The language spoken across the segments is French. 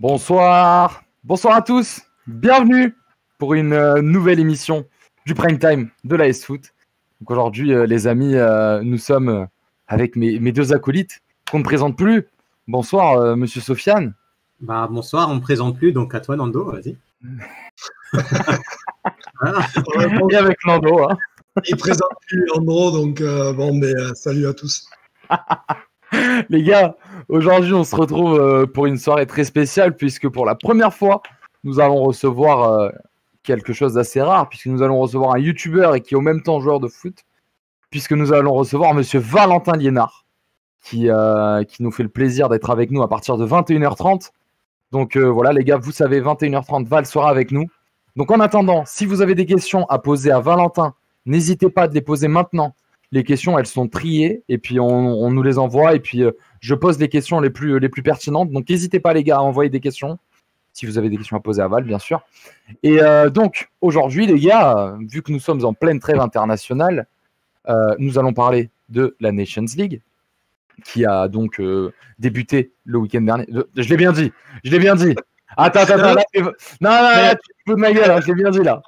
Bonsoir, bonsoir à tous, bienvenue pour une nouvelle émission du Prime Time de l'AS Foot. Donc aujourd'hui, les amis, nous sommes avec mes deux acolytes qu'on ne présente plus. Bonsoir, monsieur Sofiane. Bonsoir, on ne me présente plus, donc à toi, Nando, vas-y. Et avec Nando. Hein. Il ne présente plus Nando, donc salut à tous. Les gars, aujourd'hui, on se retrouve pour une soirée très spéciale puisque pour la première fois, nous allons recevoir quelque chose d'assez rare puisque nous allons recevoir un youtubeur et qui est en même temps joueur de foot puisque nous allons recevoir monsieur Valentin Liénard qui nous fait le plaisir d'être avec nous à partir de 21h30. Donc voilà les gars, vous savez, 21h30, Val sera avec nous. Donc en attendant, si vous avez des questions à poser à Valentin, n'hésitez pas à les poser maintenant. Les questions, elles sont triées et puis on nous les envoie et puis je pose les questions les plus pertinentes. Donc n'hésitez pas les gars à envoyer des questions si vous avez des questions à poser à Val, bien sûr. Et donc aujourd'hui les gars, vu que nous sommes en pleine trêve internationale, nous allons parler de la Nations League qui a donc débuté le week-end dernier. Je l'ai bien dit. Attends. Là, non, tu te fous de ma gueule, hein, je l'ai bien dit là.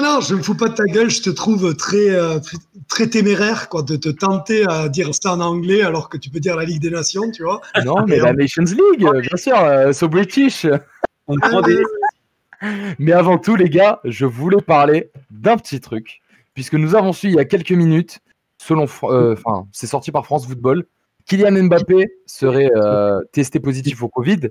Non, je ne me fous pas de ta gueule, je te trouve très téméraire quoi, de te tenter à dire ça en anglais alors que tu peux dire la Ligue des Nations, tu vois. Non, mais la Nations League, bien sûr, so British. On prend des... Mais avant tout, les gars, je voulais parler d'un petit truc, puisque nous avons su il y a quelques minutes, c'est sorti par France Football, Kylian Mbappé serait testé positif au Covid.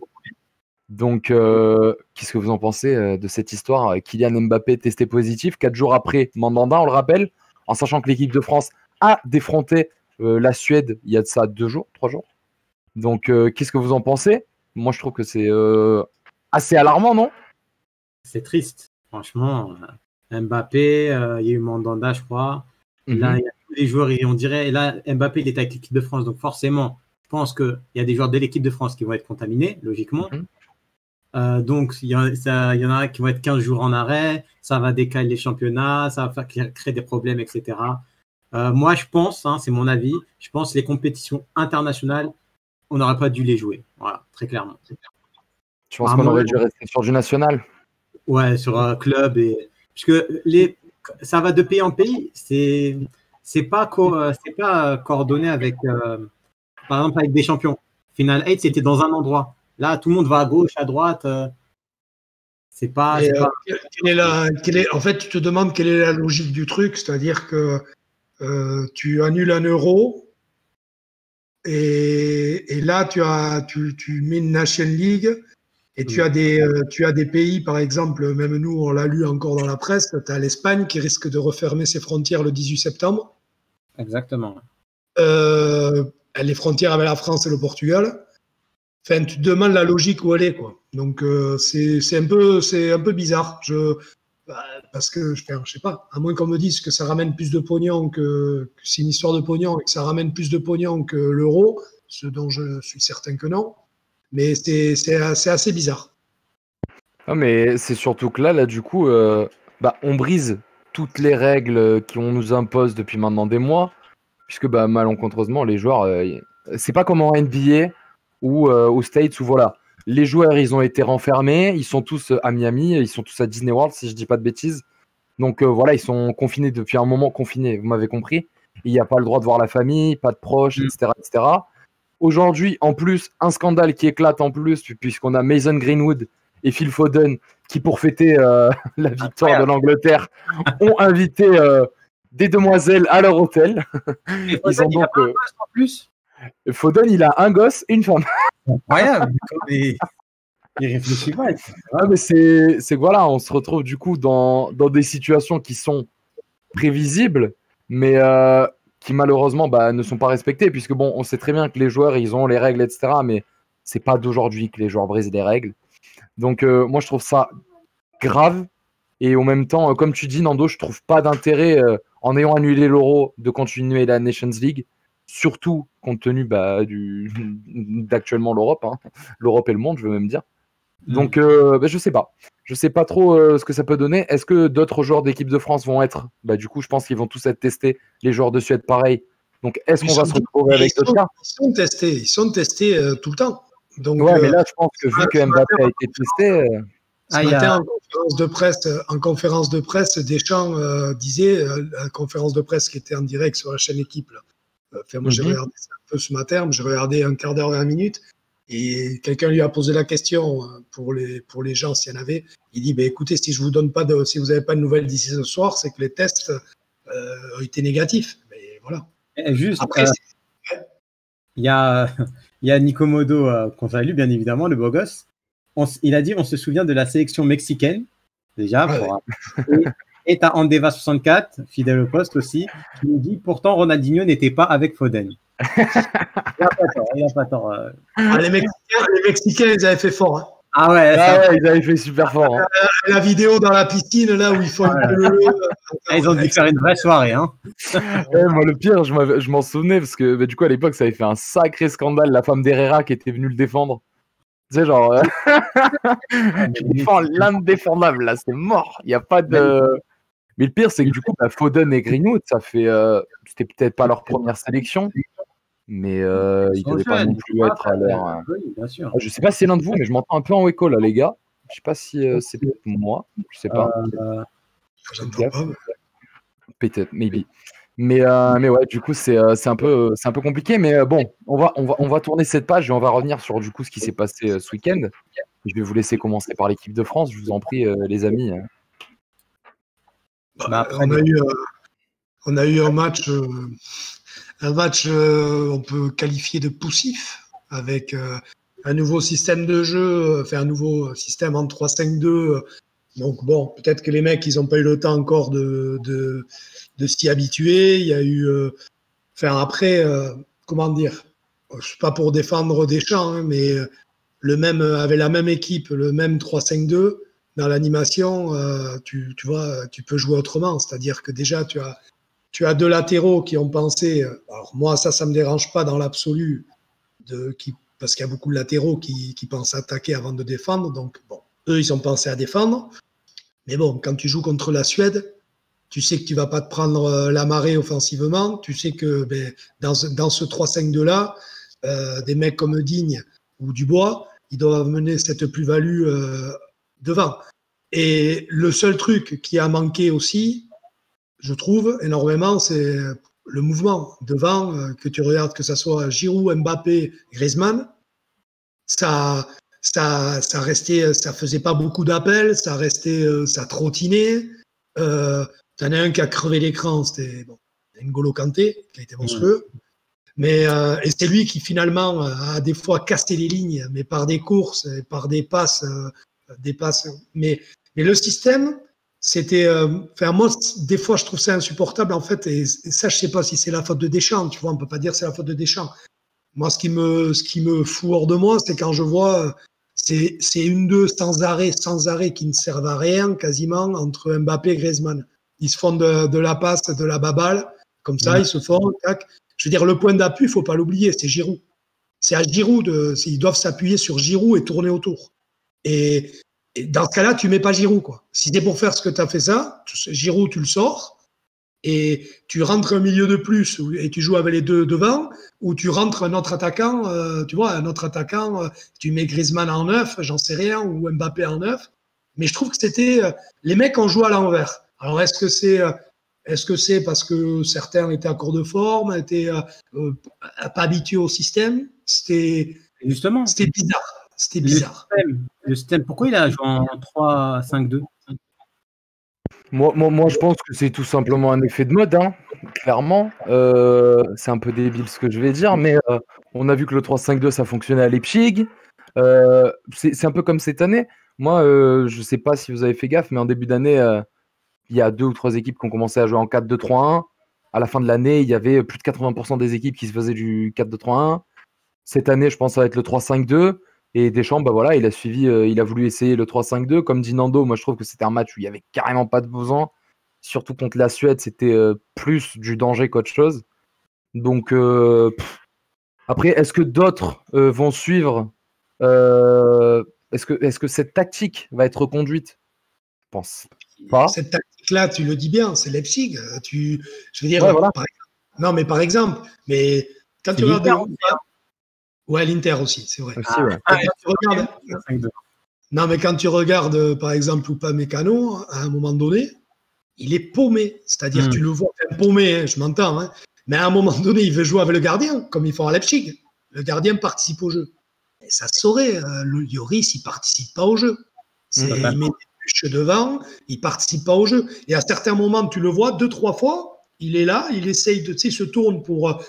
Donc, qu'est-ce que vous en pensez de cette histoire? Kylian Mbappé testé positif, 4 jours après Mandanda, on le rappelle, en sachant que l'équipe de France a défronté la Suède il y a de ça 2 jours, 3 jours. Donc, qu'est-ce que vous en pensez? Moi, je trouve que c'est assez alarmant, non? C'est triste, franchement. Mbappé, il y a eu Mandanda, je crois. Là, il y a tous les joueurs, et on dirait, et là, Mbappé, il est avec l'équipe de France, donc forcément, je pense qu'il y a des joueurs de l'équipe de France qui vont être contaminés, logiquement. Donc, il y en a qui vont être 15 jours en arrêt, ça va décaler les championnats, ça va créer des problèmes, etc. Moi, je pense, c'est mon avis, je pense que les compétitions internationales, on n'aurait pas dû les jouer. Voilà, très clairement. Tu penses qu'on aurait dû rester sur du national? Ouais, sur un club. Parce que ça va de pays en pays, c'est pas coordonné avec, par exemple, avec des champions. Final 8, c'était dans un endroit. Là, tout le monde va à gauche, à droite. C'est pas. En fait, tu te demandes quelle est la logique du truc, c'est-à-dire que tu annules un euro et là, tu mets une Nation League et tu as des pays, par exemple, même nous, on l'a lu encore dans la presse, tu as l'Espagne qui risque de refermer ses frontières le 18 septembre. Exactement. Les frontières avec la France et le Portugal. Enfin, tu te demandes la logique où elle est, quoi. Donc, c'est un peu bizarre. Parce que, je sais pas, à moins qu'on me dise que ça ramène plus de pognon que c'est une histoire de pognon et que ça ramène plus de pognon que l'euro, ce dont je suis certain que non. Mais c'est assez bizarre. Non, mais c'est surtout que là, du coup, on brise toutes les règles qu'on nous impose depuis maintenant des mois, puisque malencontreusement, les joueurs, c'est pas comme en NBA ou aux States où voilà, les joueurs ils ont été renfermés, ils sont tous à Miami, ils sont tous à Disney World si je dis pas de bêtises. Donc voilà, ils sont confinés depuis un moment, confinés, vous m'avez compris. Il n'y a pas le droit de voir la famille, pas de proches, etc., etc. Aujourd'hui, en plus, un scandale qui éclate en plus, puisqu'on a Mason Greenwood et Phil Foden qui, pour fêter la victoire de l'Angleterre, ont invité des demoiselles à leur hôtel. Ils ont donc en plus. Foden, il a un gosse et une femme. Incroyable. Il réfléchit pas. Mais c'est que voilà, on se retrouve du coup dans des situations qui sont prévisibles, mais qui malheureusement ne sont pas respectées, puisque bon, on sait très bien que les joueurs, ils ont les règles, etc., mais c'est pas d'aujourd'hui que les joueurs brisent les règles. Donc moi, je trouve ça grave, et en même temps, comme tu dis, Nando, je trouve pas d'intérêt, en ayant annulé l'Euro, de continuer la Nations League, surtout compte tenu d'actuellement l'Europe, l'Europe et le monde, je veux même dire. Donc, je sais pas. Je sais pas trop ce que ça peut donner. Est-ce que d'autres joueurs d'équipe de France vont être... du coup, je pense qu'ils vont tous être testés. Les joueurs de Suède, pareil. Donc, est-ce qu'on va se retrouver avec d'autres cas? Ils sont testés tout le temps. Donc, Ouais, mais là, je pense que vu que Mbappé a été testé, ce matin, en conférence de presse, Deschamps disait, la conférence de presse qui était en direct sur la chaîne Équipe, là. Enfin, moi, j'ai regardé ça un peu ce matin, j'ai regardé un quart d'heure, 20 minutes, et quelqu'un lui a posé la question pour les gens, s'il y en avait. Il dit, écoutez, si vous n'avez pas de nouvelles d'ici ce soir, c'est que les tests ont été négatifs. Mais voilà. Et juste, après, il y a Nico Modo qu'on salue, bien évidemment, le beau gosse. Il a dit, on se souvient de la sélection mexicaine, déjà. Et tu as Andeva64, fidèle au poste aussi, qui nous dit, pourtant, Ronaldinho n'était pas avec Foden. Il n'a pas tort. Les Mexicains, ils avaient fait fort. Hein. Ah ouais, ils avaient fait super fort. Hein. La vidéo dans la piscine, là où ils font ils ont dû faire une vraie soirée. Hein. Moi, le pire, je m'en souvenais, parce que du coup, à l'époque, ça avait fait un sacré scandale, la femme d'Herrera qui était venue le défendre. Tu sais, genre, tu défends l'indéfendable, là, c'est mort. Il n'y a pas de... Mais le pire, c'est que du coup, Foden et Greenwood, ça fait... c'était peut-être pas leur première sélection, mais ils ne devaient pas non plus être à l'heure. Oui, bien sûr. Je sais pas si c'est l'un de vous, mais je m'entends un peu en écho, là, les gars. Je sais pas si c'est peut-être moi, je sais pas. J'entends pas. Peut-être, maybe. Mais ouais, du coup, c'est un peu compliqué. Mais bon, on va tourner cette page et on va revenir sur du coup ce qui s'est passé ce week-end. Je vais vous laisser commencer par l'équipe de France. Je vous en prie, les amis. On a eu un match, on peut qualifier de poussif, avec un nouveau système de jeu, un nouveau système en 3-5-2. Donc bon, peut-être que les mecs, ils n'ont pas eu le temps encore de s'y habituer. Il y a eu, après, comment dire, je suis pas pour défendre Deschamps, hein, mais avec la même équipe, le même 3-5-2, dans l'animation, tu vois, tu peux jouer autrement. C'est-à-dire que déjà, tu as deux latéraux qui ont pensé. Alors moi, ça me dérange pas dans l'absolu, parce qu'il y a beaucoup de latéraux qui pensent attaquer avant de défendre. Donc bon, eux, ils ont pensé à défendre. Mais bon, quand tu joues contre la Suède, tu sais que tu vas pas te prendre la marée offensivement. Tu sais que dans ce 3-5-2 là, des mecs comme Digne ou Dubois, ils doivent mener cette plus-value devant. Et le seul truc qui a manqué aussi, je trouve, énormément, c'est le mouvement devant, que tu regardes, que ça soit Giroud, Mbappé, Griezmann, ça restait, ça faisait pas beaucoup d'appels, ça restait, ça trottinait. T'en as un qui a crevé l'écran, c'était N'Golo Kanté, qui a été monstrueux. Mais et c'est lui qui finalement a des fois cassé les lignes, mais par des courses, par des passes. Mais le système, c'était. Moi, des fois, je trouve ça insupportable en fait. Et ça, je sais pas si c'est la faute de Deschamps. Tu vois, on peut pas dire que c'est la faute de Deschamps. Moi, ce qui me fout hors de moi, c'est quand je vois c'est 1-2 sans arrêt qui ne servent à rien quasiment entre Mbappé et Griezmann. Ils se font de la passe, de la baballe, comme ça, ils se font. Tac. Je veux dire, le point d'appui, il ne faut pas l'oublier, c'est Giroud. C'est à Giroud, ils doivent s'appuyer sur Giroud et tourner autour. Et dans ce cas-là, tu ne mets pas Giroud, quoi. Si c'est pour faire ce que tu as fait ça, Giroud, tu le sors et tu rentres un milieu de plus et tu joues avec les deux devant, ou tu rentres un autre attaquant, tu mets Griezmann en 9, j'en sais rien, ou Mbappé en 9. Mais je trouve que c'était. Les mecs ont joué à l'envers. Alors, est-ce que c'est parce que certains étaient à court de forme, étaient pas habitués au système? C'était bizarre. C'était bizarre. Le système, pourquoi il a joué en 3-5-2? Moi, je pense que c'est tout simplement un effet de mode, hein, clairement. C'est un peu débile ce que je vais dire, mais on a vu que le 3-5-2, ça fonctionnait à Leipzig. C'est un peu comme cette année. Moi, je ne sais pas si vous avez fait gaffe, mais en début d'année, il y a 2 ou 3 équipes qui ont commencé à jouer en 4-2-3-1. À la fin de l'année, il y avait plus de 80% des équipes qui se faisaient du 4-2-3-1. Cette année, je pense que ça va être le 3-5-2. Et Deschamps, il a suivi, il a voulu essayer le 3-5-2. Comme dit Nando, moi je trouve que c'était un match où il n'y avait carrément pas de besoin. Surtout contre la Suède, c'était plus du danger qu'autre chose. Donc, après, est-ce que d'autres vont suivre Est-ce que cette tactique va être reconduite? Je pense pas. Cette tactique-là, tu le dis bien, c'est Leipzig. Je veux dire, ouais, voilà. Non, mais par exemple, mais quand tu regardes Ouais, l'Inter aussi, c'est vrai. Aussi, ouais. Quand tu regardes, 5-2. non, mais quand tu regardes, par exemple, Upamecano, à un moment donné, il est paumé. C'est-à-dire, tu le vois, paumé, hein, je m'entends, hein, mais à un moment donné, il veut jouer avec le gardien, comme ils font à Leipzig. Le gardien participe au jeu. Et ça saurait, le Lloris, il participe pas au jeu. Il met des bûches devant, il participe pas au jeu. Et à certains moments, tu le vois, 2-3 fois, il est là, il essaye de, tu sais, se tourne pour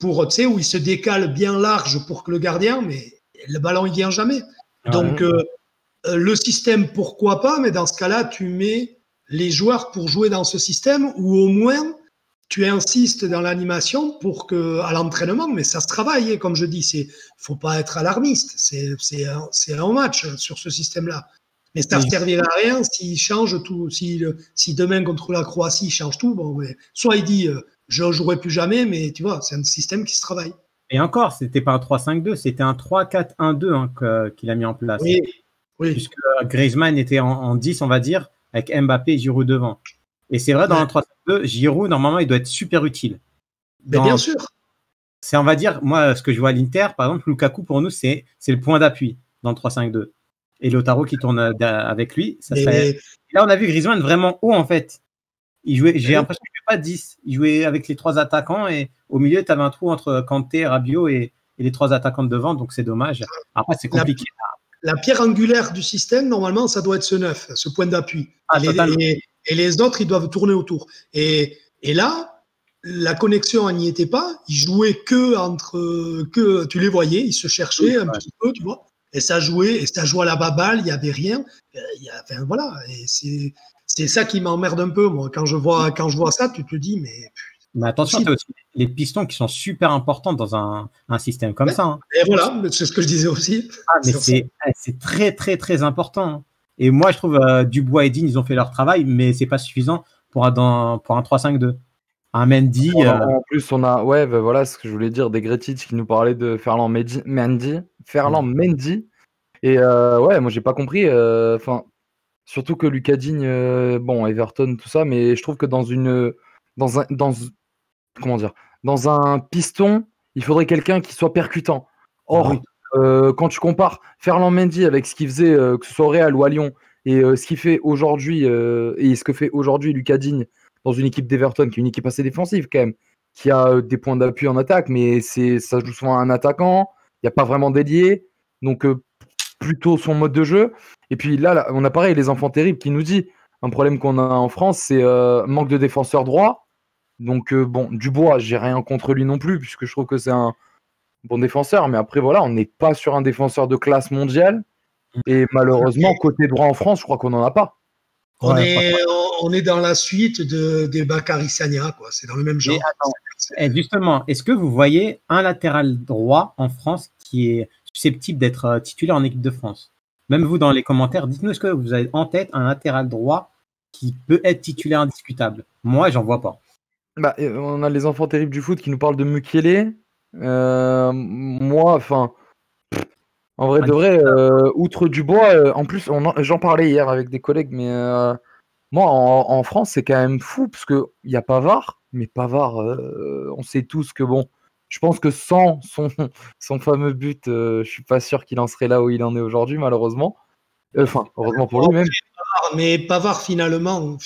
tu sais, où il se décale bien large pour que le gardien, mais le ballon, il vient jamais. Donc, le système, pourquoi pas, mais dans ce cas-là, tu mets les joueurs pour jouer dans ce système, ou au moins, tu insistes dans l'animation pour que, à l'entraînement, mais ça se travaille, comme je dis, faut pas être alarmiste, c'est un match sur ce système-là. Mais ça ne servira à rien s'il change tout, si demain contre la Croatie, il change tout, bon, mais soit il dit, je ne jouerai plus jamais, mais tu vois, c'est un système qui se travaille. Et encore, c'était pas un 3-5-2, c'était un 3-4-1-2 qu'il a mis en place. Oui. Puisque Griezmann était en 10, on va dire, avec Mbappé et Giroud devant. Et c'est vrai, dans un 3-5-2, Giroud, normalement, il doit être super utile. Bien sûr. C'est, on va dire, moi, ce que je vois à l'Inter, par exemple, Lukaku, pour nous, c'est le point d'appui dans le 3-5-2. Et Lautaro qui tourne avec lui. Et là, on a vu Griezmann vraiment haut, en fait. Il jouait, j'ai l'impression qu'il ne jouait pas 10. Il jouait avec les 3 attaquants et au milieu, tu avais un trou entre Kanté, Rabiot et les 3 attaquants de devant, donc c'est dommage. Après, c'est compliqué. La pierre angulaire du système, normalement, ça doit être ce 9, ce point d'appui. Et les autres, ils doivent tourner autour. Et là, la connexion, elle n'y était pas. Ils jouaient que tu les voyais, ils se cherchaient un petit peu, tu vois. Et ça jouait à la baballe, il n'y avait rien. Enfin, voilà. Et c'est ça qui m'emmerde un peu, moi. Quand je vois ça, tu te dis, mais attention, tu as aussi les pistons qui sont super importants dans un système comme ça. Hein. Et voilà, c'est ce que je disais aussi. Mais c'est très, très, très important. Hein. Et moi, je trouve Dubois et Digne, ils ont fait leur travail, mais c'est pas suffisant pour un 3-5-2. Un Mendy. En plus, on a, voilà ce que je voulais dire, des Gretic qui nous parlait de Ferland Mendy. Et moi, j'ai pas compris. Surtout que Lucas Digne, Everton, tout ça, mais je trouve que dans un piston, il faudrait quelqu'un qui soit percutant. Or, quand tu compares Ferland Mendy avec ce qu'il faisait, que ce soit au Real ou à Lyon, et ce qu'il fait aujourd'hui, et ce que fait aujourd'hui Lucas Digne dans une équipe d'Everton, qui est une équipe assez défensive quand même, qui a des points d'appui en attaque, mais ça joue souvent à un attaquant, il n'y a pas vraiment d'ailier, donc plutôt son mode de jeu. Et puis là, on a pareil, les enfants terribles qui nous dit, un problème qu'on a en France, c'est manque de défenseurs droits. Donc Dubois, j'ai rien contre lui non plus, puisque je trouve que c'est un bon défenseur, mais après voilà, on n'est pas sur un défenseur de classe mondiale, et malheureusement, côté droit en France, je crois qu'on n'en a pas. On est dans la suite des Bakary Sagna, quoi. C'est dans le même genre. Et justement, est-ce que vous voyez un latéral droit en France qui est susceptible d'être titulaire en équipe de France? Même vous, dans les commentaires, dites-nous, est-ce que vous avez en tête un latéral droit qui peut être titulaire indiscutable? Moi, j'en vois pas. On a les enfants terribles du foot qui nous parlent de Mukiele. Moi, en vrai de vrai, outre Dubois, en plus, j'en parlais hier avec des collègues, mais moi, en France, c'est quand même fou, parce qu'il y a Pavard, mais Pavard, on sait tous que je pense que sans son fameux but, je suis pas sûr qu'il en serait là où il en est aujourd'hui, malheureusement. Heureusement pour lui même. Mais Pavard, finalement,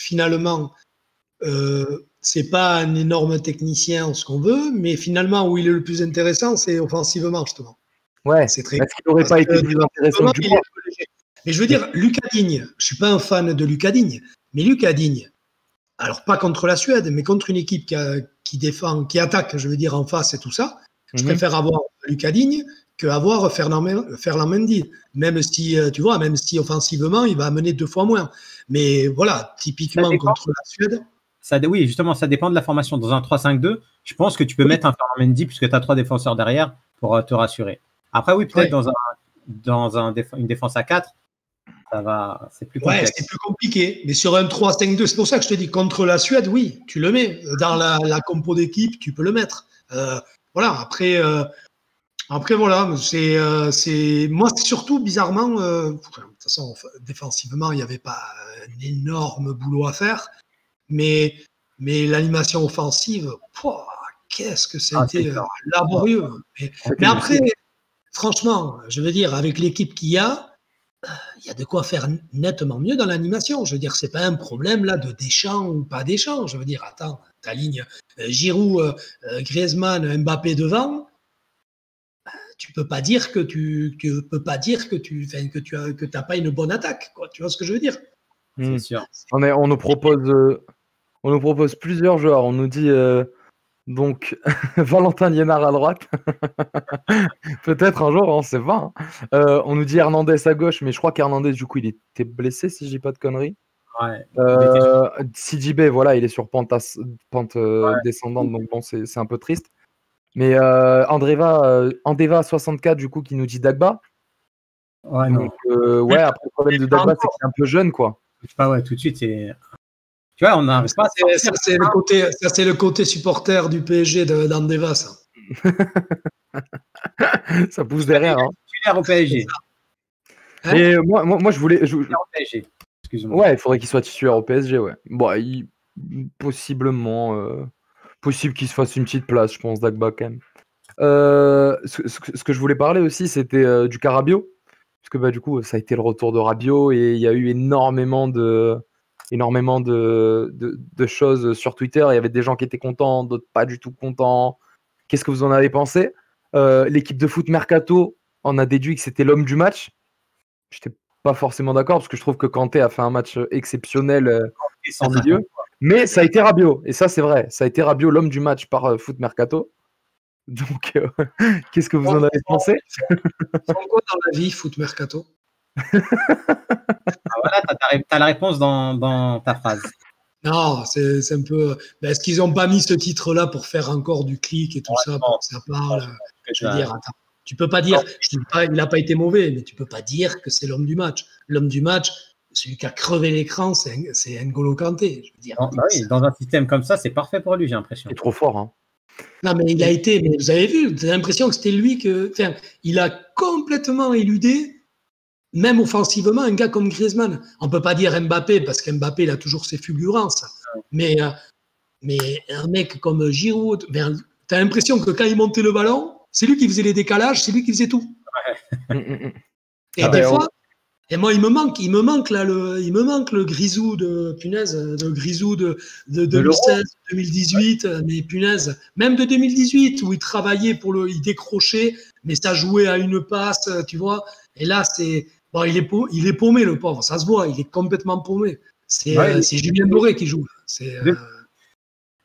c'est pas un énorme technicien, ce qu'on veut, mais finalement, où il est le plus intéressant, c'est offensivement, justement. Ouais, est-ce qu'il n'aurait pas été plus intéressant que Dubois? Mais je veux dire, Lucas Digne, je suis pas un fan de Lucas Digne, mais Lucas Digne, alors pas contre la Suède, mais contre une équipe qui défend, qui attaque, je veux dire, en face et tout ça, je préfère avoir Lucas Digne qu'avoir Ferland Mendy, même si, tu vois, même si offensivement, il va amener 2 fois moins. Mais voilà, typiquement contre la Suède. Oui, justement, ça dépend de la formation. Dans un 3-5-2, je pense que tu peux mettre un Ferland Mendy puisque tu as 3 défenseurs derrière pour te rassurer. Après, oui, peut-être dans une défense à 4, c'est plus compliqué. Ouais, c'est plus compliqué. Mais sur un 3-5-2, c'est pour ça que je te dis, contre la Suède, oui, tu le mets. Dans la compo d'équipe, tu peux le mettre. Voilà, après voilà, moi, c'est surtout bizarrement, de toute façon, défensivement, il n'y avait pas un énorme boulot à faire. Mais l'animation offensive, qu'est-ce que c'était laborieux. Mais après, franchement, je veux dire, avec l'équipe qu'il y a de quoi faire nettement mieux dans l'animation. Je veux dire, c'est pas un problème là de Deschamps ou pas Deschamps. Je veux dire, attends, ta ligne Giroud, Griezmann, Mbappé devant, tu peux pas dire que tu t'as pas une bonne attaque, quoi. Tu vois ce que je veux dire? C'est sûr. On nous propose plusieurs joueurs. On nous dit donc Valentin Liénard à droite. Peut-être un jour, on sait pas. On nous dit Hernandez à gauche, mais je crois qu'Hernandez, du coup, il était blessé, si je dis pas de conneries. Ouais. CJB, voilà, il est sur pente descendante, donc bon, c'est un peu triste. Mais Andeva 64, du coup, qui nous dit Dagba. Ouais, donc, ouais, après, le problème de Dagba, c'est qu'il est un peu jeune, quoi. Pas, ouais, tout de suite, c'est. Tu vois, on a. Ça, c'est le côté supporter du PSG d'Andeva, ça. Ça pousse derrière. Hein. Titulaire au PSG. Et moi, je voulais. Titulaire au PSG. Excuse-moi. Ouais, il faudrait qu'il soit titulaire au PSG, ouais. Bon, possiblement. Possible qu'il se fasse une petite place, je pense, Dagba, quand même. Ce que je voulais parler aussi, c'était du cas Rabiot. Parce que du coup, ça a été le retour de Rabiot et il y a eu énormément de choses sur Twitter. Il y avait des gens qui étaient contents, d'autres pas du tout contents. Qu'est-ce que vous en avez pensé? L'équipe de foot Mercato en a déduit que c'était l'homme du match. J'étais pas forcément d'accord parce que je trouve que Kanté a fait un match exceptionnel en milieu. Mais ça a été Rabiot. Et ça, c'est vrai. Ça a été Rabiot l'homme du match par Foot Mercato. Donc, qu'est-ce que vous en avez pensé? Quoi dans la vie, Foot Mercato? Voilà, t'as la réponse dans ta phrase. Non, c'est un peu. Est-ce qu'ils n'ont pas mis ce titre-là pour faire encore du clic et tout ça, pour que ça parle? Je veux dire, attends. Tu peux pas dire, il n'a pas été mauvais, mais tu peux pas dire que c'est l'homme du match. L'homme du match, celui qui a crevé l'écran, c'est N'Golo Kanté. Je veux dire, oui, dans un système comme ça, c'est parfait pour lui, j'ai l'impression. Il est trop fort, hein. Non, mais il a été, mais vous avez vu, vous avez l'impression que c'était lui il a complètement éludé, même offensivement, un gars comme Griezmann. On peut pas dire Mbappé, parce qu'Mbappé, il a toujours ses fulgurances. Mais un mec comme Giroud, t'as l'impression que quand il montait le ballon, c'est lui qui faisait les décalages, c'est lui qui faisait tout. Ouais. Et des fois, et moi, il me manque le Grisou de Grisou de 2016, 2018, mais punaise, même de 2018 où il travaillait il décrochait, mais ça jouait à une passe, tu vois. Et là, il est paumé, le pauvre, ça se voit, il est complètement paumé. C'est Julien Doré qui joue.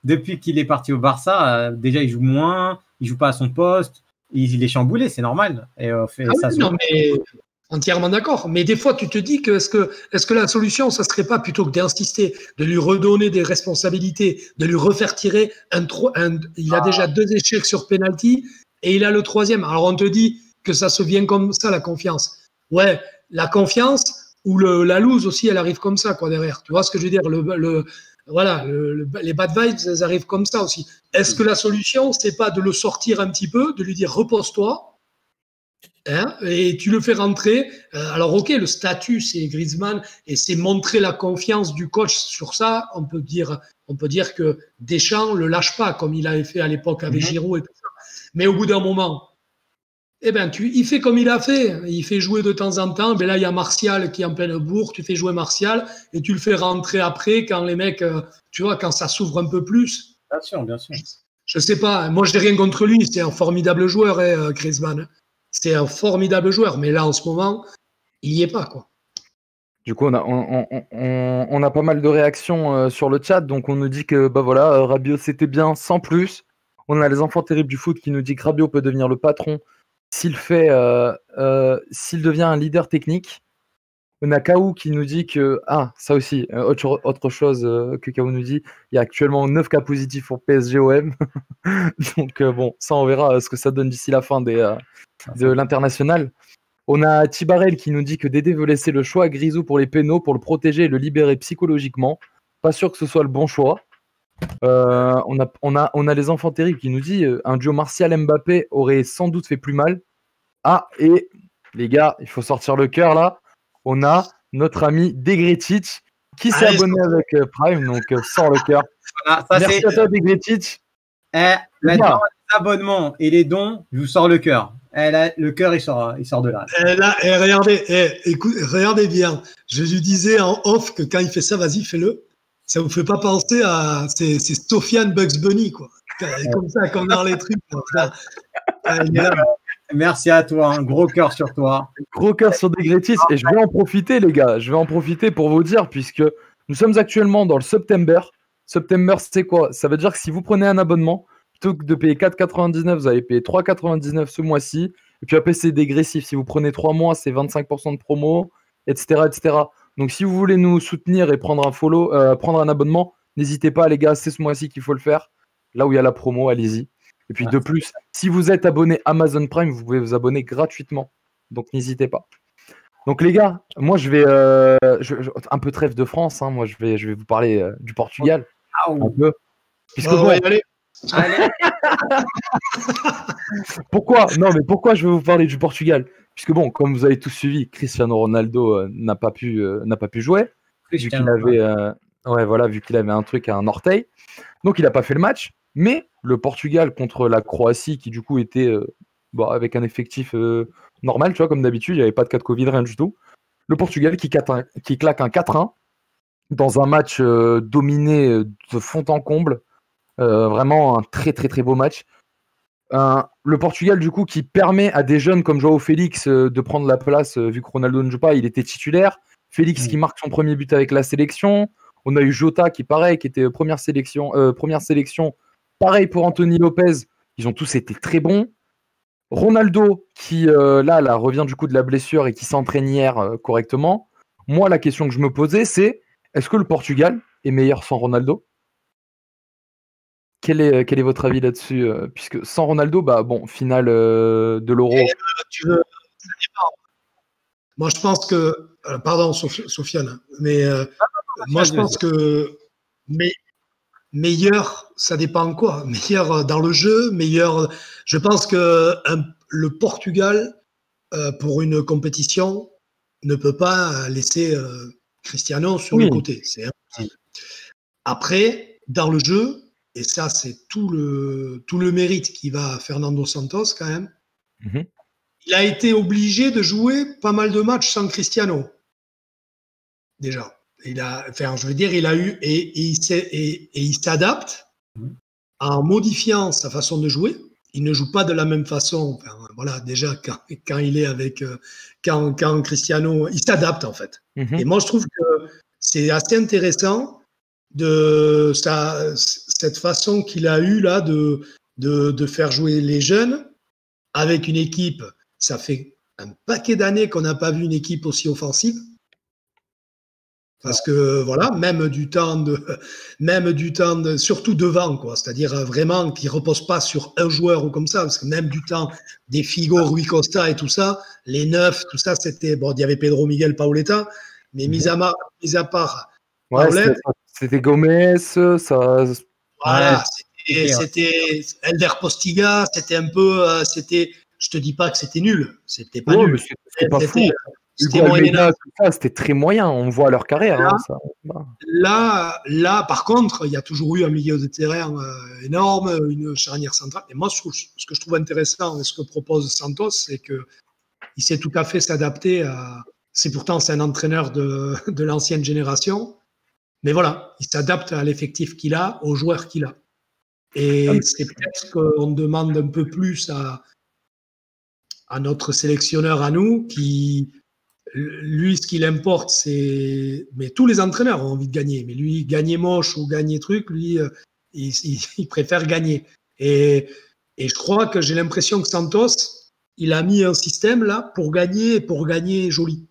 Depuis qu'il est parti au Barça, déjà il joue moins, il joue pas à son poste, il est chamboulé, c'est normal. Et mais entièrement d'accord. Mais des fois, tu te dis que est-ce que la solution, ça serait pas plutôt que d'insister, de lui redonner des responsabilités, de lui refaire tirer il a déjà 2 échecs sur penalty et il a le 3e. Alors on te dit que ça se vient comme ça, la confiance. Ouais, la confiance ou la loose aussi, elle arrive comme ça, quoi, derrière. Tu vois ce que je veux dire? Les bad vibes, elles arrivent comme ça aussi. Est-ce que la solution, c'est pas de le sortir un petit peu, de lui dire repose-toi, hein, et tu le fais rentrer. Alors ok, le statut c'est Griezmann et c'est montrer la confiance du coach sur ça. On peut dire que Deschamps le lâche pas comme il avait fait à l'époque avec Giroud et tout ça. Mais au bout d'un moment, il fait comme il a fait. Il fait jouer de temps en temps. Là, il y a Martial qui est en pleine bourre. Tu fais jouer Martial et tu le fais rentrer après quand les mecs, tu vois, quand ça s'ouvre un peu plus. Bien sûr, bien sûr. Je sais pas. Moi, je n'ai rien contre lui. C'est un formidable joueur, Griezmann. C'est un formidable joueur. Mais là, en ce moment, il n'y est pas, quoi. Du coup, on a pas mal de réactions sur le chat. Donc, on nous dit que Rabiot, c'était bien sans plus. On a les enfants terribles du foot qui nous dit que Rabiot peut devenir le patron s'il devient un leader technique. On a Kaou qui nous dit que ça aussi, autre chose que Kaou nous dit, il y a actuellement 9 cas positifs pour PSG-OM. Donc ça on verra ce que ça donne d'ici la fin de l'international. On a Tibarel qui nous dit que Dédé veut laisser le choix à Grisou pour les pénaux, pour le protéger et le libérer psychologiquement. Pas sûr que ce soit le bon choix. On a les enfants terribles qui nous dit un duo Martial-Mbappé aurait sans doute fait plus mal. Et les gars, il faut sortir le cœur là. On a notre ami Degretic qui s'est abonné avec Prime, donc sort le cœur. Voilà, merci à toi Degretic. Maintenant, les abonnements et les dons, je vous sors le cœur. Le cœur, il sort de là. Là, regardez bien. Je lui disais en off que quand il fait ça, vas-y, fais-le. Ça vous fait pas penser à. C'est Sofiane Bugs Bunny, quoi. Comme ça, comme dans les trucs. Il est là. Merci à toi, un gros cœur sur toi. Gros cœur sur Degretis. Et je vais en profiter, les gars. Je vais en profiter pour vous dire, puisque nous sommes actuellement dans le September. September, c'est quoi? Ça veut dire que si vous prenez un abonnement, plutôt que de payer 4,99, vous allez payer 3,99 ce mois-ci. Et puis après, c'est dégressif. Si vous prenez 3 mois, c'est 25% de promo, etc., etc. Donc si vous voulez nous soutenir et prendre un abonnement, n'hésitez pas, les gars. C'est ce mois-ci qu'il faut le faire. Là où il y a la promo, allez-y. Et puis de plus, si vous êtes abonné Amazon Prime, vous pouvez vous abonner gratuitement. Donc n'hésitez pas. Donc les gars, moi je vais un peu trêve de France. Hein, moi je vais vous parler du Portugal. Un peu. Puisque allez. Pourquoi je vais vous parler du Portugal? Puisque bon, comme vous avez tous suivi, Cristiano Ronaldo n'a pas pu jouer vu qu'il avait un truc à un orteil. Donc il n'a pas fait le match. Mais le Portugal contre la Croatie, qui du coup était avec un effectif normal, tu vois, comme d'habitude, il n'y avait pas de cas de Covid, rien du tout. Le Portugal qui claque un 4-1 dans un match dominé de fond en comble. Vraiment un très très très beau match. Le Portugal du coup qui permet à des jeunes comme João Félix de prendre la place vu que Ronaldo ne joue pas, il était titulaire. Félix qui marque son premier but avec la sélection. On a eu Jota qui pareil, qui était première sélection. Pareil pour Anthony Lopez, ils ont tous été très bons. Ronaldo qui là revient du coup de la blessure et qui s'entraîne hier correctement. Moi la question que je me posais c'est est-ce que le Portugal est meilleur sans Ronaldo? Quel est votre avis là-dessus puisque sans Ronaldo, finale de l'Euro. Moi, je pense que... pardon, Sofiane, mais moi, je pense que meilleur, ça dépend quoi. Meilleur dans le jeu, meilleur... Je pense que le Portugal, pour une compétition, ne peut pas laisser Cristiano sur le côté. C'est impossible. Après, dans le jeu... Et ça, c'est tout le mérite qui va à Fernando Santos quand même. Mm-hmm. Il a été obligé de jouer pas mal de matchs sans Cristiano. Déjà. Il a eu et il s'adapte en modifiant sa façon de jouer. Il ne joue pas de la même façon. Enfin, voilà, déjà quand il est avec quand Cristiano, il s'adapte en fait. Mm-hmm. Et moi, je trouve que c'est assez intéressant de cette façon qu'il a eu là de faire jouer les jeunes avec une équipe. Ça fait un paquet d'années qu'on n'a pas vu une équipe aussi offensive. Parce que voilà, même du temps surtout devant, quoi. C'est-à-dire vraiment qui repose pas sur un joueur ou comme ça, parce que même du temps des Figo, Rui Costa et tout ça, les neufs, tout ça, c'était bon. Il y avait Pedro Miguel Pauleta, mais mis à part Pauleta, c'était Gomez, ça. Voilà, c'était Elder Postiga, c'était un peu, je te dis pas que c'était nul, c'était pas nul. C'était pas fou. C'était très moyen, on voit leur carrière. Là, par contre, il y a toujours eu un milieu de terrain énorme, une charnière centrale. Et moi, ce que je trouve intéressant et ce que propose Santos, c'est qu'il sait tout à fait s'adapter à. C'est un entraîneur de l'ancienne génération. Mais voilà, il s'adapte à l'effectif qu'il a, aux joueurs qu'il a. Et c'est peut-être qu'on demande un peu plus à notre sélectionneur à nous, qui, lui, ce qu'il importe, c'est... Mais tous les entraîneurs ont envie de gagner. Mais lui, gagner moche ou gagner truc, lui, il préfère gagner. Et je crois que j'ai l'impression que Santos, il a mis un système là pour gagner joli.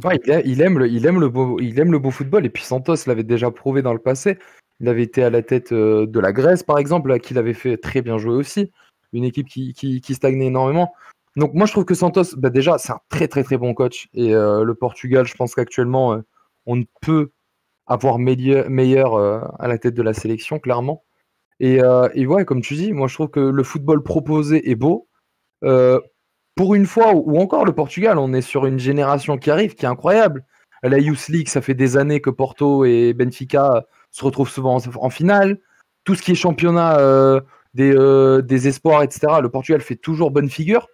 Ouais, il aime le beau football et puis Santos l'avait déjà prouvé dans le passé. Il avait été à la tête de la Grèce par exemple, là, qu'il avait fait très bien jouer aussi, une équipe qui stagnait énormément. Donc moi je trouve que Santos, déjà c'est un très très très bon coach et le Portugal, je pense qu'actuellement on ne peut avoir meilleur à la tête de la sélection clairement. Et ouais, comme tu dis, moi je trouve que le football proposé est beau. Pour une fois, ou encore le Portugal, on est sur une génération qui arrive, qui est incroyable. La Youth League, ça fait des années que Porto et Benfica se retrouvent souvent en finale. Tout ce qui est championnat des espoirs, etc., le Portugal fait toujours bonne figure.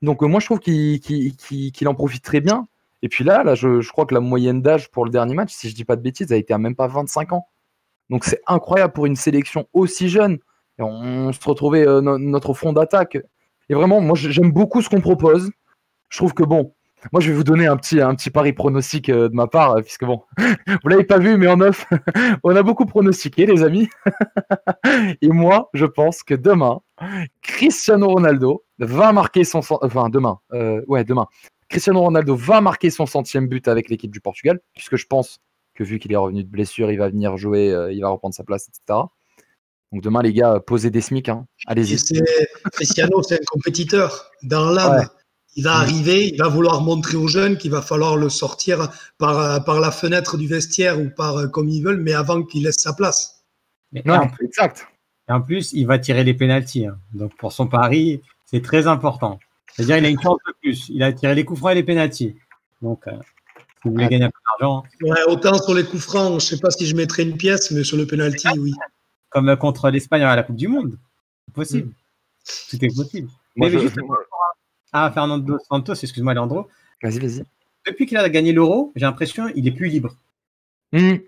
Donc moi je trouve qu'il en profite très bien. Et puis là je crois que la moyenne d'âge pour le dernier match, si je dis pas de bêtises, a été à même pas 25 ans. Donc c'est incroyable pour une sélection aussi jeune. Et on se retrouvait notre front d'attaque. Et vraiment, moi j'aime beaucoup ce qu'on propose. Je trouve que bon, moi je vais vous donner un petit pari pronostic de ma part, puisque bon, vous l'avez pas vu, mais en off, on a beaucoup pronostiqué, les amis. Et moi, je pense que demain, Cristiano Ronaldo va marquer son... Enfin, demain. Demain. Cristiano Ronaldo va marquer son 100e but avec l'équipe du Portugal, puisque je pense que vu qu'il est revenu de blessure, il va venir jouer, il va reprendre sa place, etc. Donc demain, les gars, posez des SMIC. Hein. Allez-y. Cristiano, c'est un compétiteur dans l'âme. Ouais. Il va arriver, il va vouloir montrer aux jeunes qu'il va falloir le sortir par la fenêtre du vestiaire ou par comme ils veulent, mais avant qu'il laisse sa place. Exact. Et en plus, il va tirer les pénaltys. Hein. Donc pour son pari, c'est très important. C'est-à-dire il a une chance de plus. Il a tiré les coups francs et les pénaltys. Donc, si vous voulez gagner un peu d'argent. Ouais, autant sur les coups francs, je ne sais pas si je mettrais une pièce, mais sur le pénalty, oui. Comme contre l'Espagne à la Coupe du Monde. C'est possible. Tout est possible. Mais justement, Fernando Santos, excuse-moi, Leandro. Vas-y. Depuis qu'il a gagné l'Euro, j'ai l'impression qu'il est plus libre. Ouais,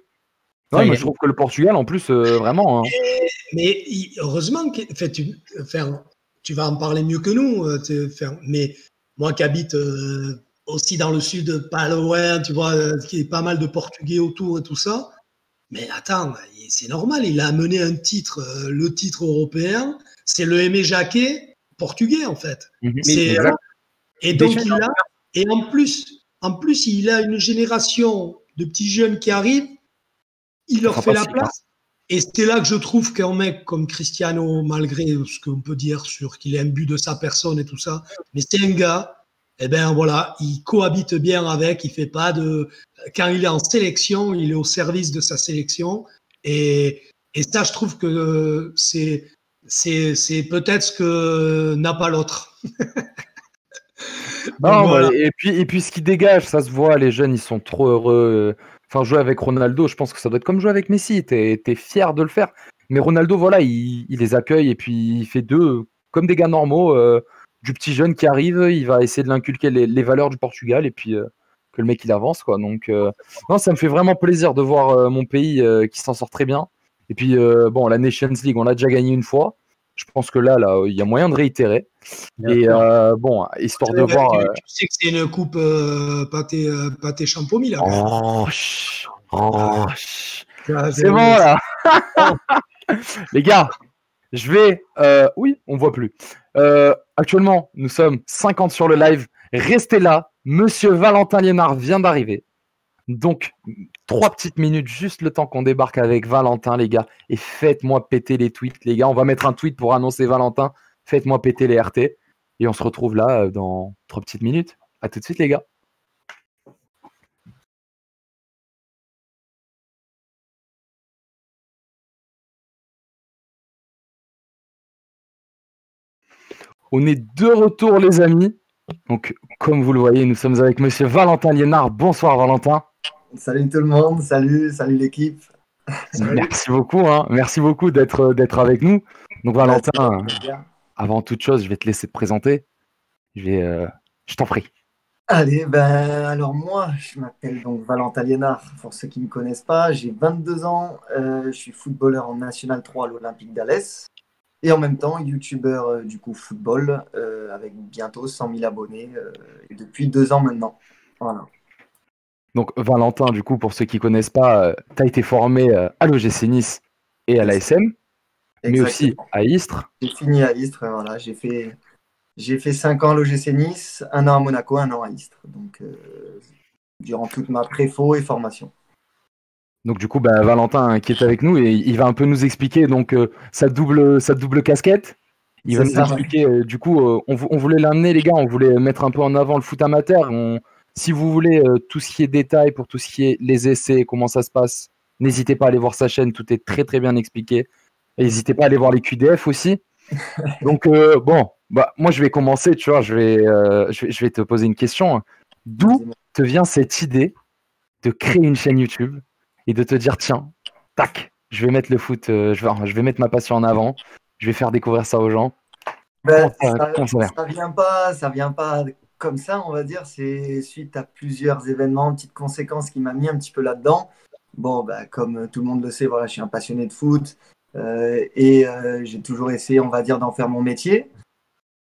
moi, je trouve que le Portugal, en plus, vraiment. Hein. Mais heureusement que tu vas en parler mieux que nous. Mais moi qui habite aussi dans le sud, pas loin, tu vois, qui est pas mal de Portugais autour et tout ça. Mais attends, c'est normal, il a amené un titre, le titre européen. C'est le Aimé Jacquet portugais, en fait. Et donc, en plus, il a une génération de petits jeunes qui arrivent. Il leur fait la place. Et c'est là que je trouve qu'un mec comme Cristiano, malgré ce qu'on peut dire sur qu'il est imbu de sa personne et tout ça, mais c'est un gars, il cohabite bien avec, il fait pas de... Quand il est en sélection, il est au service de sa sélection. Et ça, je trouve que c'est peut-être ce que n'a pas l'autre. Non, voilà. et puis ce qui dégage, ça se voit, les jeunes, ils sont trop heureux. Enfin, jouer avec Ronaldo, je pense que ça doit être comme jouer avec Messi. T'es fier de le faire. Mais Ronaldo, voilà, il les accueille et puis il fait d'eux comme des gars normaux. Du petit jeune qui arrive, il va essayer de l'inculquer les valeurs du Portugal et puis que le mec il avance, quoi. Donc, non, ça me fait vraiment plaisir de voir mon pays qui s'en sort très bien. Et puis, la Nations League, on l'a déjà gagné une fois. Je pense que là, il y a moyen de réitérer. Et histoire de voir. Tu sais que c'est une coupe pâté champomis, là. C'est bon, là. Les gars, je vais. Oui, on voit plus. Actuellement, nous sommes 50 sur le live. Restez là. Monsieur Valentin Liénard vient d'arriver. Donc, 3 petites minutes, juste le temps qu'on débarque avec Valentin, les gars. Et faites-moi péter les tweets, les gars. On va mettre un tweet pour annoncer Valentin. Faites-moi péter les RT. Et on se retrouve là dans 3 petites minutes. À tout de suite, les gars. On est de retour, les amis. Donc, comme vous le voyez, nous sommes avec monsieur Valentin Liénard. Bonsoir, Valentin. Salut tout le monde, salut l'équipe. Merci beaucoup, merci beaucoup d'être avec nous. Donc Valentin, avant toute chose, je vais te laisser te présenter. Je t'en prie. Allez, alors moi, je m'appelle donc Valentin Liénard. Pour ceux qui ne me connaissent pas, j'ai 22 ans, je suis footballeur en National 3 à l'Olympique d'Alès et en même temps youtubeur du coup football avec bientôt 100 000 abonnés depuis 2 ans maintenant. Voilà. Donc Valentin, du coup, pour ceux qui ne connaissent pas, tu as été formé à l'OGC Nice et à l'ASM, mais aussi à Istres. J'ai fini à Istres, voilà. J'ai fait 5 ans à l'OGC Nice, 1 an à Monaco, 1 an à Istres. Donc, durant toute ma préfo et formation. Donc du coup, Valentin qui est avec nous, et il va un peu nous expliquer donc sa double casquette. Il va nous expliquer, du coup, on voulait l'amener, les gars, on voulait mettre un peu en avant le foot amateur. Si vous voulez tout ce qui est détails pour tout ce qui est les essais, comment ça se passe, n'hésitez pas à aller voir sa chaîne, tout est très très bien expliqué. Et n'hésitez pas à aller voir les QDF aussi. Donc moi je vais commencer, tu vois, je vais te poser une question. D'où te vient cette idée de créer une chaîne YouTube et de te dire tiens, tac, je vais mettre le foot, je vais mettre ma passion en avant, je vais faire découvrir ça aux gens. Ben, Comment ça va? ça vient pas comme ça, on va dire. C'est suite à plusieurs événements, petites conséquences qui m'a mis un petit peu là-dedans. Bon, ben, comme tout le monde le sait, voilà, je suis un passionné de foot j'ai toujours essayé, on va dire, d'en faire mon métier.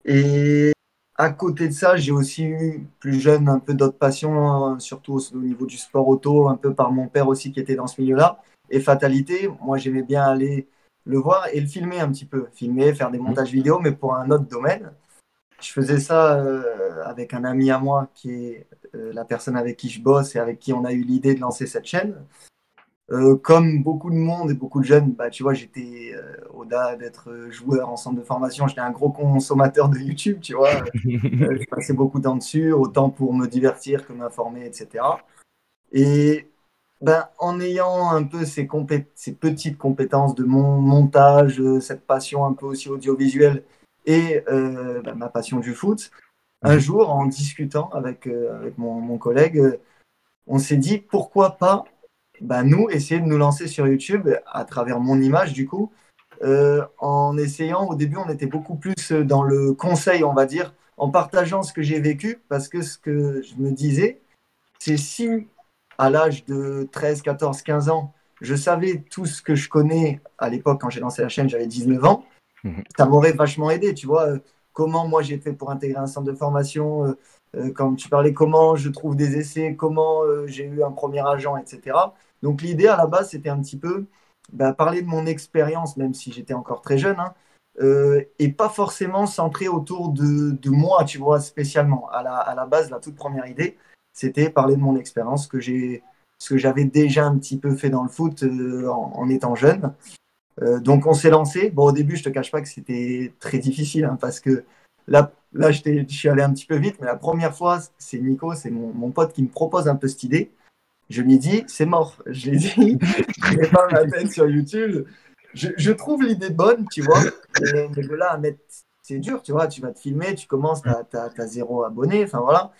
Et à côté de ça, j'ai aussi eu plus jeune un peu d'autres passions, hein, surtout au niveau du sport auto, un peu par mon père aussi qui était dans ce milieu-là. Et fatalité, moi j'aimais bien aller le voir et le filmer un petit peu, filmer, faire des montages vidéo, mais pour un autre domaine. Je faisais ça avec un ami à moi qui est la personne avec qui je bosse et avec qui on a eu l'idée de lancer cette chaîne. Comme beaucoup de monde et beaucoup de jeunes, bah, tu vois, j'étais au-delà d'être joueur en centre de formation, j'étais un gros consommateur de YouTube, tu vois. Je passais beaucoup de temps dessus, autant pour me divertir que m'informer, etc. Et ben, en ayant un peu ces petites compétences de montage, cette passion un peu aussi audiovisuelle et ma passion du foot, un jour, en discutant avec mon collègue, on s'est dit pourquoi pas nous essayer de nous lancer sur YouTube à travers mon image du coup. En essayant, au début, on était beaucoup plus dans le conseil, on va dire, en partageant ce que j'ai vécu, parce que ce que je me disais, c'est si à l'âge de 13, 14, 15 ans, je savais tout ce que je connais à l'époque quand j'ai lancé la chaîne, j'avais 19 ans, ça m'aurait vachement aidé, tu vois. Comment moi j'ai fait pour intégrer un centre de formation, quand tu parlais comment je trouve des essais, comment j'ai eu un premier agent, etc. Donc l'idée à la base, c'était un petit peu parler de mon expérience, même si j'étais encore très jeune, hein, et pas forcément centré autour de moi, tu vois, spécialement. À la base, la toute première idée, c'était parler de mon expérience, ce que j'avais déjà un petit peu fait dans le foot en étant jeune. Donc on s'est lancé. Bon, au début, je te cache pas que c'était très difficile hein, parce que là je suis allé un petit peu vite, mais la première fois, c'est Nico, c'est mon pote qui me propose un peu cette idée. Je lui dis, c'est mort. Je l'ai dit, je mets pas ma tête sur YouTube. Je trouve l'idée bonne, tu vois, mais de là à mettre, c'est dur, tu vois. Tu vas te filmer, tu commences, t'as 0 abonné, enfin voilà.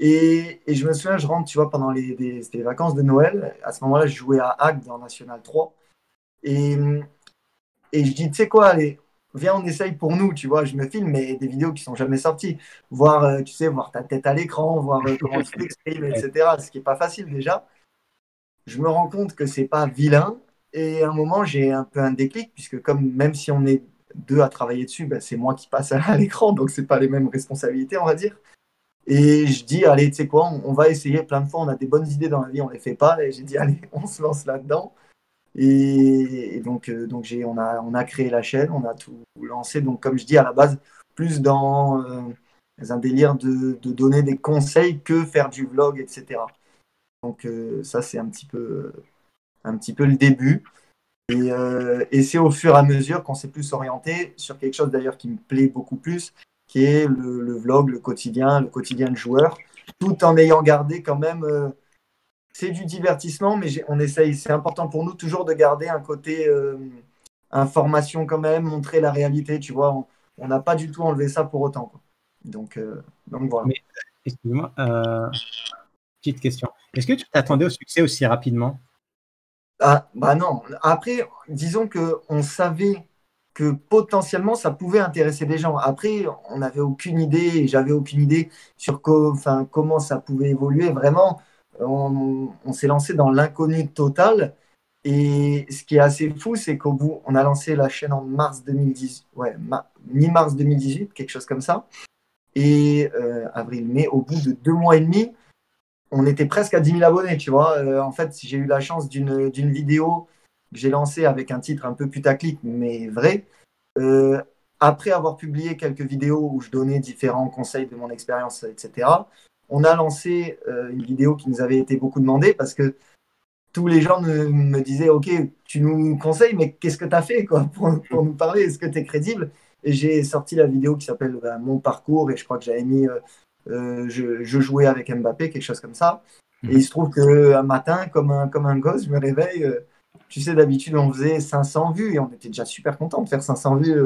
Et je me souviens, je rentre, tu vois, pendant c'était les vacances de Noël. À ce moment-là, je jouais à Agde en National 3. Et je dis, tu sais quoi, allez, viens, on essaye pour nous, tu vois. Je me filme, mais des vidéos qui sont jamais sorties. Voir, tu sais, voir ta tête à l'écran, voir comment tu t'exprimes, etc. Ce qui est pas facile déjà. Je me rends compte que c'est pas vilain. Et à un moment, j'ai un peu un déclic, puisque comme même si on est deux à travailler dessus, c'est moi qui passe à l'écran, donc c'est pas les mêmes responsabilités, on va dire. Et je dis, allez, tu sais quoi, on va essayer plein de fois, on a des bonnes idées dans la vie, on les fait pas. Et j'ai dit, allez, on se lance là-dedans. Et donc on a créé la chaîne, on a tout lancé. Donc, comme je dis, à la base, plus dans un délire de donner des conseils que faire du vlog, etc. Donc, ça, c'est un petit peu le début. Et c'est au fur et à mesure qu'on s'est plus orienté sur quelque chose d'ailleurs qui me plaît beaucoup plus, qui est le vlog, le quotidien de joueur, tout en ayant gardé quand même. C'est du divertissement, mais on essaye, c'est important pour nous toujours de garder un côté information quand même, montrer la réalité, tu vois. On n'a pas du tout enlevé ça pour autant, quoi. Donc voilà. Mais, excuse-moi, petite question. Est-ce que tu t'attendais au succès aussi rapidement? Ah, bah non. Après, disons qu'on savait que potentiellement ça pouvait intéresser des gens. Après, on n'avait aucune idée, et j'avais aucune idée sur comment ça pouvait évoluer. Vraiment, on s'est lancé dans l'inconnu total. Et ce qui est assez fou, c'est qu'au bout, on a lancé la chaîne en mars 2010, ouais, mi-mars 2018, quelque chose comme ça. Et avril-mai, au bout de 2 mois et demi, on était presque à 10 000 abonnés, tu vois. En fait, j'ai eu la chance d'une vidéo que j'ai lancée avec un titre un peu putaclic, mais vrai. Après avoir publié quelques vidéos où je donnais différents conseils de mon expérience, etc., on a lancé une vidéo qui nous avait été beaucoup demandée parce que tous les gens me disaient, OK, tu nous conseilles, mais qu'est-ce que tu as fait quoi, pour nous parler? Est-ce que tu es crédible? Et j'ai sorti la vidéo qui s'appelle Mon parcours, et je crois que j'avais mis je jouais avec Mbappé, quelque chose comme ça. Et il se trouve qu'un matin, comme un gosse, je me réveille. Tu sais, d'habitude, on faisait 500 vues et on était déjà super content de faire 500 vues,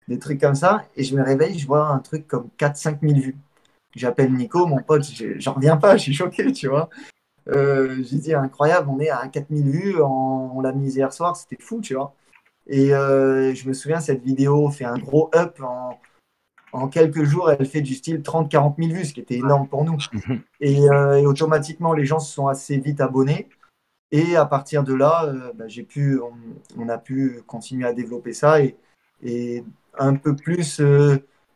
des trucs comme ça. Et je me réveille, je vois un truc comme 4-5 000 vues. J'appelle Nico, mon pote, j'en reviens pas, je suis choqué, tu vois. J'ai dit, incroyable, on est à 4000 vues, on l'a mise hier soir, c'était fou, tu vois. Et je me souviens, cette vidéo fait un gros up en quelques jours, elle fait du style 30-40 000 vues, ce qui était énorme pour nous. Et automatiquement, les gens se sont assez vite abonnés. Et à partir de là, on a pu continuer à développer ça et un peu plus,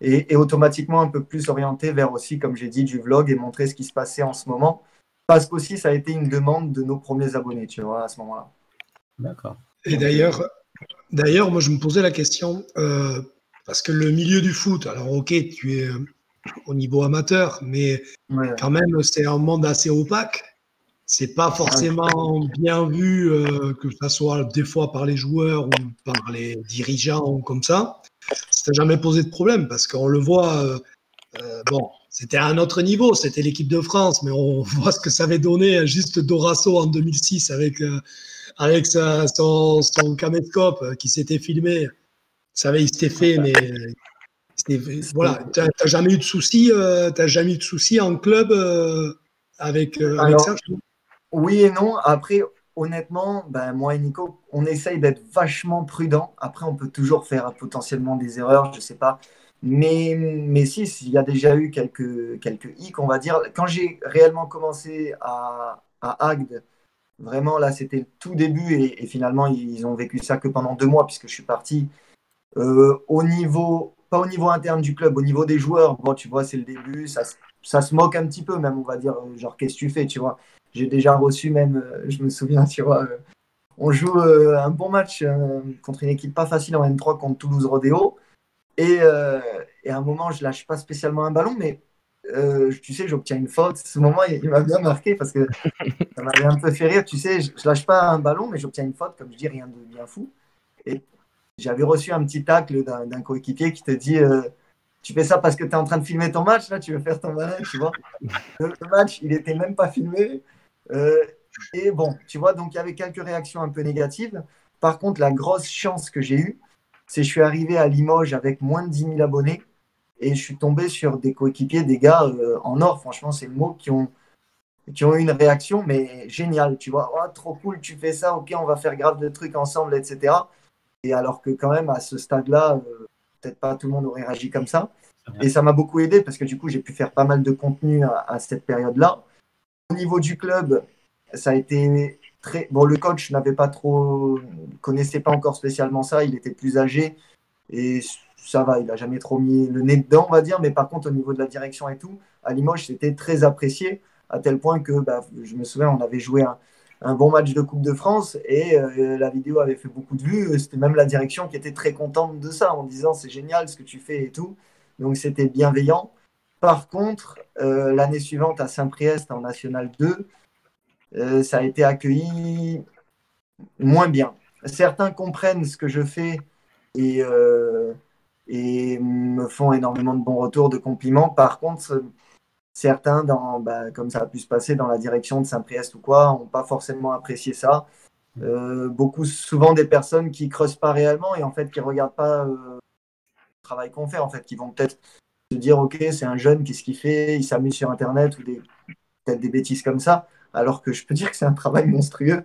et automatiquement un peu plus orienté vers aussi, comme j'ai dit, du vlog et montrer ce qui se passait en ce moment. Parce qu'aussi, ça a été une demande de nos premiers abonnés, tu vois, à ce moment-là. D'accord. Et d'ailleurs, moi, je me posais la question, parce que le milieu du foot, alors ok, tu es au niveau amateur, mais quand même, c'est un monde assez opaque. C'est pas forcément bien vu, que ça soit des fois par les joueurs ou par les dirigeants ou comme ça. Ça n'a jamais posé de problème parce qu'on le voit. Bon, c'était à un autre niveau, c'était l'équipe de France, mais on voit ce que ça avait donné juste Dorasso en 2006 avec son caméscope qui s'était filmé. Ça il s'était fait, mais voilà. T'as jamais eu de soucis, en club avec ça. Oui et non. Après, honnêtement, moi et Nico, on essaye d'être vachement prudent. Après, on peut toujours faire potentiellement des erreurs, je sais pas. Mais si, il y a déjà eu quelques hicks, on va dire. Quand j'ai réellement commencé à Agde, vraiment, là, c'était le tout début et finalement, ils ont vécu ça que pendant 2 mois puisque je suis parti. Pas au niveau interne du club, au niveau des joueurs, bon, tu vois, c'est le début, ça se moque un petit peu même, on va dire, genre, qu'est-ce que tu fais, tu vois. J'ai déjà reçu même, je me souviens, tu vois, on joue un bon match contre une équipe pas facile en N3 contre Toulouse Rodéo. Et à un moment, je lâche pas spécialement un ballon, mais tu sais, j'obtiens une faute. Ce moment, il m'a bien marqué parce que ça m'avait un peu fait rire. Tu sais, je lâche pas un ballon, mais j'obtiens une faute, comme je dis, rien de bien fou. Et j'avais reçu un petit tacle d'un coéquipier qui te dit tu fais ça parce que tu es en train de filmer ton match, là, tu veux faire ton malin, tu vois. Le match, il n'était même pas filmé. Et bon, tu vois, donc il y avait quelques réactions un peu négatives. Par contre, la grosse chance que j'ai eue, c'est que je suis arrivé à Limoges avec moins de 10 000 abonnés et je suis tombé sur des coéquipiers, des gars en or. Franchement, c'est le mot qui ont eu une réaction, mais géniale. Tu vois, oh, trop cool, tu fais ça, ok, on va faire grave de trucs ensemble, etc. Et alors que quand même, à ce stade-là, peut-être pas tout le monde aurait réagi comme ça. Et ça m'a beaucoup aidé parce que du coup, j'ai pu faire pas mal de contenu à cette période-là. Au niveau du club, ça a été très... Bon, le coach connaissait pas encore spécialement ça, il était plus âgé et ça va, il n'a jamais trop mis le nez dedans, on va dire. Mais par contre, au niveau de la direction et tout, à Limoges, c'était très apprécié à tel point que, je me souviens, on avait joué un bon match de Coupe de France et la vidéo avait fait beaucoup de vues. C'était même la direction qui était très contente de ça en disant c'est génial ce que tu fais et tout. Donc c'était bienveillant. Par contre, l'année suivante à Saint-Priest en National 2, ça a été accueilli moins bien. Certains comprennent ce que je fais et me font énormément de bons retours, de compliments. Par contre, certains, comme ça a pu se passer dans la direction de Saint-Priest ou quoi, n'ont pas forcément apprécié ça. Souvent des personnes qui creusent pas réellement et en fait qui regardent pas le travail qu'on fait, en fait, qui vont peut-être se dire ok, c'est un jeune, qu'est-ce qu'il fait, il s'amuse sur Internet ou peut-être des bêtises comme ça, alors que je peux dire que c'est un travail monstrueux.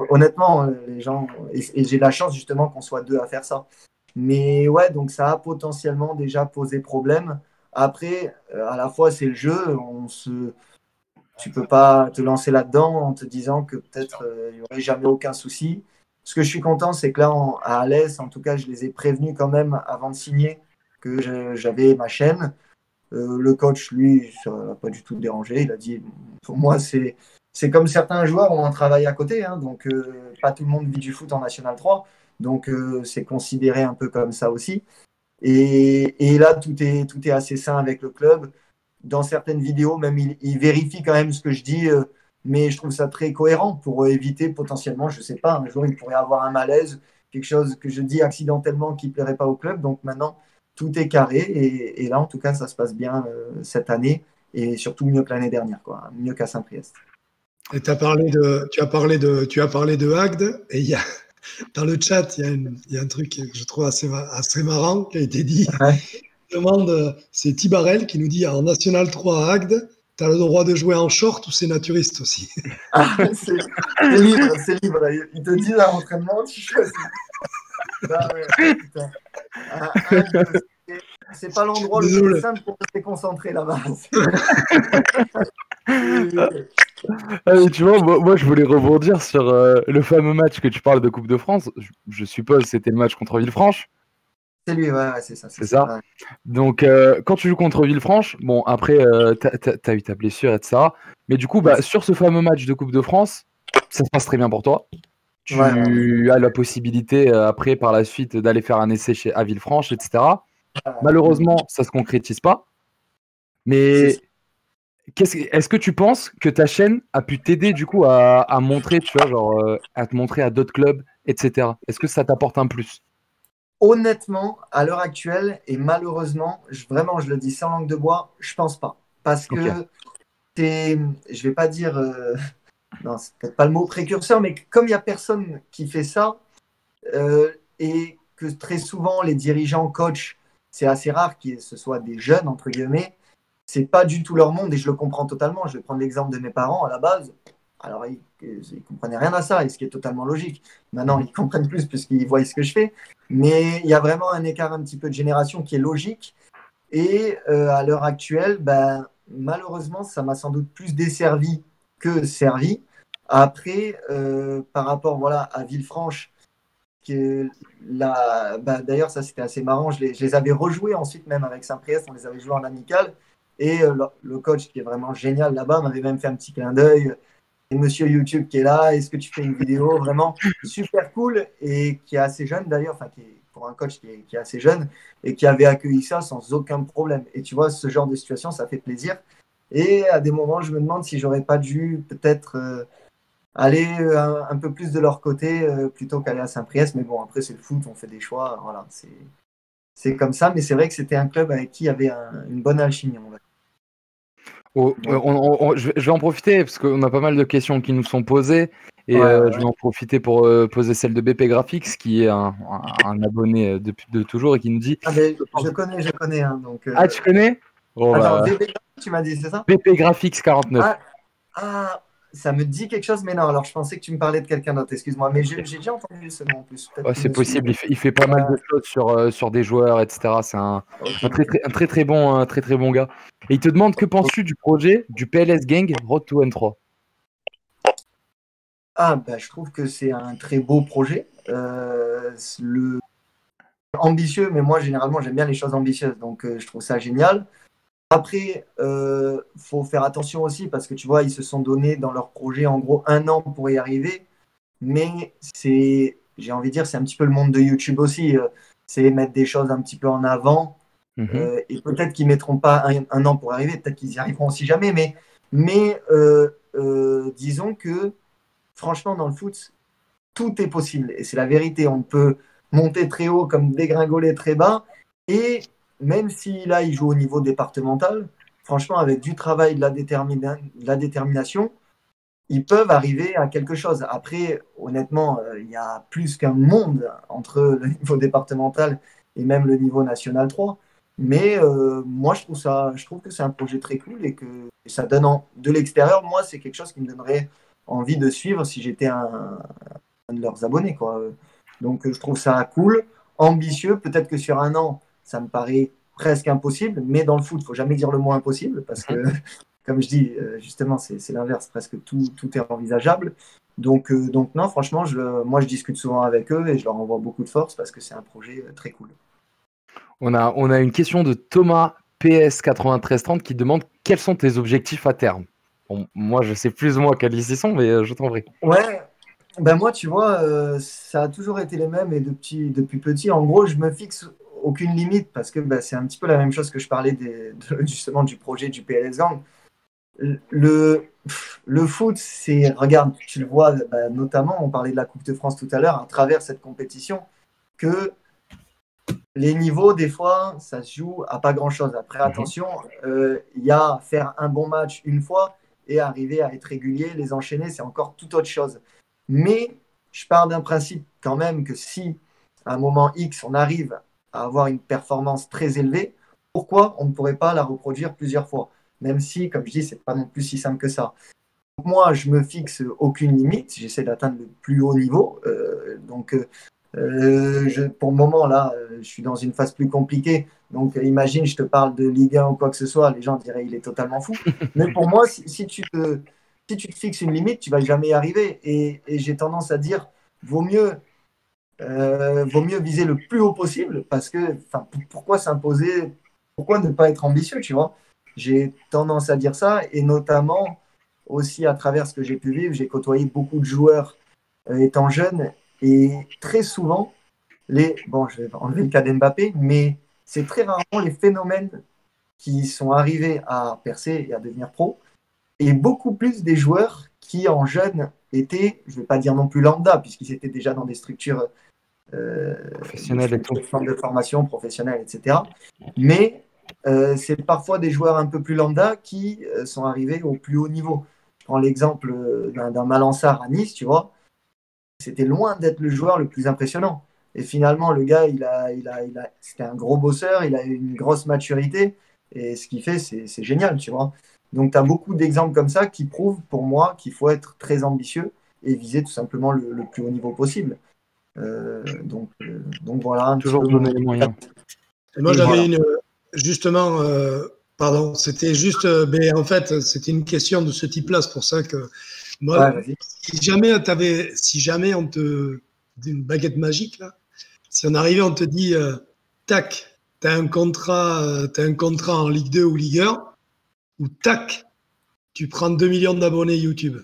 Honnêtement, les gens, et j'ai la chance justement qu'on soit 2 à faire ça. Mais ouais, donc ça a potentiellement déjà posé problème. Après, à la fois, c'est le jeu. Tu peux pas te lancer là-dedans en te disant que peut-être il n'y aurait jamais aucun souci. Ce que je suis content, c'est que là, à Alès, en tout cas, je les ai prévenus quand même avant de signer que j'avais ma chaîne. Le coach, lui, ça ne l'a pas du tout dérangé. Il a dit, pour moi, c'est comme certains joueurs ont un travail à côté. Hein, donc, pas tout le monde vit du foot en National 3. Donc, c'est considéré un peu comme ça aussi. Et là, tout est assez sain avec le club. Dans certaines vidéos, même, il vérifie quand même ce que je dis, mais je trouve ça très cohérent pour éviter potentiellement, je ne sais pas, un jour, il pourrait avoir un malaise, quelque chose que je dis accidentellement qui ne plairait pas au club. Donc maintenant, tout est carré. Et là, en tout cas, ça se passe bien cette année et surtout mieux que l'année dernière, quoi, mieux qu'à Saint-Priest. Et tu as parlé de Agde et dans le chat, il y a un truc que je trouve assez marrant qui a été dit. Ouais. C'est Tibarel qui nous dit en National 3 à Agde, tu as le droit de jouer en short ou c'est naturiste aussi. Ah, c'est libre, c'est libre. Il te dit à l'entraînement, tu choisis. Ah, ouais, putain. c'est pas l'endroit le Désolé. plus simple pour rester concentré là-bas. Ah, mais tu vois, moi, je voulais rebondir sur le fameux match que tu parles de Coupe de France. Je suppose que c'était le match contre Villefranche. C'est lui, ouais, c'est ça. C'est ça. Ouais. Donc, quand tu joues contre Villefranche, bon, après, t'as eu ta blessure, etc. Mais du coup, Ouais. sur ce fameux match de Coupe de France, ça se passe très bien pour toi. Tu Ouais. as la possibilité, après, par la suite, d'aller faire un essai à Villefranche, etc. Malheureusement, ça se concrétise pas. Mais est-ce que tu penses que ta chaîne a pu t'aider, du coup, à montrer, tu vois, genre, à te montrer à d'autres clubs, etc. Est-ce que ça t'apporte un plus? Honnêtement, à l'heure actuelle, et malheureusement, vraiment, je le dis sans langue de bois, je pense pas. Parce Ok. que je vais pas dire, non, c'est peut-être pas le mot précurseur, mais comme il y a personne qui fait ça, et que très souvent les dirigeants, coachs, c'est assez rare que ce soit des jeunes, entre guillemets, c'est pas du tout leur monde et je le comprends totalement. Je vais prendre l'exemple de mes parents à la base. Alors, ils comprenaient rien à ça, et ce qui est totalement logique. Maintenant, ils comprennent plus puisqu'ils voient ce que je fais. Mais il y a vraiment un écart un petit peu de génération qui est logique. Et à l'heure actuelle, malheureusement, ça m'a sans doute plus desservi que servi. Après, par rapport voilà, à Villefranche, d'ailleurs, ça c'était assez marrant. Je les avais rejoués ensuite, même avec Saint-Priest, on les avait joués en amical. Et le coach qui est vraiment génial là-bas m'avait même fait un petit clin d'œil. Et monsieur YouTube qui est là, est-ce que tu fais une vidéo vraiment super cool et qui est assez jeune d'ailleurs, enfin pour un coach qui est assez jeune et qui avait accueilli ça sans aucun problème. Et tu vois, ce genre de situation, ça fait plaisir. Et à des moments, je me demande si j'aurais pas dû peut-être aller un peu plus de leur côté plutôt qu'aller à Saint-Priest. Mais bon, après c'est le foot, on fait des choix, voilà, c'est comme ça. Mais c'est vrai que c'était un club avec qui il y avait une bonne alchimie, on va dire. Je vais en profiter parce qu'on a pas mal de questions qui nous sont posées et Ouais. je vais en profiter pour poser celle de BP Graphics qui est un abonné de toujours et qui nous dit Je connais. Hein, donc, Ah, tu connais? Bon, attends, bah, VB, tu m'as dit, c'est ça? BP Graphics 49. Ça me dit quelque chose, mais non, alors je pensais que tu me parlais de quelqu'un d'autre, excuse-moi. Mais j'ai déjà entendu ce nom en plus. Ouais, c'est possible, il fait pas mal de choses sur des joueurs, etc. C'est un très bon gars. Et il te demande que penses-tu du projet du PLS Gang Road to N3? Je trouve que c'est un très beau projet. Ambitieux, mais moi généralement j'aime bien les choses ambitieuses, donc je trouve ça génial. Après, faut faire attention aussi parce que tu vois, ils se sont donné dans leur projet en gros 1 an pour y arriver. Mais j'ai envie de dire, c'est un petit peu le monde de YouTube aussi. C'est mettre des choses un petit peu en avant. Et peut-être qu'ils ne mettront pas un an pour arriver, peut-être qu'ils y arriveront aussi jamais. Mais disons que franchement, dans le foot, tout est possible. Et c'est la vérité. On peut monter très haut comme dégringoler très bas. Et même si là, ils jouent au niveau départemental, franchement, avec du travail, de la détermination, ils peuvent arriver à quelque chose. Après, honnêtement, il y a plus qu'un monde entre le niveau départemental et même le niveau national 3. Mais moi, je trouve que c'est un projet très cool et que ça donne de l'extérieur. Moi, c'est quelque chose qui me donnerait envie de suivre si j'étais un de leurs abonnés, quoi. Donc, je trouve ça cool, ambitieux. Peut-être que sur 1 an, ça me paraît presque impossible, mais dans le foot, il ne faut jamais dire le mot impossible parce que comme je dis, justement, c'est l'inverse, presque tout est envisageable. Donc non, franchement, moi, je discute souvent avec eux et je leur envoie beaucoup de force parce que c'est un projet très cool. On a une question de Thomas PS9330 qui demande quels sont tes objectifs à terme. Bon, moi, je sais plus ou moins quels ils y sont, mais je t'en prie. Ouais, moi, tu vois, ça a toujours été les mêmes et depuis petit, en gros, je me fixe aucune limite parce que c'est un petit peu la même chose que je parlais justement du projet du PLS Gang. Le foot, regarde, tu le vois, notamment, on parlait de la Coupe de France tout à l'heure, à travers cette compétition, que les niveaux, des fois, ça se joue à pas grand-chose. Après, attention, il y a faire un bon match une fois et arriver à être régulier, les enchaîner, c'est encore tout autre chose. Mais je pars d'un principe quand même que si, à un moment X, on arrive à avoir une performance très élevée, pourquoi on ne pourrait pas la reproduire plusieurs fois? Même si, comme je dis, c'est pas non plus si simple que ça. Moi, je me fixe aucune limite. J'essaie d'atteindre le plus haut niveau. Pour le moment, là, je suis dans une phase plus compliquée. Donc, imagine, je te parle de Ligue 1 ou quoi que ce soit, les gens diraient il est totalement fou. Mais pour moi, si tu te fixes une limite, tu vas jamais y arriver. Et j'ai tendance à dire, vaut mieux viser le plus haut possible parce que, pourquoi s'imposer, pourquoi ne pas être ambitieux, tu vois? J'ai tendance à dire ça, et notamment aussi à travers ce que j'ai pu vivre, j'ai côtoyé beaucoup de joueurs étant jeune, et très souvent, bon, je vais enlever le cas d'Mbappé, mais c'est très rarement les phénomènes qui sont arrivés à percer et à devenir pro, et beaucoup plus des joueurs qui en jeune étaient, je ne vais pas dire non plus lambda, puisqu'ils étaient déjà dans des structures Professionnels et tout. de formation professionnelle, etc. Mais c'est parfois des joueurs un peu plus lambda qui sont arrivés au plus haut niveau. Je prends l'exemple d'un Malansar à Nice, tu vois. C'était loin d'être le joueur le plus impressionnant. Et finalement, le gars, c'était un gros bosseur, il a une grosse maturité. Et ce qu'il fait, c'est génial, tu vois. Donc, tu as beaucoup d'exemples comme ça qui prouvent pour moi qu'il faut être très ambitieux et viser tout simplement le plus haut niveau possible. Donc voilà. Toujours donner les moyens. Et moi, j'avais justement, pardon, c'était juste, mais en fait, c'était une question de ce type-là. C'est pour ça que moi, si jamais on te dit une baguette magique, là, si on arrivait, on te dit, tac, t'as un contrat en Ligue 2 ou Ligue 1, ou tac, tu prends 2 millions d'abonnés YouTube.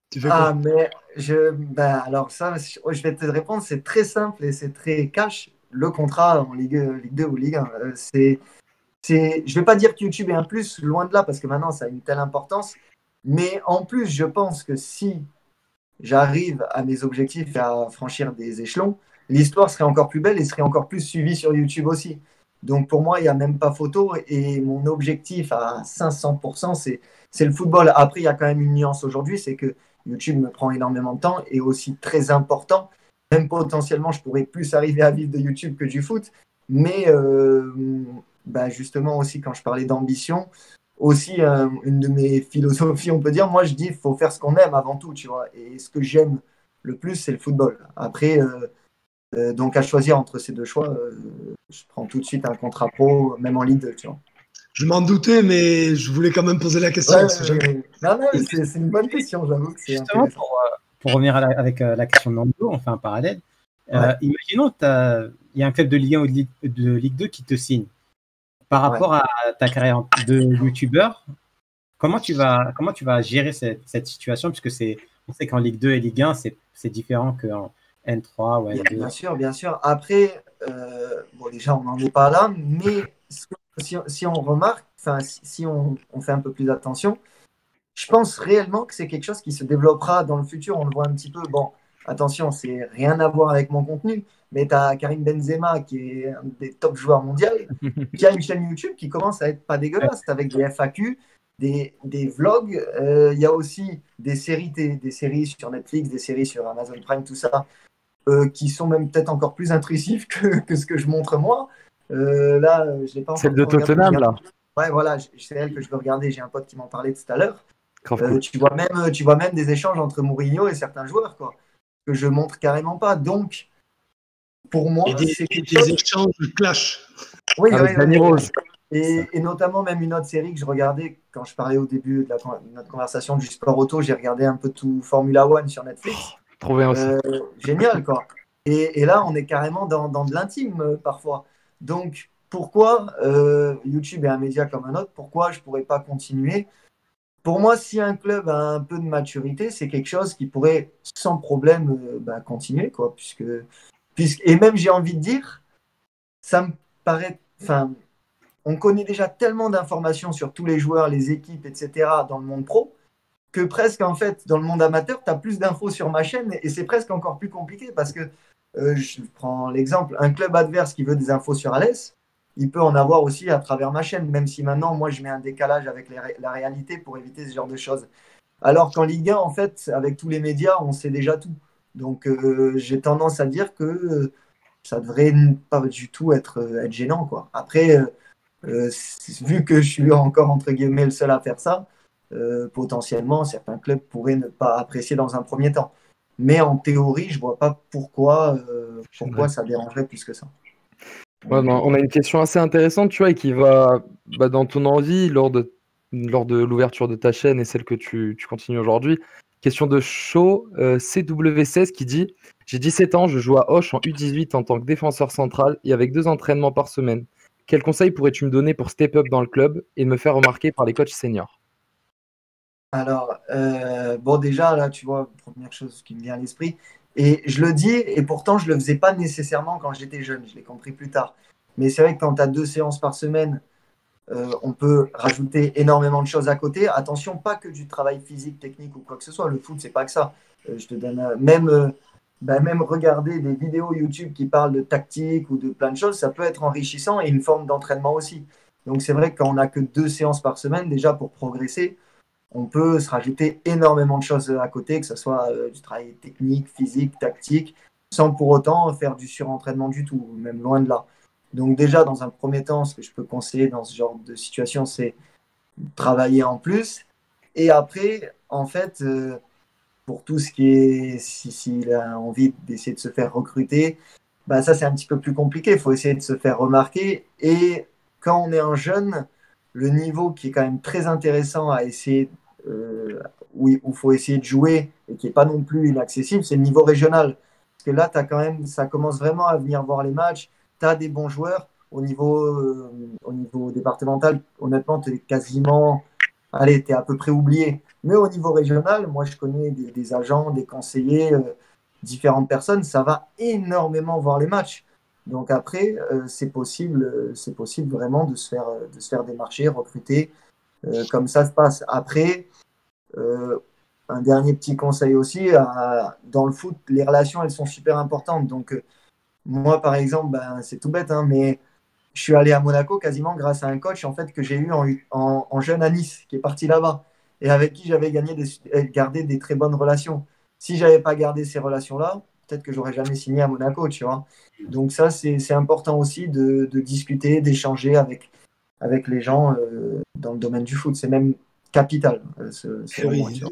Tu fais quoi? Mais alors ça, je vais te répondre, c'est très simple et c'est très cash. Le contrat en Ligue 2 ou Ligue 1, je ne vais pas dire que YouTube est un plus, loin de là, parce que maintenant ça a une telle importance. Mais en plus, je pense que si j'arrive à mes objectifs et à franchir des échelons, l'histoire serait encore plus belle et serait encore plus suivie sur YouTube aussi. Donc pour moi, il n'y a même pas photo. Et mon objectif à 500%, c'est le football. Après, il y a quand même une nuance aujourd'hui, c'est que YouTube me prend énormément de temps et aussi très important. Même potentiellement, je pourrais plus arriver à vivre de YouTube que du foot. Mais justement aussi, quand je parlais d'ambition, aussi une de mes philosophies, on peut dire, moi je dis il faut faire ce qu'on aime avant tout, tu vois. Et ce que j'aime le plus, c'est le football. Après, donc à choisir entre ces deux choix, je prends tout de suite un contrat pro, même en Ligue 2, tu vois. Je m'en doutais, mais je voulais quand même poser la question. Non, c'est une bonne question, j'avoue que c'est justement pour revenir avec la question de Nando, on fait un parallèle. Imaginons il y a un club de Ligue 1 ou de Ligue 2 qui te signe. Par rapport à ta carrière de youtubeur, comment tu vas gérer cette situation, puisque on sait qu'en Ligue 2 et Ligue 1, c'est différent qu'en N3 ou N2. Bien sûr. Après, déjà, on n'en est pas là, mais si on remarque, si on fait un peu plus attention, je pense réellement que c'est quelque chose qui se développera dans le futur. On le voit un petit peu. Bon, attention, c'est rien à voir avec mon contenu, mais tu as Karim Benzema, qui est un des top joueurs mondiaux, qui a une chaîne YouTube qui commence à être pas dégueulasse, avec des FAQ, des vlogs. Il y a aussi des séries sur Netflix, des séries sur Amazon Prime, tout ça, qui sont même peut-être encore plus intrusifs que ce que je montre moi. Là, je l'ai pas encore. Celle de Tottenham, là. Ouais, voilà, c'est elle que je veux regarder. J'ai un pote qui m'en parlait tout à l'heure. Tu vois même des échanges entre Mourinho et certains joueurs, quoi, que je montre carrément pas. Donc, pour moi, c'est des échanges clash. Oui, et notamment même une autre série que je regardais quand je parlais au début de notre conversation du sport auto. J'ai regardé un peu tout Formula One sur Netflix. Trop bien aussi. Génial, quoi. Et là, on est carrément dans de l'intime parfois. Donc, pourquoi YouTube est un média comme un autre? Pourquoi je ne pourrais pas continuer? Pour moi, si un club a un peu de maturité, c'est quelque chose qui pourrait sans problème continuer, quoi. Et même, j'ai envie de dire, ça me paraît. On connaît déjà tellement d'informations sur tous les joueurs, les équipes, etc. dans le monde pro, que presque, en fait, dans le monde amateur, tu as plus d'infos sur ma chaîne et c'est presque encore plus compliqué parce que, je prends l'exemple, un club adverse qui veut des infos sur Alès, il peut en avoir aussi à travers ma chaîne, même si maintenant, moi, je mets un décalage avec la réalité pour éviter ce genre de choses. Alors qu'en Ligue 1, en fait, avec tous les médias, on sait déjà tout. Donc, j'ai tendance à dire que ça devrait pas du tout être gênant, quoi. Après, vu que je suis encore, entre guillemets, le seul à faire ça, potentiellement, certains clubs pourraient ne pas apprécier dans un premier temps. Mais en théorie, je vois pas pourquoi ça dérangerait plus que ça. Ouais, on a une question assez intéressante, tu vois, et qui va dans ton envie lors de l'ouverture de ta chaîne et celle que tu continues aujourd'hui. Question de Show CW16 qui dit: J'ai 17 ans, je joue à Auch en U18 en tant que défenseur central et avec 2 entraînements par semaine. Quels conseils pourrais-tu me donner pour step up dans le club et me faire remarquer par les coachs seniors? Alors, déjà, là, tu vois, première chose qui me vient à l'esprit, et je le dis, et pourtant, je ne le faisais pas nécessairement quand j'étais jeune, je l'ai compris plus tard. Mais c'est vrai que quand tu as 2 séances par semaine, on peut rajouter énormément de choses à côté. Attention, pas que du travail physique, technique ou quoi que ce soit. Le foot, c'est pas que ça. Je te donne même regarder des vidéos YouTube qui parlent de tactique ou de plein de choses, ça peut être enrichissant et une forme d'entraînement aussi. Donc c'est vrai que quand on n'a que 2 séances par semaine, déjà pour progresser, on peut se rajouter énormément de choses à côté, que ce soit du travail technique, physique, tactique, sans pour autant faire du surentraînement du tout, même loin de là. Donc déjà, dans un premier temps, ce que je peux conseiller dans ce genre de situation, c'est travailler en plus. Et après, en fait, pour tout ce qui est, s'il a envie d'essayer de se faire recruter, ça c'est un petit peu plus compliqué. Il faut essayer de se faire remarquer. Et quand on est un jeune, le niveau qui est quand même très intéressant à essayer, où il faut essayer de jouer et qui n'est pas non plus inaccessible, c'est le niveau régional. Parce que là, ça commence vraiment à venir voir les matchs. Tu as des bons joueurs. Au niveau départemental, honnêtement, tu es quasiment, allez, tu es à peu près oublié. Mais au niveau régional, moi, je connais des agents, des conseillers, différentes personnes. Ça va énormément voir les matchs. Donc après, c'est possible vraiment de se faire démarcher, recruter. Comme ça se passe. Après, un dernier petit conseil aussi, dans le foot, les relations, elles sont super importantes. Donc, moi, par exemple, c'est tout bête, hein, mais je suis allé à Monaco quasiment grâce à un coach en fait, que j'ai eu en jeune à Nice, qui est parti là-bas, et avec qui j'avais gardé des très bonnes relations. Si je n'avais pas gardé ces relations-là, peut-être que j'aurais jamais signé à Monaco, tu vois. Donc ça, c'est important aussi de discuter, d'échanger avec les gens dans le domaine du foot. C'est même capital, selon moi, tu vois.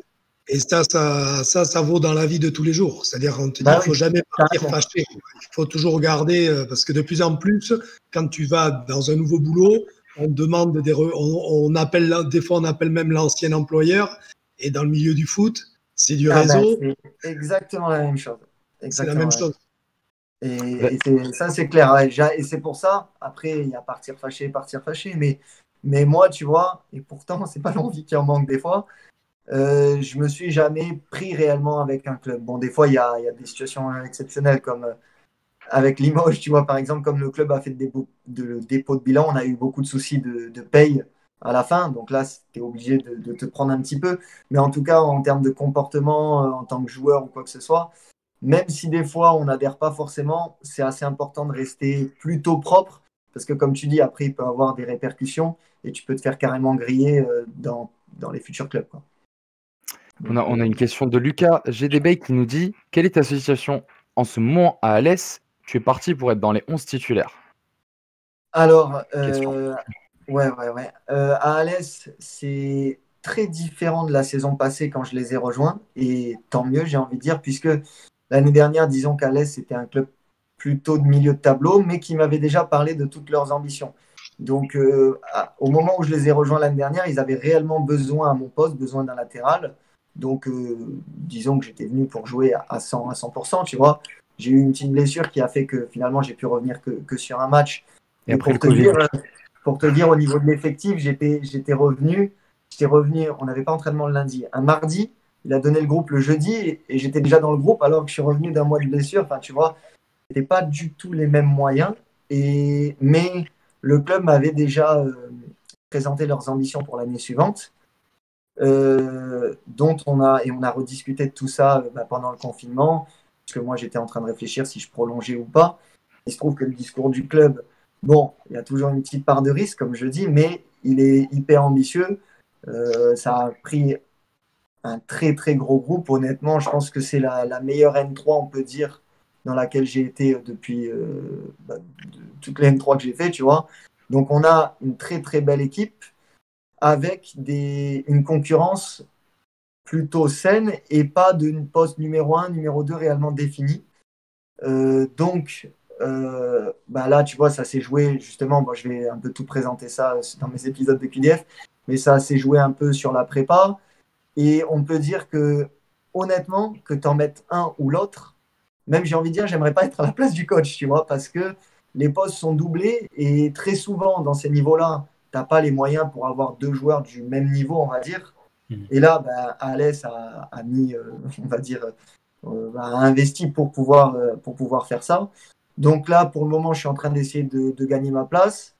Et ça vaut dans la vie de tous les jours. C'est-à-dire, on te dit qu'il ne faut jamais partir fâché. Il faut toujours garder, parce que de plus en plus, quand tu vas dans un nouveau boulot, on demande on appelle, des fois, on appelle même l'ancien employeur. Et dans le milieu du foot, c'est du réseau. C'est exactement la même chose. C'est la même chose. Et ça, c'est clair. Et c'est pour ça, après, il y a partir fâché. Mais moi, tu vois, et pourtant, c'est pas l'envie qui en manque des fois. Je me suis jamais pris réellement avec un club. Bon, des fois, il y a des situations exceptionnelles comme avec Limoges, tu vois, par exemple, comme le club a fait le dépôt de bilan, on a eu beaucoup de soucis de paye à la fin. Donc là, tu es obligé de te prendre un petit peu. Mais en tout cas, en termes de comportement, en tant que joueur ou quoi que ce soit, même si des fois, on n'adhère pas forcément, c'est assez important de rester plutôt propre. Parce que comme tu dis, après, il peut y avoir des répercussions et tu peux te faire carrément griller dans les futurs clubs, quoi. On a une question de Lucas GDB qui nous dit: quelle est ta situation en ce moment à Alès? Tu es parti pour être dans les 11 titulaires. Alors, ouais. À Alès, c'est très différent de la saison passée quand je les ai rejoints. Et tant mieux, j'ai envie de dire, puisque l'année dernière, disons qu'Alès, c'était un club plutôt de milieu de tableau, mais qui m'avait déjà parlé de toutes leurs ambitions. Donc, au moment où je les ai rejoints l'année dernière, ils avaient réellement besoin à mon poste, besoin d'un latéral. Donc, disons que j'étais venu pour jouer à 100%, tu vois. J'ai eu une petite blessure qui a fait que finalement, j'ai pu revenir que sur un match. Et après pour te dire, au niveau de l'effectif, j'étais revenu, on n'avait pas entraînement le lundi. Un mardi, il a donné le groupe le jeudi et j'étais déjà dans le groupe alors que je suis revenu d'un mois de blessure. Enfin, tu vois, c'était pas du tout les mêmes moyens. Mais le club m'avait déjà présenté leurs ambitions pour l'année suivante. Dont on a rediscuté de tout ça pendant le confinement, parce que moi j'étais en train de réfléchir si je prolongeais ou pas. Il se trouve que le discours du club, bon, il y a toujours une petite part de risque, comme je dis, mais il est hyper ambitieux. Ça a pris un très très gros groupe. Honnêtement, je pense que c'est la meilleure N3, on peut dire, dans laquelle j'ai été depuis toutes les N3 que j'ai fait, tu vois. Donc on a une très très belle équipe, avec une concurrence plutôt saine et pas d'une poste numéro 1, numéro 2 réellement définie. Donc, là, tu vois, ça s'est joué justement. Moi, je vais un peu tout présenter ça dans mes épisodes de QDF, mais ça s'est joué un peu sur la prépa. Et on peut dire que, honnêtement, que tu en mettes un ou l'autre, même j'ai envie de dire, j'aimerais pas être à la place du coach, tu vois, parce que les postes sont doublés et très souvent, dans ces niveaux-là, tu n'as pas les moyens pour avoir 2 joueurs du même niveau, on va dire. Et là, Alès a mis, on va dire, a investi pour pouvoir faire ça. Donc là, pour le moment, je suis en train d'essayer de gagner ma place.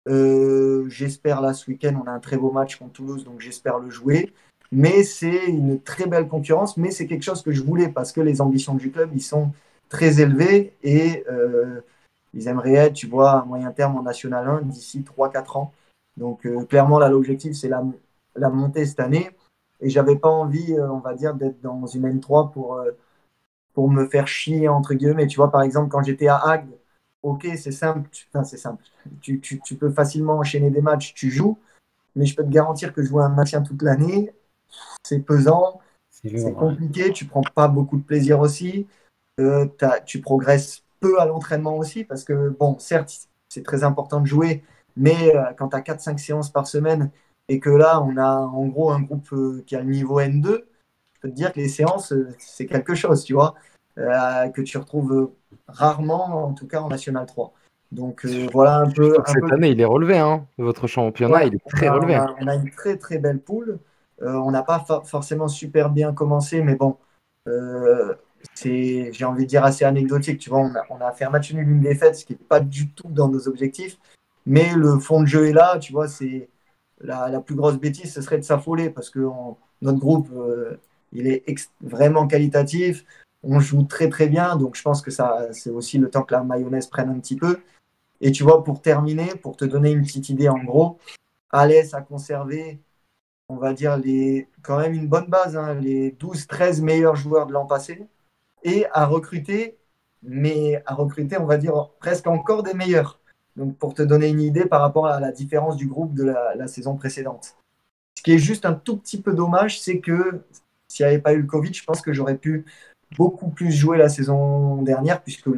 J'espère là, ce week-end, on a un très beau match contre Toulouse, donc j'espère le jouer. Mais c'est une très belle concurrence, mais c'est quelque chose que je voulais parce que les ambitions du club, ils sont très élevés et ils aimeraient être, tu vois, à moyen terme en National 1 d'ici 3-4 ans. Donc clairement, là, l'objectif, c'est la montée cette année. Et j'avais pas envie, on va dire, d'être dans une N3 pour me faire chier, entre guillemets. Tu vois, par exemple, quand j'étais à Agde, ok, c'est simple. Enfin, c'est simple. Tu peux facilement enchaîner des matchs, tu joues. Mais je peux te garantir que jouer un maintien toute l'année, c'est pesant, c'est compliqué. Tu prends pas beaucoup de plaisir aussi. Tu progresses peu à l'entraînement aussi parce que, bon, certes, c'est très important de jouer, mais quand tu as 4-5 séances par semaine et que là, on a en gros un groupe qui a le niveau N2, je peux te dire que les séances, c'est quelque chose, tu vois, que tu retrouves rarement, en tout cas en National 3. Donc voilà un peu. Cette année, il est relevé, hein. Votre championnat, il est très relevé. On a une très très belle poule. On n'a pas forcément super bien commencé, mais bon, c'est, j'ai envie de dire, assez anecdotique. Tu vois, on a fait un match nul, une défaite, ce qui n'est pas du tout dans nos objectifs. Mais le fond de jeu est là, tu vois, c'est la plus grosse bêtise, ce serait de s'affoler parce que notre groupe, il est vraiment qualitatif. On joue très très bien, donc je pense que ça, c'est aussi le temps que la mayonnaise prenne un petit peu. Et tu vois, pour terminer, pour te donner une petite idée en gros, Alès a conservé, on va dire, quand même une bonne base, hein, les 12-13 meilleurs joueurs de l'an passé, et a recruté, on va dire, presque encore des meilleurs. Donc, pour te donner une idée par rapport à la différence du groupe de la saison précédente. Ce qui est juste un tout petit peu dommage, c'est que s'il n'y avait pas eu le Covid, je pense que j'aurais pu beaucoup plus jouer la saison dernière, puisque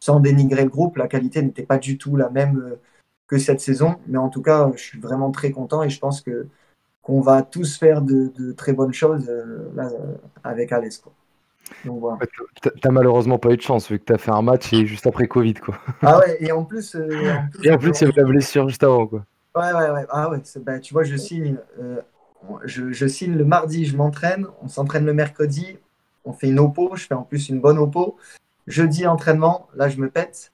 sans dénigrer le groupe, la qualité n'était pas du tout la même que cette saison. Mais en tout cas, je suis vraiment très content et je pense qu'on va tous faire de très bonnes choses là, avec Alès. Donc voilà. T'as malheureusement pas eu de chance vu que t'as fait un match et juste après Covid, quoi. Ah ouais, et en plus, il y avait la blessure juste avant, quoi. Ouais. Ah ouais, tu vois, je signe le mardi, je m'entraîne, on s'entraîne le mercredi, on fait une oppo, je fais en plus une bonne oppo. Jeudi, entraînement, là je me pète.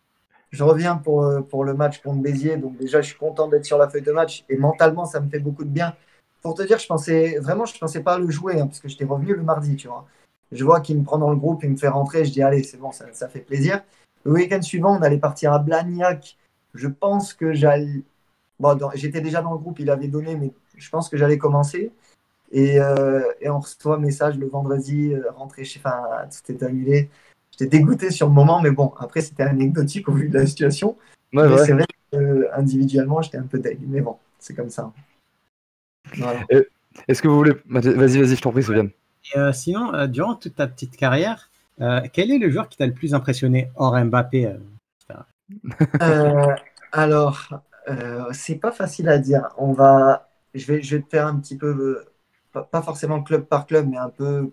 Je reviens pour le match contre Béziers, donc déjà je suis content d'être sur la feuille de match et mentalement ça me fait beaucoup de bien. Pour te dire, je pensais pas le jouer, hein, parce que j'étais revenu le mardi, tu vois. Je vois qu'il me prend dans le groupe, il me fait rentrer, je dis allez, c'est bon, ça fait plaisir. Le week-end suivant, on allait partir à Blagnac. Je pense que j'allais. Bon, j'étais déjà dans le groupe, il avait donné, mais je pense que j'allais commencer. Et on reçoit un message le vendredi, rentrer chez. Enfin, tout était annulé. J'étais dégoûté sur le moment, mais bon, après, c'était anecdotique au vu de la situation. Ouais, mais c'est vrai qu'individuellement, j'étais un peu deg. Mais bon, c'est comme ça. Voilà. Est-ce que vous voulez. Vas-y, je t'en prie, Sofiane. Sinon, durant toute ta petite carrière, quel est le joueur qui t'a le plus impressionné hors Mbappé Alors, c'est pas facile à dire. Je vais te faire un petit peu, pas forcément club par club, mais un peu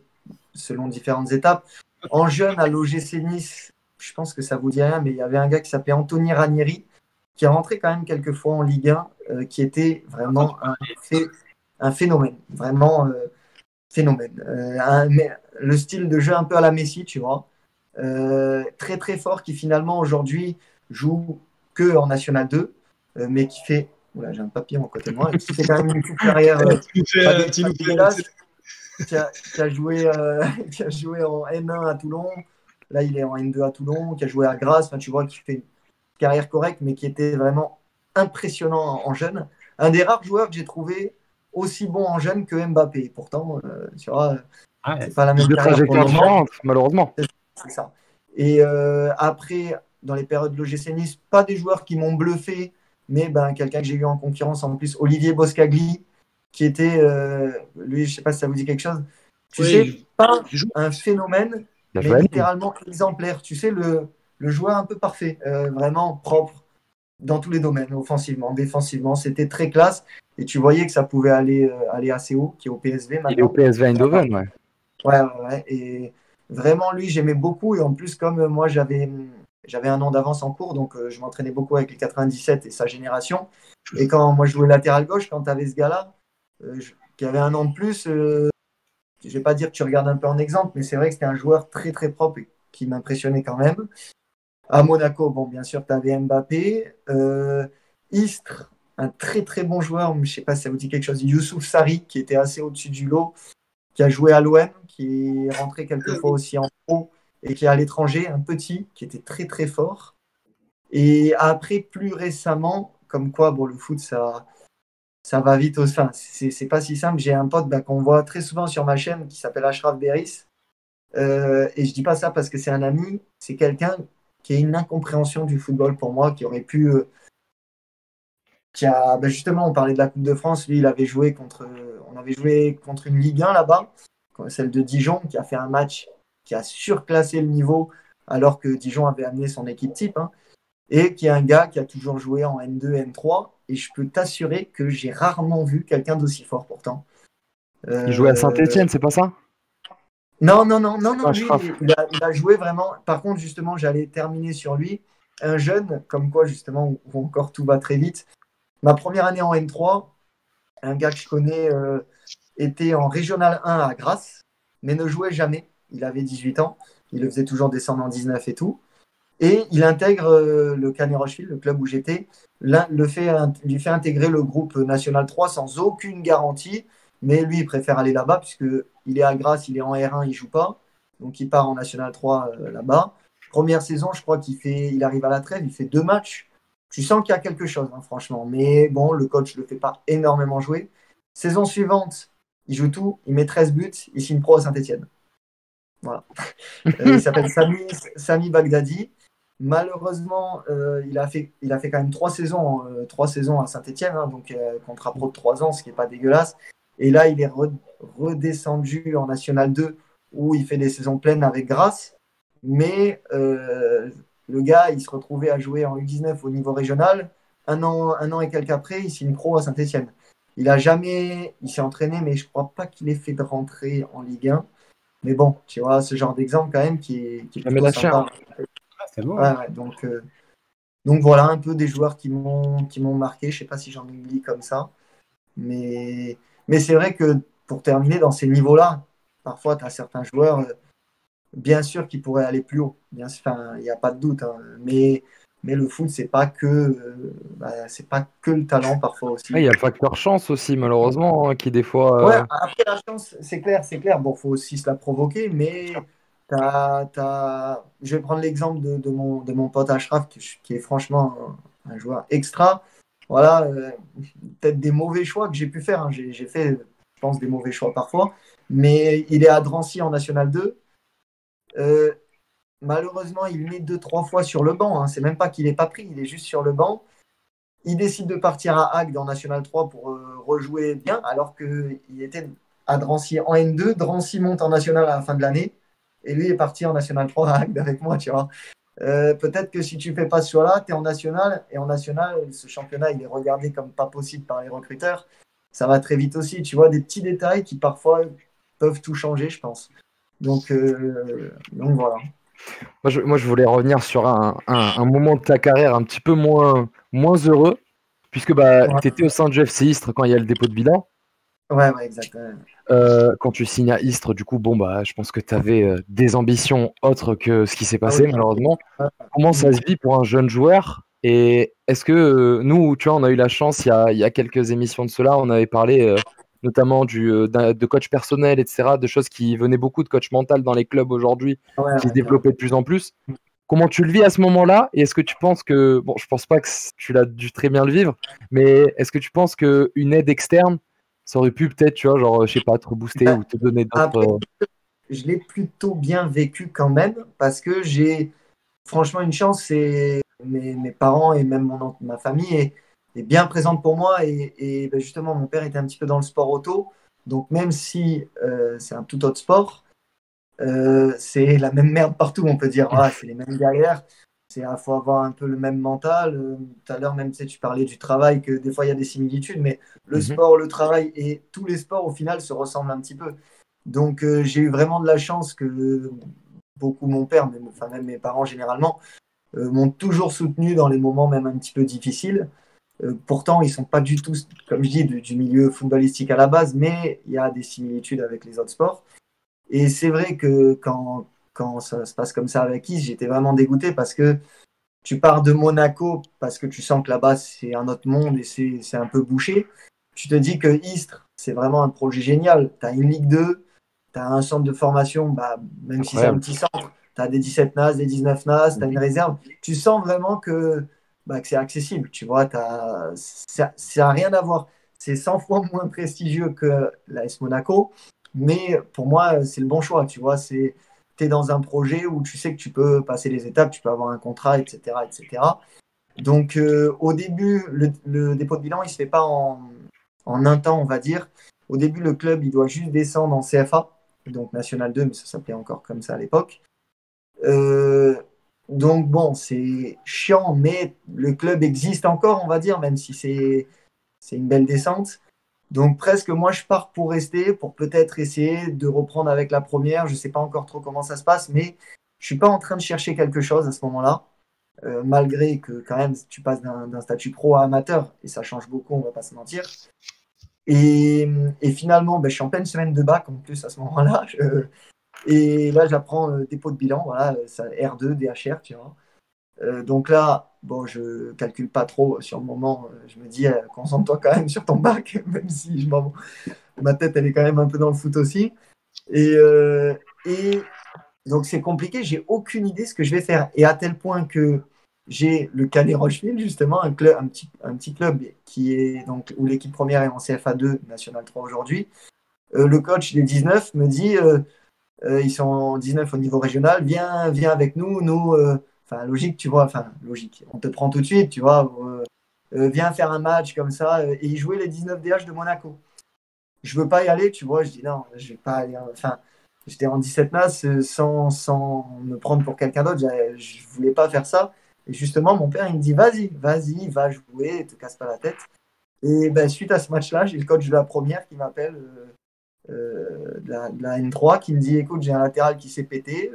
selon différentes étapes. En jeune, à l'OGC Nice, je pense que ça vous dit rien, mais il y avait un gars qui s'appelait Anthony Ranieri, qui est rentré quand même quelques fois en Ligue 1, qui était vraiment un phénomène. Vraiment phénomène. Le style de jeu un peu à la Messi, tu vois. Très très fort, qui finalement aujourd'hui joue que en National 2, mais qui fait. Oula, j'ai un papillon à côté de moi, qui fait quand même une petite carrière. Qui a joué en N1 à Toulon. Là, il est en N2 à Toulon, qui a joué à Grasse. Enfin, tu vois, qui fait une carrière correcte, mais qui était vraiment impressionnant en jeune. Un des rares joueurs que j'ai trouvé aussi bon en jeune que Mbappé. Pourtant, tu vois, c'est pas la même trajectoire différente, malheureusement. C'est ça. Et après, dans les périodes de l'OGC Nice, pas des joueurs qui m'ont bluffé, mais quelqu'un que j'ai eu en concurrence en plus, Olivier Boscagli, qui était, lui, je sais pas si ça vous dit quelque chose, Oui, sais, pas il joue. un phénomène, La mais joie. littéralement exemplaire. Tu sais, le joueur un peu parfait, vraiment propre dans tous les domaines, offensivement, défensivement. C'était très classe. Et tu voyais que ça pouvait aller assez haut, qui est au PSV Il est au maintenant. PSV Eindhoven, ouais. Ouais. Et vraiment, lui, j'aimais beaucoup. Et en plus, comme moi, j'avais un an d'avance en cours, donc je m'entraînais beaucoup avec les 97 et sa génération. Et quand moi, je jouais latéral gauche, quand tu avais ce gars-là, qui avait un an de plus, je ne vais pas dire que tu regardes un peu en exemple, mais c'est vrai que c'était un joueur très, très propre et qui m'impressionnait quand même. À Monaco, bon, bien sûr, tu avais Mbappé. Istres, un très, très bon joueur, je ne sais pas si ça vous dit quelque chose. Youssouf Sarri, qui était assez au-dessus du lot, qui a joué à l'OM, qui est rentré quelques fois aussi en pro et qui est à l'étranger, un petit, qui était très, très fort. Et après, plus récemment, comme quoi, bon, le foot, ça va vite au sein. C'est pas si simple. J'ai un pote qu'on voit très souvent sur ma chaîne qui s'appelle Ashraf Beris. Et je dis pas ça parce que c'est un ami. C'est quelqu'un qui a une incompréhension du football pour moi, qui aurait pu. Justement, on parlait de la Coupe de France. Lui, on avait joué contre une Ligue 1 là-bas, celle de Dijon, qui a fait un match qui a surclassé le niveau alors que Dijon avait amené son équipe type. Hein, et qui est un gars qui a toujours joué en N2, N3. Et je peux t'assurer que j'ai rarement vu quelqu'un d'aussi fort pourtant. Il jouait à Saint-Etienne, c'est pas ça? Non, Pas lui, Ashraf. il a joué vraiment. Par contre, justement, j'allais terminer sur lui. Un jeune, comme quoi, justement, où encore tout va très vite. Ma première année en N3, un gars que je connais était en Régional 1 à Grasse, mais ne jouait jamais. Il avait 18 ans. Il le faisait toujours descendre en 19 et tout. Et il intègre le Canet Rocheville, le club où j'étais, lui fait intégrer le groupe National 3 sans aucune garantie. Mais lui, il préfère aller là-bas puisqu'il est à Grasse, il est en R1, il ne joue pas. Donc il part en National 3 là-bas. Première saison, je crois il arrive à la trêve, il fait 2 matchs. Tu sens qu'il y a quelque chose, hein, franchement. Mais bon, le coach ne le fait pas énormément jouer. Saison suivante, il joue tout, il met 13 buts, il signe pro à Saint-Etienne. Voilà. Il s'appelle Sami Bagdadi. Malheureusement, il a fait quand même 3 saisons à Saint-Etienne, hein, donc contrat pro de 3 ans, ce qui n'est pas dégueulasse. Et là, il est redescendu en National 2, où il fait des saisons pleines avec Grasse. Mais le gars, il se retrouvait à jouer en U19 au niveau régional. Un an et quelques après, il signe pro à Saint-Etienne. Il s'est entraîné, mais je ne crois pas qu'il ait fait de rentrée en Ligue 1. Mais bon, tu vois, ce genre d'exemple quand même qui est plutôt sympa. C'est beau. Ouais, donc voilà un peu des joueurs qui m'ont marqué. Je sais pas si j'en oublie comme ça. Mais c'est vrai que pour terminer dans ces niveaux-là, parfois tu as certains joueurs, bien sûr, qui pourraient aller plus haut. Bien sûr, il n'y a pas de doute. Hein. Mais le foot, c'est pas que le talent parfois aussi. Il y a le facteur chance aussi, malheureusement, hein, qui des fois. Ouais, après la chance, c'est clair. Bon, faut aussi se la provoquer, mais je vais prendre l'exemple de mon pote Ashraf, qui est franchement un joueur extra. Voilà, peut-être des mauvais choix que j'ai pu faire. Hein. J'ai fait, je pense, des mauvais choix parfois, mais il est à Drancy en National 2. Malheureusement, il met 2-3 fois sur le banc. Hein. C'est même pas qu'il n'est pas pris, il est juste sur le banc. Il décide de partir à Agde en National 3 pour rejouer bien, alors qu'il était à Drancy en N2. Drancy monte en National à la fin de l'année. Et lui est parti en National 3 à Agde avec moi, tu vois. Peut-être que si tu fais pas ce choix-là, tu es en National. Et en National, ce championnat, il est regardé comme pas possible par les recruteurs. Ça va très vite aussi. Tu vois, des petits détails qui parfois peuvent tout changer, je pense. Donc voilà. Moi, je voulais revenir sur un moment de ta carrière un petit peu moins heureux, puisque tu étais au sein du FC Istres quand il y a le dépôt de bilan. Ouais, exactement. Quand tu signes à Istres, du coup, je pense que tu avais des ambitions autres que ce qui s'est passé, malheureusement. Comment ça se vit pour un jeune joueur? Et est-ce que nous, tu vois, on a eu la chance, il y a quelques émissions de cela, on avait parlé notamment de coach personnel, etc., de choses qui venaient beaucoup de coach mental dans les clubs aujourd'hui, qui se développaient de plus en plus. Comment tu le vis à ce moment-là? Et est-ce que tu penses que, je pense pas que tu l'as dû très bien le vivre, mais est-ce que tu penses qu'une aide externe, ça aurait pu peut-être, tu vois, genre, je sais pas, te rebooster ou te donner d'autres... Après, je l'ai plutôt bien vécu quand même, parce que j'ai franchement une chance, c'est mes parents et même ma famille est bien présente pour moi. Et justement, mon père était un petit peu dans le sport auto. Donc même si c'est un tout autre sport, c'est la même merde partout, on peut dire. C'est les mêmes galères. Il faut avoir un peu le même mental. Tout à l'heure, même tu parlais du travail, que des fois il y a des similitudes, mais le sport, le travail et tous les sports au final se ressemblent un petit peu. Donc j'ai eu vraiment de la chance que beaucoup, mon père, même mes parents généralement, m'ont toujours soutenu dans les moments même un petit peu difficiles. Pourtant, ils ne sont pas du tout, comme je dis, du milieu footballistique à la base, mais il y a des similitudes avec les autres sports. Et c'est vrai que quand ça se passe comme ça avec Istres, j'étais vraiment dégoûté parce que tu pars de Monaco parce que tu sens que là-bas, c'est un autre monde et c'est un peu bouché. Tu te dis que Istres, c'est vraiment un projet génial. Tu as une Ligue 2, tu as un centre de formation, même si c'est un petit centre, tu as des 17 NAS, des 19 NAS, tu as une réserve. Tu sens vraiment que c'est accessible. Tu vois, ça n'a rien à voir. C'est 100 fois moins prestigieux que l'AS Monaco. Mais pour moi, c'est le bon choix. Tu vois, tu es dans un projet où tu sais que tu peux passer les étapes, tu peux avoir un contrat, etc. etc. Donc, au début, le dépôt de bilan, il ne se fait pas en un temps, on va dire. Au début, le club, il doit juste descendre en CFA, donc National 2, mais ça s'appelait encore comme ça à l'époque. Donc, bon, c'est chiant, mais le club existe encore, on va dire, même si c'est une belle descente. Donc presque moi je pars pour rester, pour peut-être essayer de reprendre avec la première. Je ne sais pas encore trop comment ça se passe, mais je ne suis pas en train de chercher quelque chose à ce moment-là, malgré que quand même tu passes d'un statut pro à amateur, et ça change beaucoup, on ne va pas se mentir. Et finalement, je suis en pleine semaine de bac en plus à ce moment-là. Et là j'apprends dépôt de bilan, voilà, R2, DHR, tu vois. Donc là, bon, je calcule pas trop sur le moment. Je me dis, concentre-toi quand même sur ton bac, même si ma tête, elle est quand même un peu dans le foot aussi. Et donc, c'est compliqué. J'ai aucune idée de ce que je vais faire. Et à tel point que j'ai le Canet Rocheville, justement, un petit club qui est, donc, où l'équipe première est en CFA 2, National 3 aujourd'hui. Le coach des 19 me dit, ils sont en 19 au niveau régional, viens avec nous. Logique, tu vois, logique. On te prend tout de suite, tu vois. Viens faire un match comme ça. Et ils jouaient les 19 DH de Monaco. Je veux pas y aller, tu vois. Je dis non, je vais pas aller. J'étais en 17 NAS sans me prendre pour quelqu'un d'autre. Je voulais pas faire ça. Et justement, mon père, il me dit vas-y, va jouer, te casse pas la tête. Et suite à ce match-là, j'ai le coach de la première qui m'appelle de la N3 qui me dit écoute, j'ai un latéral qui s'est pété.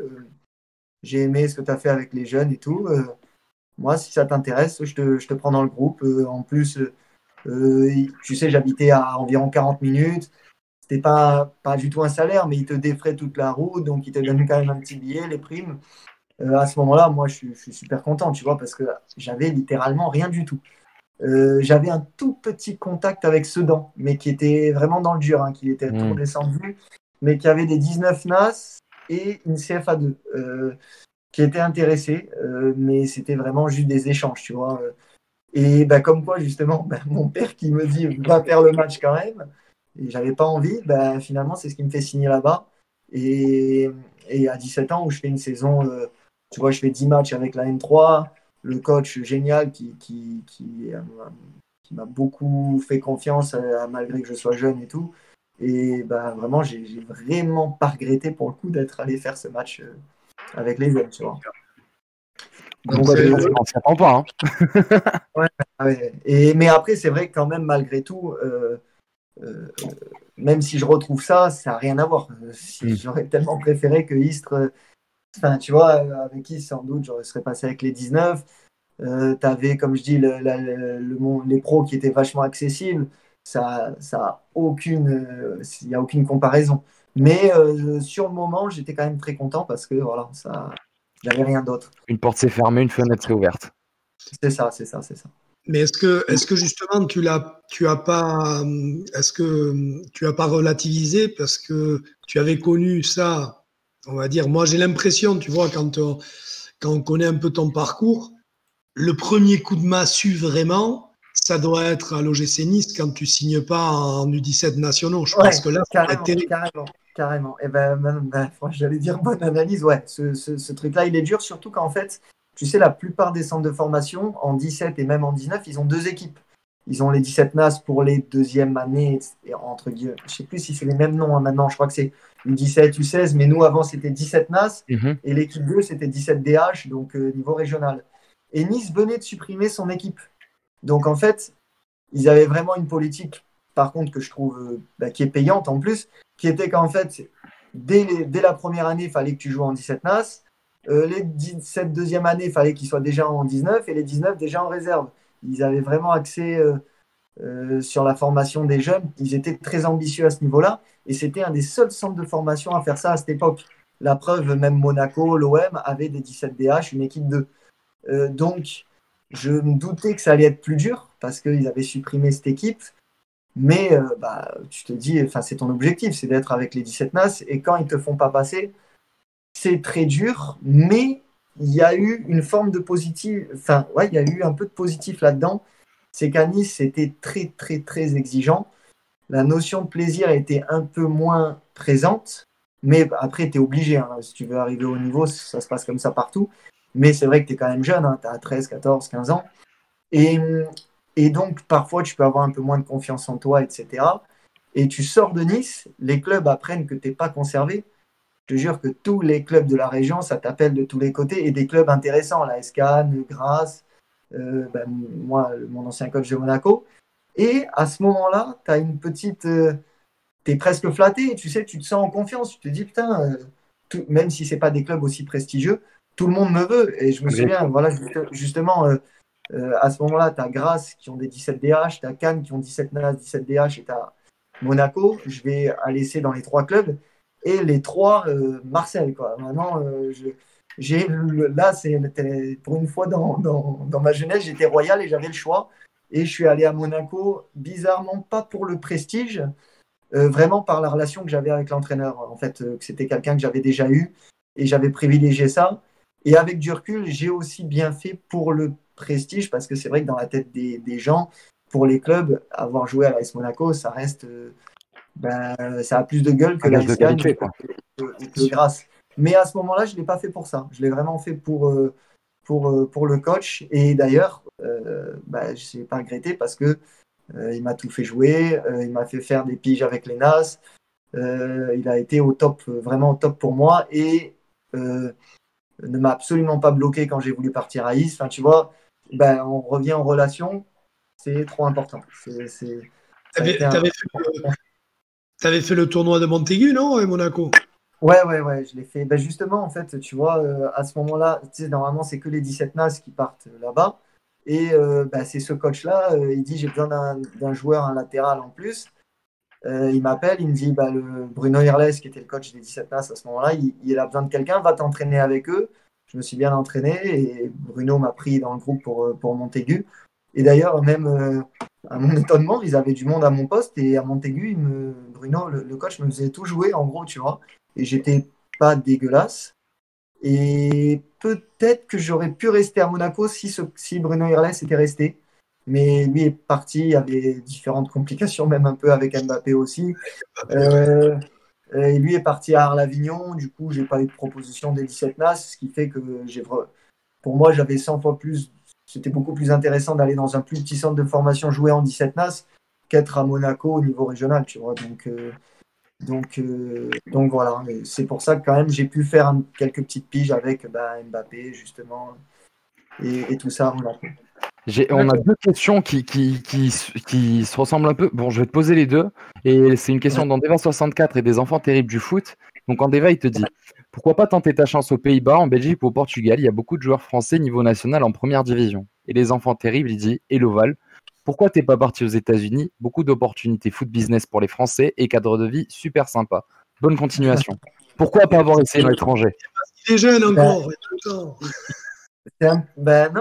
J'ai aimé ce que tu as fait avec les jeunes et tout. Moi, si ça t'intéresse, je te prends dans le groupe. En plus, tu sais, j'habitais à environ 40 minutes. C'était pas du tout un salaire, mais ils te défraient toute la route. Donc, ils te donnent quand même un petit billet, les primes. À ce moment-là, moi, je suis super content, tu vois, parce que j'avais littéralement rien du tout. J'avais un tout petit contact avec Sedan, mais qui était vraiment dans le dur, hein, qui était tout descendu, mais qui avait des 19 NAS et une CFA 2 qui étaient intéressés, mais c'était vraiment juste des échanges, tu vois. Et comme quoi, justement, mon père qui me dit va faire le match quand même, et j'avais pas envie, finalement, c'est ce qui me fait signer là-bas. Et à 17 ans, où je fais une saison, tu vois, je fais 10 matchs avec la N3, le coach génial qui m'a beaucoup fait confiance, malgré que je sois jeune et tout. Et vraiment, j'ai vraiment pas regretté pour le coup d'être allé faire ce match avec les jeunes, tu vois. Donc, on s'y attend pas. Hein. Ouais. Mais après, c'est vrai que quand même, malgré tout, même si je retrouve ça, ça n'a rien à voir. J'aurais tellement préféré que Istres, tu vois, avec Istres, sans doute, j'aurais serais passé avec les 19. Tu avais, comme je dis, les pros qui étaient vachement accessibles. Ça a aucune, il n'y a aucune comparaison. Mais sur le moment, j'étais quand même très content parce que voilà, j'avais rien d'autre. Une porte s'est fermée, une fenêtre s'est ouverte. C'est ça. Mais est-ce que justement est-ce que tu as pas relativisé parce que tu avais connu ça, on va dire. Moi, j'ai l'impression, tu vois, quand on connaît un peu ton parcours, le premier coup de massue vraiment, ça doit être à l'OGC Nice quand tu signes pas en U17 nationaux. Je pense que là, carrément. Et franchement, j'allais dire bonne analyse. Ouais, ce truc-là, il est dur, surtout qu'en fait, tu sais, la plupart des centres de formation, en 17 et même en 19, ils ont 2 équipes. Ils ont les 17 NAS pour les deuxièmes années, entre guillemets. Je ne sais plus si c'est les mêmes noms maintenant. Je crois que c'est U17, U16, mais nous, avant, c'était 17 NAS et l'équipe 2, c'était 17 DH, donc niveau régional. Et Nice venait de supprimer son équipe. Donc, en fait, ils avaient vraiment une politique, par contre, que je trouve qui est payante en plus, qui était qu'en fait, dès la première année, il fallait que tu joues en 17 NAS. Les 17 deuxième année, il fallait qu'ils soient déjà en 19 et les 19 déjà en réserve. Ils avaient vraiment axé sur la formation des jeunes. Ils étaient très ambitieux à ce niveau-là et c'était un des seuls centres de formation à faire ça à cette époque. La preuve, même Monaco, l'OM avait des 17 DH, une équipe 2. Donc, je me doutais que ça allait être plus dur parce qu'ils avaient supprimé cette équipe. Mais tu te dis, c'est ton objectif, c'est d'être avec les 17 NAS. Et quand ils ne te font pas passer, c'est très dur. Mais il y a eu une forme de positif. Il y a eu un peu de positif là-dedans. C'est qu'à Nice, c'était très, très, très exigeant. La notion de plaisir était un peu moins présente. Mais après, tu es obligé. Hein. Si tu veux arriver au niveau, ça se passe comme ça partout. Mais c'est vrai que tu es quand même jeune. Hein. Tu as 13, 14, 15 ans. Et donc, parfois, tu peux avoir un peu moins de confiance en toi, etc. Et tu sors de Nice, les clubs apprennent que tu n'es pas conservé. Je te jure que tous les clubs de la région, ça t'appelle de tous les côtés. Et des clubs intéressants, la SCAN, le Grasse, moi, mon ancien coach de Monaco. Et à ce moment-là, tu as une petite... tu es presque flatté, tu sais, tu te sens en confiance. Tu te dis, putain, même si ce n'est pas des clubs aussi prestigieux, tout le monde me veut. Et je me souviens, voilà, justement... à ce moment-là, tu as Grasse qui ont des 17 DH, tu as Cannes qui ont 17 NAS, 17 DH et tu as Monaco. Je vais laisser dans les 3 clubs et les 3 Marseille. Quoi. Maintenant, là, c'est pour une fois dans ma jeunesse, j'étais royal et j'avais le choix. Et je suis allé à Monaco, bizarrement, pas pour le prestige, vraiment par la relation que j'avais avec l'entraîneur. En fait, que c'était quelqu'un que j'avais déjà eu et j'avais privilégié ça. Et avec du recul, j'ai aussi bien fait pour le prestige parce que c'est vrai que dans la tête des gens, pour les clubs, avoir joué à l'AS Monaco, ça reste, ça a plus de gueule que l'AS Cannes que Grasse. Mais à ce moment-là, je ne l'ai pas fait pour ça. Je l'ai vraiment fait pour le coach. Et d'ailleurs, je n'ai pas regretté parce que il m'a tout fait jouer, il m'a fait faire des piges avec les NAS. Il a été au top, vraiment au top pour moi et ne m'a absolument pas bloqué quand j'ai voulu partir à Is. Enfin, tu vois, on revient en relation, c'est trop important. T'avais fait le tournoi de Montaigu, non, à Monaco? Ouais, je l'ai fait. Justement, en fait, tu vois, à ce moment-là, tu sais, normalement, c'est que les 17 NAS qui partent là-bas. Et c'est ce coach-là, il dit, j'ai besoin d'un joueur, un latéral en plus. Il m'appelle, il me dit, le Bruno Irles, qui était le coach des 17 NAS à ce moment-là, il a besoin de quelqu'un, va t'entraîner avec eux. Je me suis bien entraîné et Bruno m'a pris dans le groupe pour Montaigu. Et d'ailleurs, même à mon étonnement, ils avaient du monde à mon poste et à Montaigu, Bruno, le coach, me faisait tout jouer en gros, tu vois. Et j'étais pas dégueulasse. Et peut-être que j'aurais pu rester à Monaco si Bruno Irles était resté. Mais lui est parti, il y avait différentes complications, même un peu avec Mbappé aussi. Et lui est parti à Arles-Avignon, du coup, j'ai pas eu de proposition des 17 NAS, ce qui fait que pour moi, j'avais 100 fois plus. C'était beaucoup plus intéressant d'aller dans un plus petit centre de formation jouer en 17 NAS qu'être à Monaco au niveau régional, tu vois. Donc voilà, et c'est pour ça que quand même j'ai pu faire quelques petites piges avec Mbappé, justement, et tout ça à Monaco. On a 2 questions qui se ressemblent un peu. Bon, je vais te poser les 2. Et c'est une question d'Andeva64 et des enfants terribles du foot. Donc Andeva, il te dit, pourquoi pas tenter ta chance aux Pays-Bas, en Belgique ou au Portugal? Il y a beaucoup de joueurs français niveau national en première division. Et les enfants terribles, il dit, et l'Oval, pourquoi t'es pas parti aux États-Unis? Beaucoup d'opportunités foot business pour les Français et cadre de vie super sympa. Bonne continuation. Pourquoi pas avoir essayé l'étranger? Il est jeune encore. Non,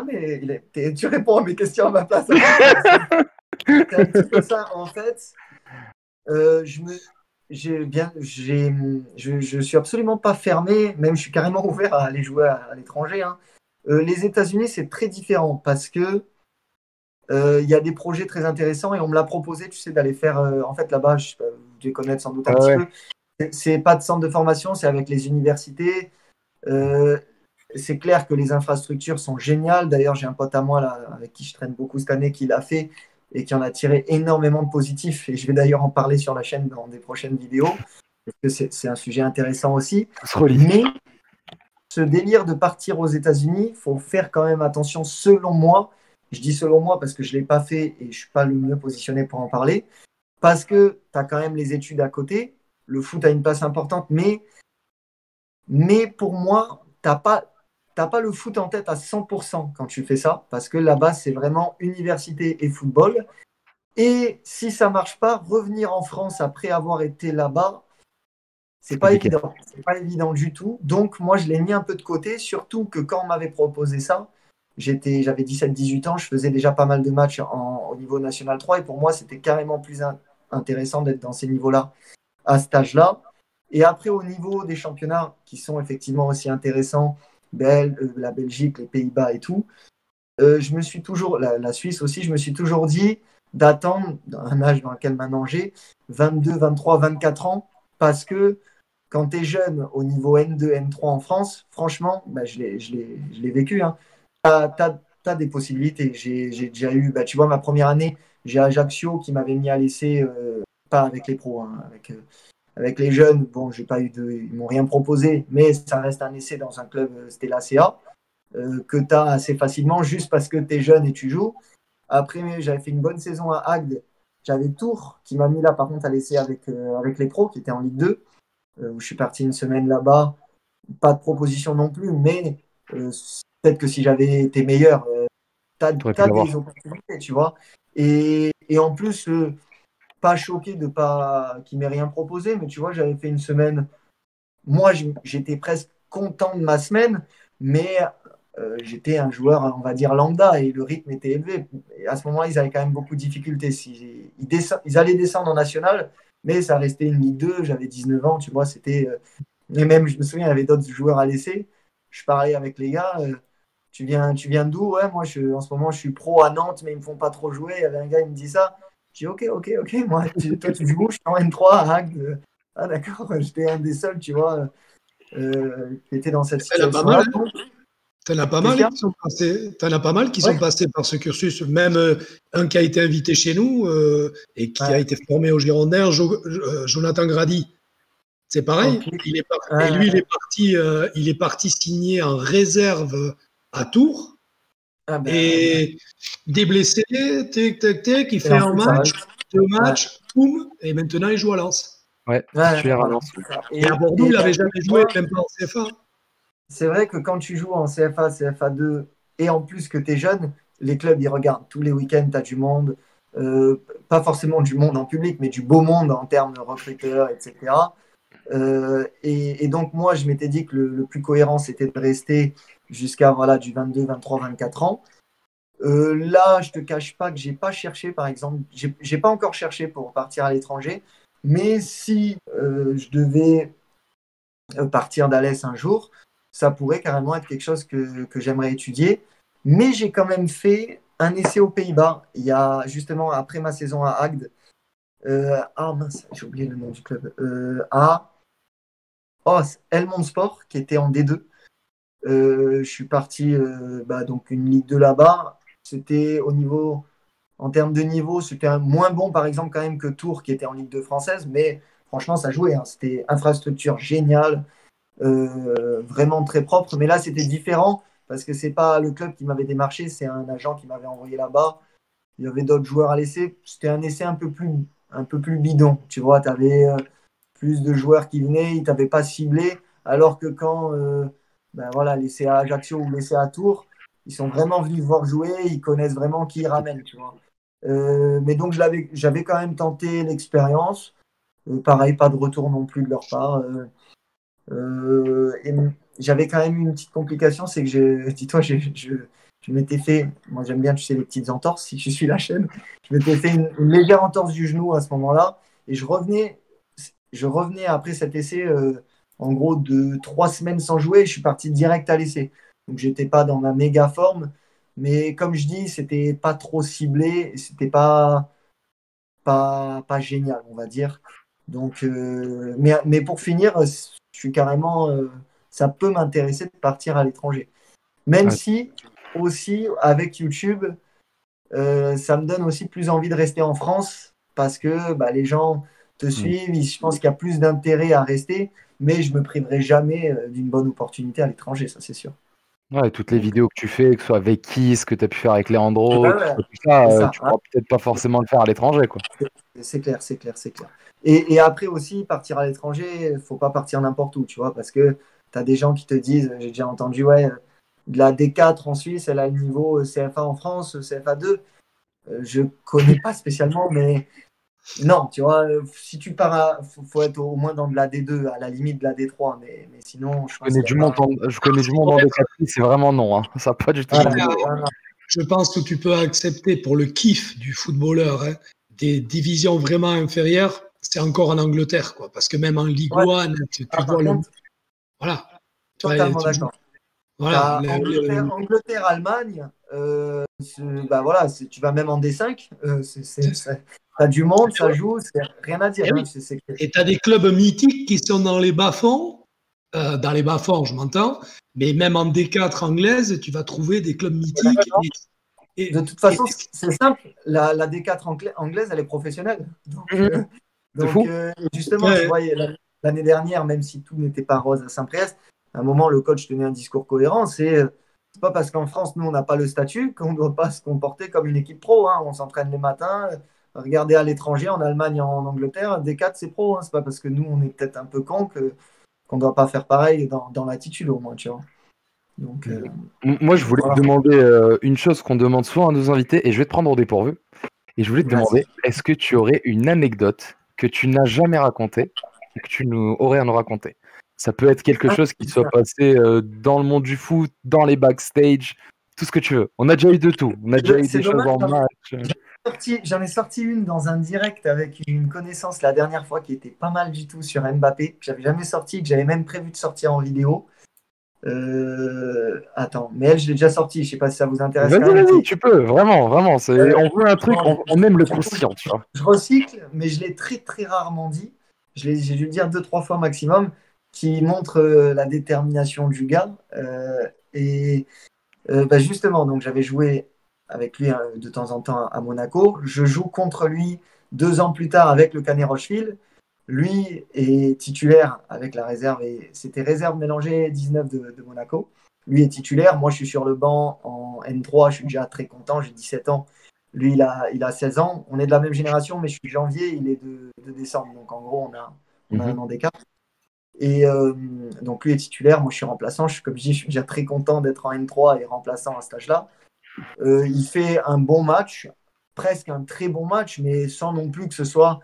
mais tu réponds à mes questions à ma place. C'est un petit peu ça. En fait, je suis absolument pas fermé, même je suis carrément ouvert à aller jouer à l'étranger. Hein. Les États-Unis, c'est très différent parce que il y a des projets très intéressants et on me l'a proposé, tu sais, d'aller faire. En fait, là-bas, je vais connaître sans doute un petit peu. C'est pas de centre de formation, c'est avec les universités. C'est clair que les infrastructures sont géniales. D'ailleurs, j'ai un pote à moi là, avec qui je traîne beaucoup cette année qui l'a fait. et qui en a tiré énormément de positifs. Et je vais d'ailleurs en parler sur la chaîne dans des prochaines vidéos, parce que c'est un sujet intéressant aussi. Mais ce délire de partir aux États-Unis, il faut faire quand même attention, selon moi. Je dis selon moi parce que je ne l'ai pas fait et je ne suis pas le mieux positionné pour en parler. Parce que tu as quand même les études à côté. Le foot a une place importante, mais pour moi, tu n'as pas le foot en tête à 100% quand tu fais ça, parce que là-bas, c'est vraiment université et football. Et si ça ne marche pas, revenir en France après avoir été là-bas, c'est pas évident. C'est pas évident du tout. Donc, moi, je l'ai mis un peu de côté, surtout que quand on m'avait proposé ça, j'avais 17-18 ans, je faisais déjà pas mal de matchs au niveau National 3, et pour moi, c'était carrément plus intéressant d'être dans ces niveaux-là, à cet âge-là. Et après, au niveau des championnats qui sont effectivement aussi intéressants, la Belgique, les Pays-Bas et tout, je me suis toujours, la Suisse aussi, je me suis toujours dit d'attendre un âge dans lequel maintenant j'ai 22, 23, 24 ans, parce que quand tu es jeune au niveau N2, N3 en France, franchement, je l'ai vécu, hein, tu as des possibilités. J'ai déjà eu, tu vois, ma première année, j'ai Ajaccio qui m'avait mis à l'essai, pas avec les pros, hein, avec les jeunes. Bon, ils m'ont rien proposé, mais ça reste un essai dans un club, c'était l'ACA, que tu as assez facilement juste parce que tu es jeune et tu joues. Après, j'avais fait une bonne saison à Agde. J'avais Tours qui m'a mis là, par contre, à l'essai avec les pros qui étaient en Ligue 2, où je suis parti une semaine là-bas. Pas de proposition non plus, mais peut-être que si j'avais été meilleur, tu as des opportunités, tu vois. Et en plus, pas choqué de pas qu'il m'ait rien proposé, mais tu vois, j'avais fait une semaine. Moi, j'étais presque content de ma semaine, mais j'étais un joueur, on va dire, lambda, et le rythme était élevé. Et à ce moment-là, ils avaient quand même beaucoup de difficultés. Ils allaient descendre en national, mais ça restait une Ligue 2. J'avais 19 ans, tu vois, c'était. Et même, je me souviens, il y avait d'autres joueurs à l'essai. Je parlais avec les gars. Tu viens d'où? Ouais, moi, en ce moment, je suis pro à Nantes, mais ils me font pas trop jouer. Il y avait un gars, il me dit ça. Je dis, ok. Moi, toi, tu joues où? Je suis en N3 à Agde. Ah, d'accord. J'étais un des seuls, tu vois, qui était dans cette situation-là. T'en as pas mal qui sont passés par ce cursus. Même un qui a été invité chez nous et qui a été formé au Girondins, Jonathan Grady. C'est pareil. Okay. Il est parti signer en réserve à Tours. Et des blessés, il fait un match, 2 matchs, boum, et maintenant il joue à Lens. Ouais, titulaire à Lens. Et à Bordeaux, il n'avait jamais joué, même pas en CFA. C'est vrai que quand tu joues en CFA, CFA2, et en plus que tu es jeune, les clubs, ils regardent tous les week-ends, tu as du monde, pas forcément du monde en public, mais du beau monde en termes de recruteurs, etc. Et donc, moi, je m'étais dit que le plus cohérent, c'était de rester jusqu'à du 22, 23, 24 ans. Là, je ne te cache pas que je n'ai pas cherché, par exemple, j'ai pas encore cherché pour partir à l'étranger, mais si je devais partir d'Alès un jour, ça pourrait carrément être quelque chose que j'aimerais étudier. Mais j'ai quand même fait un essai aux Pays-Bas, il y a justement après ma saison à Agde. Mince, j'ai oublié le nom du club. Helmond Sport, qui était en D2. Je suis parti, donc une Ligue 2 là-bas. C'était en termes de niveau, c'était moins bon, par exemple, quand même que Tours, qui était en Ligue 2 française. Mais franchement, ça jouait. Hein. C'était infrastructure géniale. Vraiment très propre, mais là c'était différent parce que c'est pas le club qui m'avait démarché, c'est un agent qui m'avait envoyé là-bas. Il y avait d'autres joueurs à l'essai, c'était un essai un peu plus bidon, tu vois, tu avais plus de joueurs qui venaient, ils t'avaient pas ciblé, alors que quand l'essai à Ajaccio ou l'essai à Tours, ils sont vraiment venus voir jouer, ils connaissent vraiment qui ils ramènent, tu vois. Mais donc j'avais quand même tenté l'expérience, pareil, pas de retour non plus de leur part. Et j'avais quand même une petite complication, c'est que dis-toi, je m'étais fait, moi j'aime bien, tu sais, les petites entorses, si je suis la chaîne, je m'étais fait une légère entorse du genou à ce moment-là, et je revenais après cet essai, en gros, de 3 semaines sans jouer, et je suis parti direct à l'essai. Donc j'étais pas dans ma méga forme, mais comme je dis, c'était pas trop ciblé, et c'était pas génial, on va dire. Donc, mais pour finir, je suis carrément, ça peut m'intéresser de partir à l'étranger. Même si, aussi, avec YouTube, ça me donne aussi plus envie de rester en France parce que les gens te suivent. Je pense qu'il y a plus d'intérêt à rester, mais je me priverai jamais d'une bonne opportunité à l'étranger, ça c'est sûr. Ouais, toutes les vidéos que tu fais, que ce soit avec qui, ce que tu as pu faire avec Leandro, Ouais, tout ça, tu hein. pourras peut-être pas forcément le faire à l'étranger, quoi. C'est clair. Et après aussi, partir à l'étranger, il faut pas partir n'importe où, tu vois, parce que tu as des gens qui te disent, j'ai déjà entendu, ouais, de la D4 en Suisse, elle a le niveau CFA en France, CFA 2. Je connais pas spécialement, mais non, tu vois, si tu pars faut être au moins dans de la D2, à la limite de la D3, mais sinon, Je connais du monde en D4, c'est vraiment non, hein. Ça n'a pas du tout. Je pense que tu peux accepter pour le kiff du footballeur, hein, des divisions vraiment inférieures, c'est encore en Angleterre, quoi. Parce que même en Ligue 1, tu vois le. Voilà. Totalement d'accord. Voilà. Angleterre, Allemagne, tu vas même en D5, t'as du monde, ça joue, c'est rien à dire. Et tu as des clubs mythiques qui sont dans les bas-fonds. Dans les bas-fonds, je m'entends, mais même en D4 anglaise, tu vas trouver des clubs mythiques. De toute façon, c'est simple, la D4 anglaise, elle est professionnelle. Donc, justement, tu vois, l'année dernière, même si tout n'était pas rose à Saint-Priest, à un moment, le coach tenait un discours cohérent. C'est pas parce qu'en France, nous, on n'a pas le statut qu'on ne doit pas se comporter comme une équipe pro. Hein. On s'entraîne les matins. Regardez à l'étranger, en Allemagne, en Angleterre, D4, c'est pro. Hein. C'est pas parce que nous, on est peut-être un peu cons qu'on ne doit pas faire pareil dans l'attitude, au moins, tu vois. Donc, moi, je voulais te demander une chose qu'on demande souvent à nos invités, et je vais te prendre au dépourvu. Et je voulais te demander, est-ce que tu aurais une anecdote que tu n'as jamais racontée et que tu aurais à nous raconter? Ça peut être quelque chose qui soit passé dans le monde du foot, dans les backstage, tout ce que tu veux. On a déjà eu de tout. On a déjà eu des choses en match. J'en ai sorti une dans un direct avec une connaissance la dernière fois qui était pas mal du tout sur Mbappé, que j'avais jamais sorti, que j'avais même prévu de sortir en vidéo. Attends, mais elle, je l'ai déjà sorti. Je sais pas si ça vous intéresse. Vas-y, tu peux, vraiment. On veut un truc, on aime le conscient, tu vois. Je recycle, mais je l'ai très très rarement dit. J'ai dû le dire 2-3 fois maximum, qui montre la détermination du gars. Justement, donc j'avais joué avec lui de temps en temps à Monaco. Je joue contre lui 2 ans plus tard avec le Canet Rocheville. Lui est titulaire avec la réserve, et c'était réserve mélangée 19 de Monaco. Lui est titulaire, moi je suis sur le banc en N3, je suis déjà très content, j'ai 17 ans. Lui il a 16 ans, on est de la même génération, mais je suis janvier, il est de décembre, donc en gros on a un an d'écart. Et donc lui est titulaire, moi je suis remplaçant, comme je dis, je suis déjà très content d'être en N3 et remplaçant à cet âge-là. Il fait un bon match, presque un très bon match, mais sans non plus que ce soit...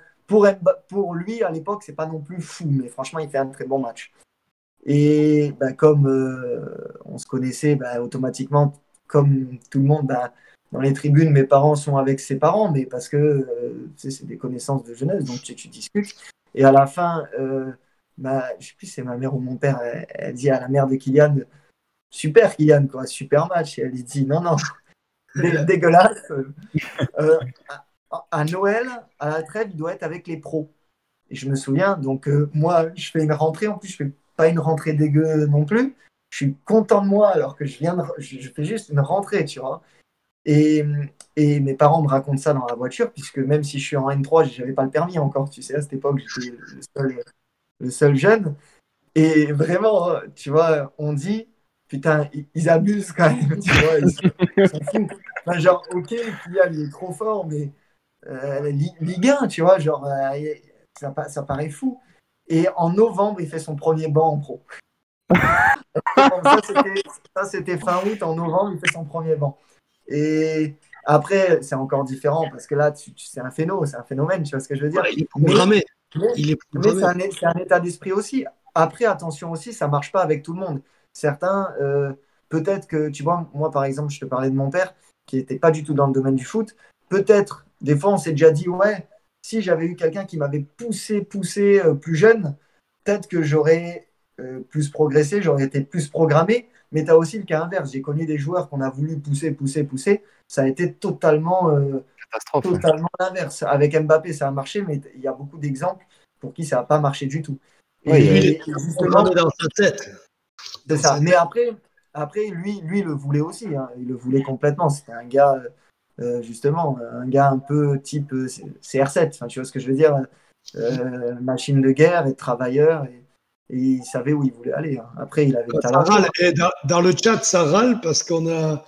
Pour lui, à l'époque, c'est pas non plus fou, mais franchement, il fait un très bon match. Et comme on se connaissait, automatiquement, comme tout le monde, dans les tribunes, mes parents sont avec ses parents, mais parce que c'est des connaissances de jeunesse, donc tu discutes. Et à la fin, je sais plus si c'est ma mère ou mon père, elle dit à la mère de Kylian, super Kylian, quoi, super match. Et elle lui dit, non, dégueulasse. À Noël, à la trêve, il doit être avec les pros. Et je me souviens, donc moi, je fais une rentrée. En plus, je fais pas une rentrée dégueu non plus. Je suis content de moi alors que je fais juste une rentrée, tu vois. Et mes parents me racontent ça dans la voiture, puisque même si je suis en N3, j'avais pas le permis encore. Tu sais, à cette époque, j'étais le seul jeune. Et vraiment, tu vois, on dit, putain, ils abusent quand même, tu vois, ils sont fous. Enfin, genre, ok, Kylian, il est trop fort, mais Ligue 1, tu vois, genre, ça paraît fou. Et en novembre, il fait son premier banc en pro. Ça, c'était fin août. En novembre, il fait son premier banc. Et après, c'est encore différent parce que là, c'est un phénomène, tu vois ce que je veux dire. Il est programmé. Mais c'est un état d'esprit aussi. Après, attention aussi, ça marche pas avec tout le monde. Certains, peut-être que, tu vois, moi, par exemple, je te parlais de mon père qui n'était pas du tout dans le domaine du foot. Peut-être, des fois, on s'est déjà dit, ouais, si j'avais eu quelqu'un qui m'avait poussé plus jeune, peut-être que j'aurais plus progressé, j'aurais été plus programmé. Mais tu as aussi le cas inverse. J'ai connu des joueurs qu'on a voulu pousser. Ça a été totalement l'inverse. Avec Mbappé, ça a marché, mais il y a beaucoup d'exemples pour qui ça n'a pas marché du tout. Et justement, dans sa tête. C'est ça. Mais après lui le voulait aussi. Hein. Il le voulait complètement. C'était un gars justement, un gars un peu type CR7, enfin, tu vois ce que je veux dire, machine de guerre et travailleur, et il savait où il voulait aller. Hein. Après, il avait le Ça talent. râle. Et dans le chat, ça râle parce qu'on a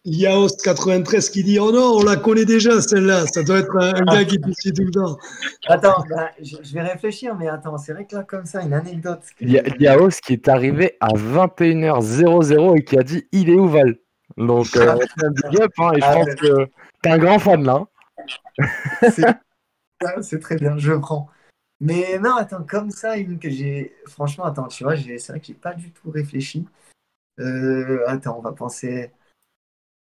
Liaos93 qui dit: oh non, on la connaît déjà celle-là. Ça doit être un gars qui te suit tout le temps. Attends, je vais réfléchir, mais attends, c'est vrai que là, comme ça, une anecdote. Il y a Yaos qui est arrivé à 21h00 et qui a dit il est où Val. Donc, c'est un big up, hein, et je pense que t'es un grand fan là. C'est très bien, je prends. Mais non, attends, comme ça, une que j'ai. Franchement, attends, tu vois, c'est vrai que j'ai pas du tout réfléchi. Attends, on va penser.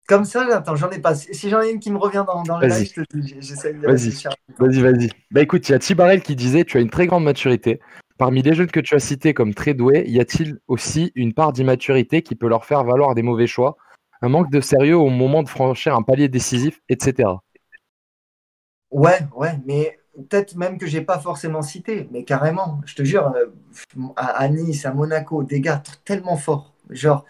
Comme ça, attends, j'en ai pas. Si j'en ai une qui me revient dans le live, je te dis, j'essaie de réfléchir. Vas-y. Bah écoute, il y a Tibarel qui disait: tu as une très grande maturité. Parmi les jeunes que tu as cités comme très doués, y a-t-il aussi une part d'immaturité qui peut leur faire valoir des mauvais choix, un manque de sérieux au moment de franchir un palier décisif, etc. Ouais, mais peut-être même que j'ai pas forcément cité, mais carrément, je te jure, à Nice, à Monaco, des gars tellement forts. Genre,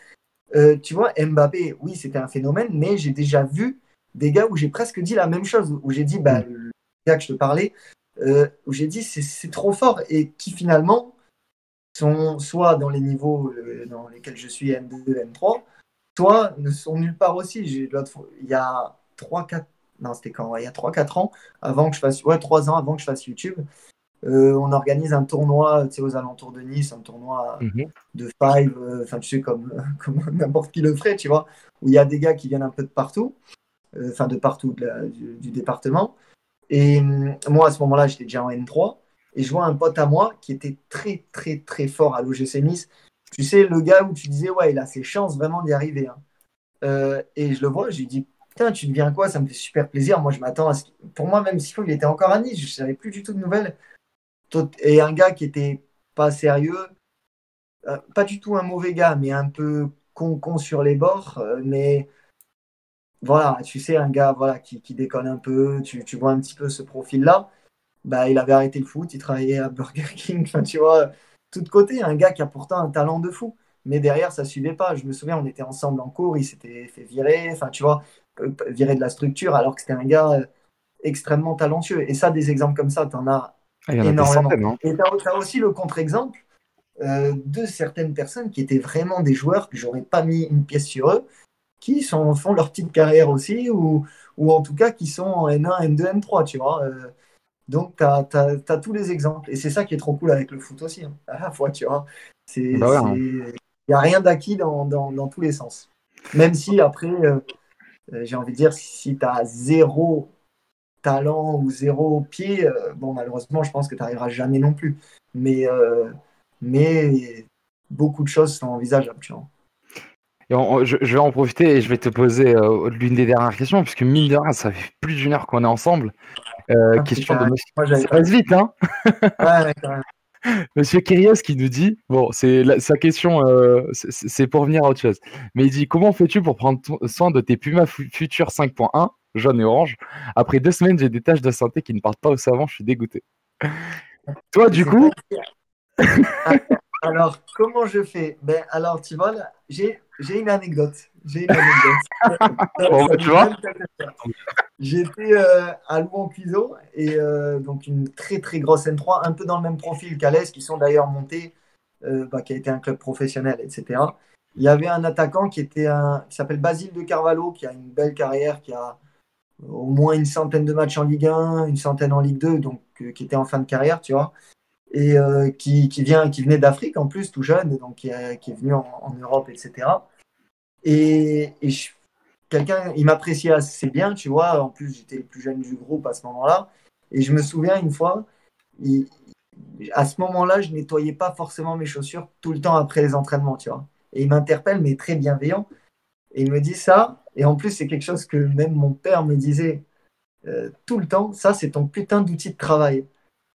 tu vois, Mbappé, oui, c'était un phénomène, mais j'ai déjà vu des gars où j'ai presque dit la même chose, où j'ai dit, le gars que je te parlais, où j'ai dit c'est trop fort, et qui finalement sont soit dans les niveaux dans lesquels je suis M2, M3, soit ne sont nulle part aussi. Il y a 3-4 non, c'était quand? Ouais, il y a 3-4 ans, avant que je fasse, 3 ans avant que je fasse YouTube, on organise un tournoi, tu sais, aux alentours de Nice, un tournoi de five, enfin, tu sais, comme n'importe qui le ferait, tu vois, où il y a des gars qui viennent un peu de partout, enfin, de partout du département. Et moi, à ce moment-là, j'étais déjà en N3, et je vois un pote à moi qui était très, très, très fort à l'OGC Nice. Tu sais, le gars où tu disais, ouais, il a ses chances vraiment d'y arriver. Hein. Et je le vois, je lui dis, putain, tu deviens quoi? Ça me fait super plaisir. Moi, je m'attends à ce qu'il... Pour moi, même s'il faut, il était encore à Nice, je ne savais plus du tout de nouvelles. Et un gars qui était pas sérieux, pas du tout un mauvais gars, mais un peu con sur les bords. Mais voilà, tu sais, un gars voilà, qui déconne un peu, tu vois un petit peu ce profil-là. Bah, il avait arrêté le foot, il travaillait à Burger King, enfin, tu vois, tout de côté, un gars qui a pourtant un talent de fou. Mais derrière, ça ne suivait pas. Je me souviens, on était ensemble en cours, il s'était fait virer, enfin, tu vois, virer de la structure, alors que c'était un gars extrêmement talentueux. Et ça, des exemples comme ça, tu en as énormément. Centaines, et tu as aussi le contre-exemple de certaines personnes qui étaient vraiment des joueurs que j'aurais pas mis une pièce sur eux, qui font leur petite carrière aussi, ou en tout cas qui sont en N1, N2, N3, tu vois. Donc, tu as tous les exemples. Et c'est ça qui est trop cool avec le foot aussi, hein, à la fois, tu vois. Il n'y a rien d'acquis dans tous les sens. Même si, après, j'ai envie de dire, si tu as zéro talent ou zéro pied, bon, malheureusement, je pense que tu n'arriveras jamais non plus. Mais beaucoup de choses sont envisageables, tu vois. Et je vais en profiter et je vais te poser l'une des dernières questions, puisque mine de rien, ça fait plus d'une heure qu'on est ensemble. Question de monsieur. Ça passe vite, hein? Ouais, quand même. Monsieur Kyrios qui nous dit, bon, sa question, c'est pour venir à autre chose. Mais il dit: comment fais-tu pour prendre soin de tes Puma Future 5.1, jaune et orange? Après 2 semaines, j'ai des taches de santé qui ne partent pas au savon, je suis dégoûté. Toi, du coup. Alors, comment je fais? Ben, alors, tu vois, là, j'ai une anecdote. Bon, tu vois? J'étais à Louan-Cuiseaux, et donc une très très grosse N3, un peu dans le même profil qu'Alès, qui sont d'ailleurs montés, qui a été un club professionnel, etc. Il y avait un attaquant qui s'appelle Basile de Carvalho, qui a une belle carrière, qui a au moins une centaine de matchs en Ligue 1, une centaine en Ligue 2, donc qui était en fin de carrière, tu vois. Et qui venait d'Afrique en plus, tout jeune, donc qui est venu en Europe, etc. Et il m'appréciait assez bien, tu vois. En plus, j'étais le plus jeune du groupe à ce moment-là. Et je me souviens une fois, à ce moment-là, je nettoyais pas forcément mes chaussures tout le temps après les entraînements, tu vois. Et il m'interpelle, mais très bienveillant. Et il me dit ça. Et en plus, c'est quelque chose que même mon père me disait tout le temps. Ça, c'est ton putain d'outil de travail.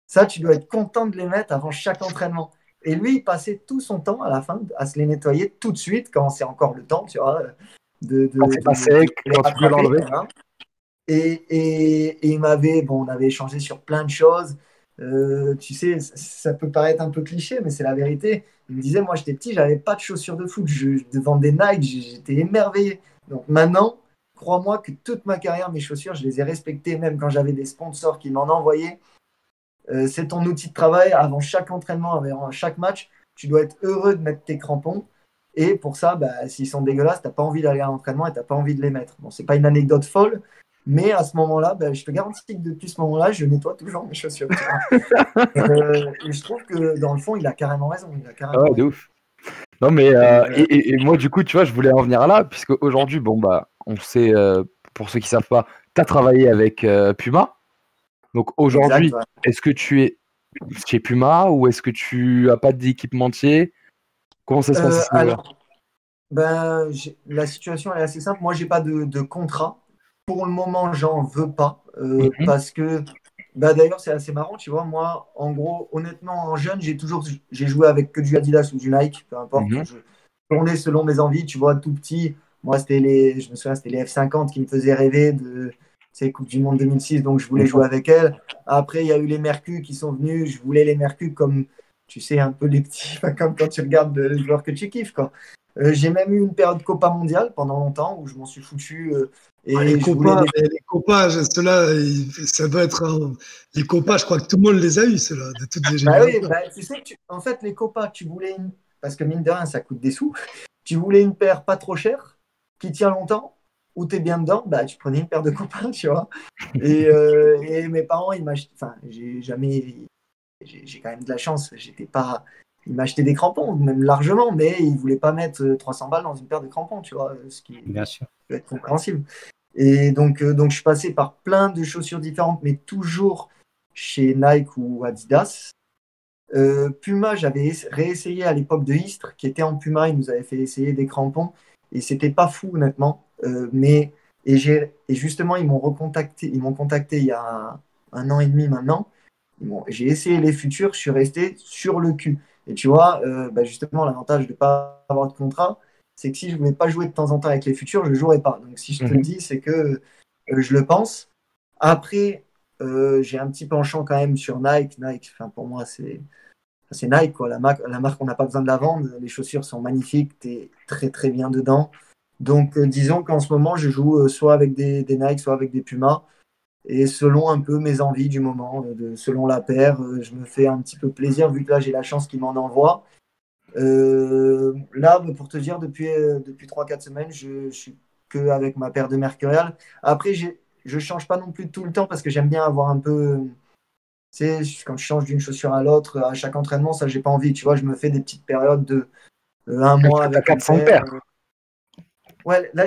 Ça, tu dois être content de les mettre avant chaque entraînement. Et lui, il passait tout son temps à la fin à se les nettoyer tout de suite quand c'est encore le temps, tu vois. Quand c'est pas sec, quand tu peux l'enlever. Voilà. Et on avait échangé sur plein de choses. Tu sais, ça peut paraître un peu cliché, mais c'est la vérité. Il me disait, moi j'étais petit, j'avais pas de chaussures de foot. Devant des Nike, j'étais émerveillé. Donc maintenant, crois-moi que toute ma carrière, mes chaussures, je les ai respectées, même quand j'avais des sponsors qui m'en envoyaient. C'est ton outil de travail. Avant chaque entraînement, avant chaque match, tu dois être heureux de mettre tes crampons. Et pour ça, s'ils sont dégueulasses, tu n'as pas envie d'aller à l'entraînement et tu n'as pas envie de les mettre. Bon, ce n'est pas une anecdote folle, mais à ce moment-là, je te garantis que depuis ce moment-là, je nettoie toujours mes chaussures. Et je trouve que dans le fond, il a carrément raison. Ouais, de ouf. Non, mais et moi, du coup, tu vois, je voulais en venir là, puisque aujourd'hui, on sait, pour ceux qui ne savent pas, tu as travaillé avec Puma. Donc aujourd'hui, Exact, ouais. Est-ce que tu es chez Puma ou est-ce que tu n'as pas d'équipementier? Comment ça se passe à ce niveau-là? La situation elle est assez simple. Moi, j'ai pas de contrat. Pour le moment, j'en veux pas parce que d'ailleurs, c'est assez marrant, tu vois. Moi, en gros, honnêtement, en jeune, j'ai joué avec que du Adidas ou du Nike, peu importe. Je tournais selon mes envies, tu vois, tout petit. Moi, je me souviens, c'était les F50 qui me faisaient rêver de Coupe du Monde 2006, donc je voulais jouer avec elles. Après, il y a eu les Mercus qui sont venus. Je voulais les Mercus comme, tu sais, un peu les petits, comme quand tu regardes les joueurs que tu kiffes, quoi. J'ai même eu une période Copa mondiale pendant longtemps où je m'en suis foutu. Les copas, ceux-là, ça doit être. Les copas, je crois que tout le monde les a eu, ceux-là, de toutes les générations. Oui, tu sais, en fait, les copas, tu voulais parce que mine de rien, ça coûte des sous. Tu voulais une paire pas trop chère, qui tient longtemps, où tu es bien dedans, tu prenais une paire de copains, tu vois. Et mes parents, ils m'achetaient. Enfin, j'ai quand même de la chance. Ils m'achetaient des crampons, même largement, mais ils ne voulaient pas mettre 300 balles dans une paire de crampons, tu vois, ce qui peut être compréhensible. Et donc, je suis passé par plein de chaussures différentes, mais toujours chez Nike ou Adidas. Puma, j'avais réessayé à l'époque de Istres, qui était en Puma, ils nous avaient fait essayer des crampons, et c'était pas fou, honnêtement. Et justement, ils m'ont contacté il y a 1 an et demi maintenant. J'ai essayé les futurs, je suis resté sur le cul. Et tu vois, justement, l'avantage de ne pas avoir de contrat, c'est que si je ne voulais pas jouer de temps en temps avec les futurs, je ne jouerais pas. Donc, si je te le dis, c'est que je le pense. Après, j'ai un petit penchant quand même sur Nike. Nike, pour moi, c'est Nike, quoi. La marque, on n'a pas besoin de la vendre. Les chaussures sont magnifiques. Tu es très, très bien dedans. Donc, disons qu'en ce moment, je joue soit avec des Nike, soit avec des Puma. Et selon un peu mes envies du moment, selon la paire, je me fais un petit peu plaisir vu que là j'ai la chance qu'ils m'en envoient. Là, pour te dire, depuis 3-4 semaines, je suis que avec ma paire de Mercurial. Après, je change pas non plus tout le temps parce que j'aime bien avoir un peu. Tu sais, quand je change d'une chaussure à l'autre, à chaque entraînement, ça j'ai pas envie. Tu vois, je me fais des petites périodes de 1 mois avec 400 paires. Ouais, là,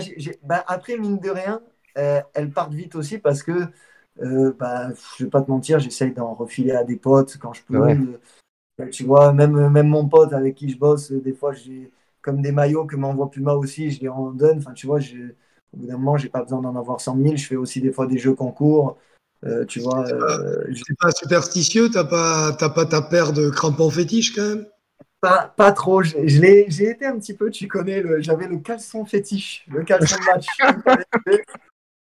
après, mine de rien, elles partent vite aussi parce que je vais pas te mentir, j'essaye d'en refiler à des potes quand je peux. Ouais. Tu vois, même mon pote avec qui je bosse, des fois, j'ai comme des maillots que m'envoie Puma aussi, je les en donne. Enfin, tu vois, au bout d'un moment, j'ai pas besoin d'en avoir 100 000. Je fais aussi des fois des jeux concours. Tu vois. T'es pas superstitieux, t'as pas ta paire de crampons fétiches quand même? Pas trop. J'ai été un petit peu, tu connais, j'avais le caleçon fétiche, le caleçon de match.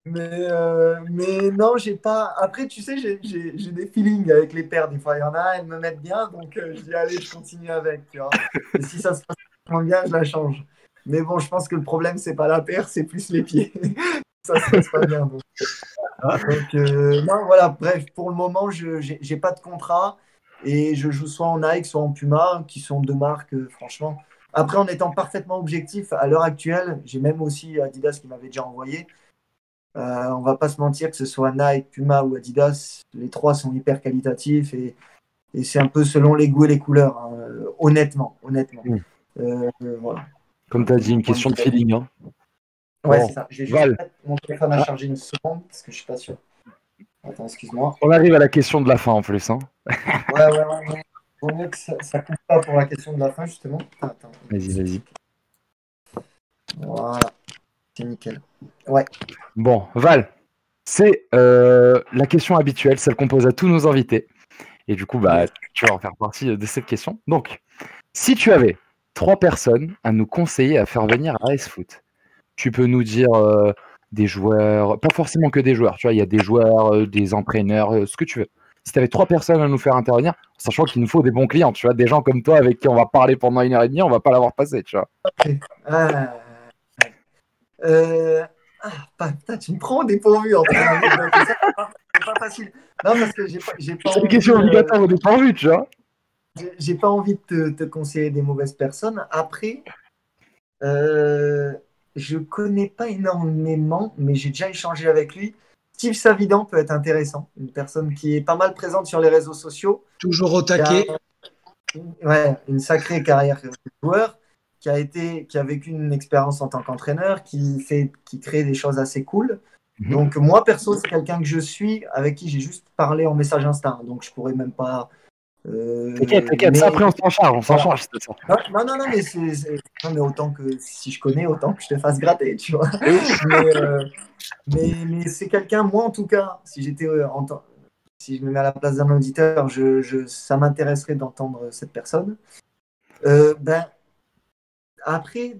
Mais non, j'ai pas. Après, tu sais, j'ai des feelings avec les paires. Des fois, il y en a, elles me mettent bien, donc je dis allez, je continue avec. Tu vois. Et si ça se passe moins bien, je la change. Mais bon, je pense que le problème, c'est pas la paire, c'est plus les pieds. Ça se passe pas bien. Donc, non, voilà. Bref, pour le moment, j'ai pas de contrat et je joue soit en Nike, soit en Puma, qui sont deux marques, franchement. Après, en étant parfaitement objectif, à l'heure actuelle, j'ai même aussi Adidas qui m'avait déjà envoyé. On va pas se mentir, que ce soit Nike, Puma ou Adidas, les trois sont hyper qualitatifs et c'est un peu selon les goûts et les couleurs, hein, honnêtement. Voilà. Comme tu as dit, une question de feeling. Hein. Ouais, Bon. c'est ça. J'ai juste mettre mon téléphone à charger une seconde parce que je suis pas sûr. Attends, excuse-moi. On arrive à la question de la fin en plus. Hein. Ouais. Vaut mieux que ça coupe pas pour la question de la fin, justement. Attends. Vas-y. Voilà. C'est nickel. Ouais. Bon, Val, c'est la question habituelle, celle qu'on pose à tous nos invités. Et du coup, tu vas en faire partie de cette question. Donc, si tu avais 3 personnes à nous conseiller à faire venir à AS Foot, tu peux nous dire des joueurs, pas forcément que des joueurs, tu vois, il y a des joueurs, des entraîneurs, ce que tu veux. Si tu avais 3 personnes à nous faire intervenir, sachant qu'il nous faut des bons clients, tu vois, des gens comme toi avec qui on va parler pendant 1h30, on va pas l'avoir passé, tu vois. Okay. Putain, tu me prends au dépourvu en train de c'est pas facile. Non, parce que j'ai pas C'est une envie, question obligatoire au dépourvu, tu vois. j'ai pas envie de te conseiller des mauvaises personnes. Après, je connais pas énormément, mais j'ai déjà échangé avec lui. Steve Savidan peut être intéressant, une personne qui est pas mal présente sur les réseaux sociaux. Toujours au taquet. Ouais, une sacrée carrière de joueur, qui a vécu une expérience en tant qu'entraîneur, qui crée des choses assez cool. Donc moi perso, c'est quelqu'un que je suis, avec qui j'ai juste parlé en message Insta, donc je pourrais même pas. T'inquiète, ça après on s'en charge, c'est ça. Non, mais autant que si je connais, autant que je te fasse gratter, tu vois. mais c'est quelqu'un, moi en tout cas, si j'étais si je me mets à la place d'un auditeur, ça m'intéresserait d'entendre cette personne. Après,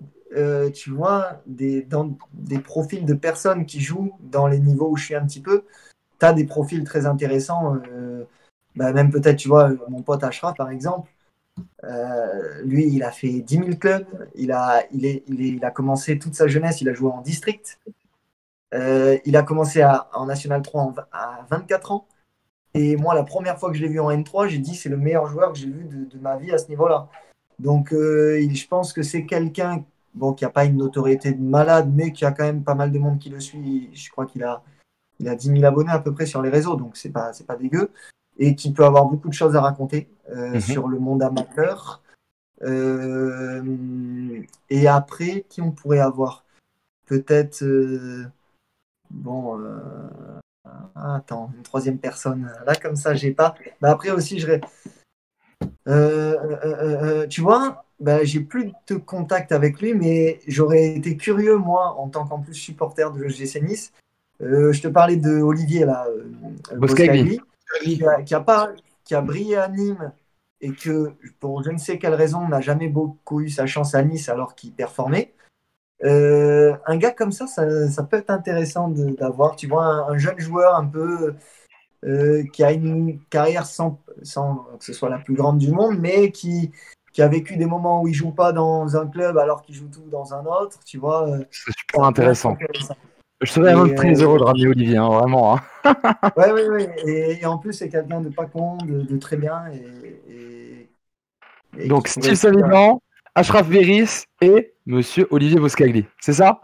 tu vois, dans des profils de personnes qui jouent dans les niveaux où je suis un petit peu, tu as des profils très intéressants. Même peut-être, tu vois, mon pote Ashraf, par exemple, lui, il a fait 10 000 clubs. Il a commencé toute sa jeunesse, il a joué en district. Il a commencé en National 3 à 24 ans. Et moi, la première fois que je l'ai vu en N3, j'ai dit c'est le meilleur joueur que j'ai vu de ma vie à ce niveau-là. Donc, je pense que c'est quelqu'un qui n'a pas une notoriété de malade, mais qui a quand même pas mal de monde qui le suit. Je crois qu'il a 10 000 abonnés à peu près sur les réseaux, donc c'est pas dégueu. Et qui peut avoir beaucoup de choses à raconter sur le monde amateur. Et après, qui on pourrait avoir? Peut-être... attends, une troisième personne. Là, comme ça, j'ai pas. Après aussi, tu vois, j'ai plus de contact avec lui, mais j'aurais été curieux, moi, en tant qu'en plus supporter de l'OGC Nice. Je te parlais de Olivier, là, Boskagli. qui a brillé à Nîmes et que, pour je ne sais quelle raison, n'a jamais beaucoup eu sa chance à Nice alors qu'il performait. Un gars comme ça peut être intéressant d'avoir. Tu vois, un jeune joueur un peu qui a une carrière sans que ce soit la plus grande du monde, mais qui a vécu des moments où il joue pas dans un club alors qu'il joue tout dans un autre. Tu vois, c'est super intéressant. Je serais même très heureux de ramener Olivier, hein, vraiment. Hein. Ouais. Et en plus, c'est quelqu'un de pas con, de très bien. Donc, Steve Savidan, Ashraf Veris et Monsieur Olivier Boskagli, c'est ça?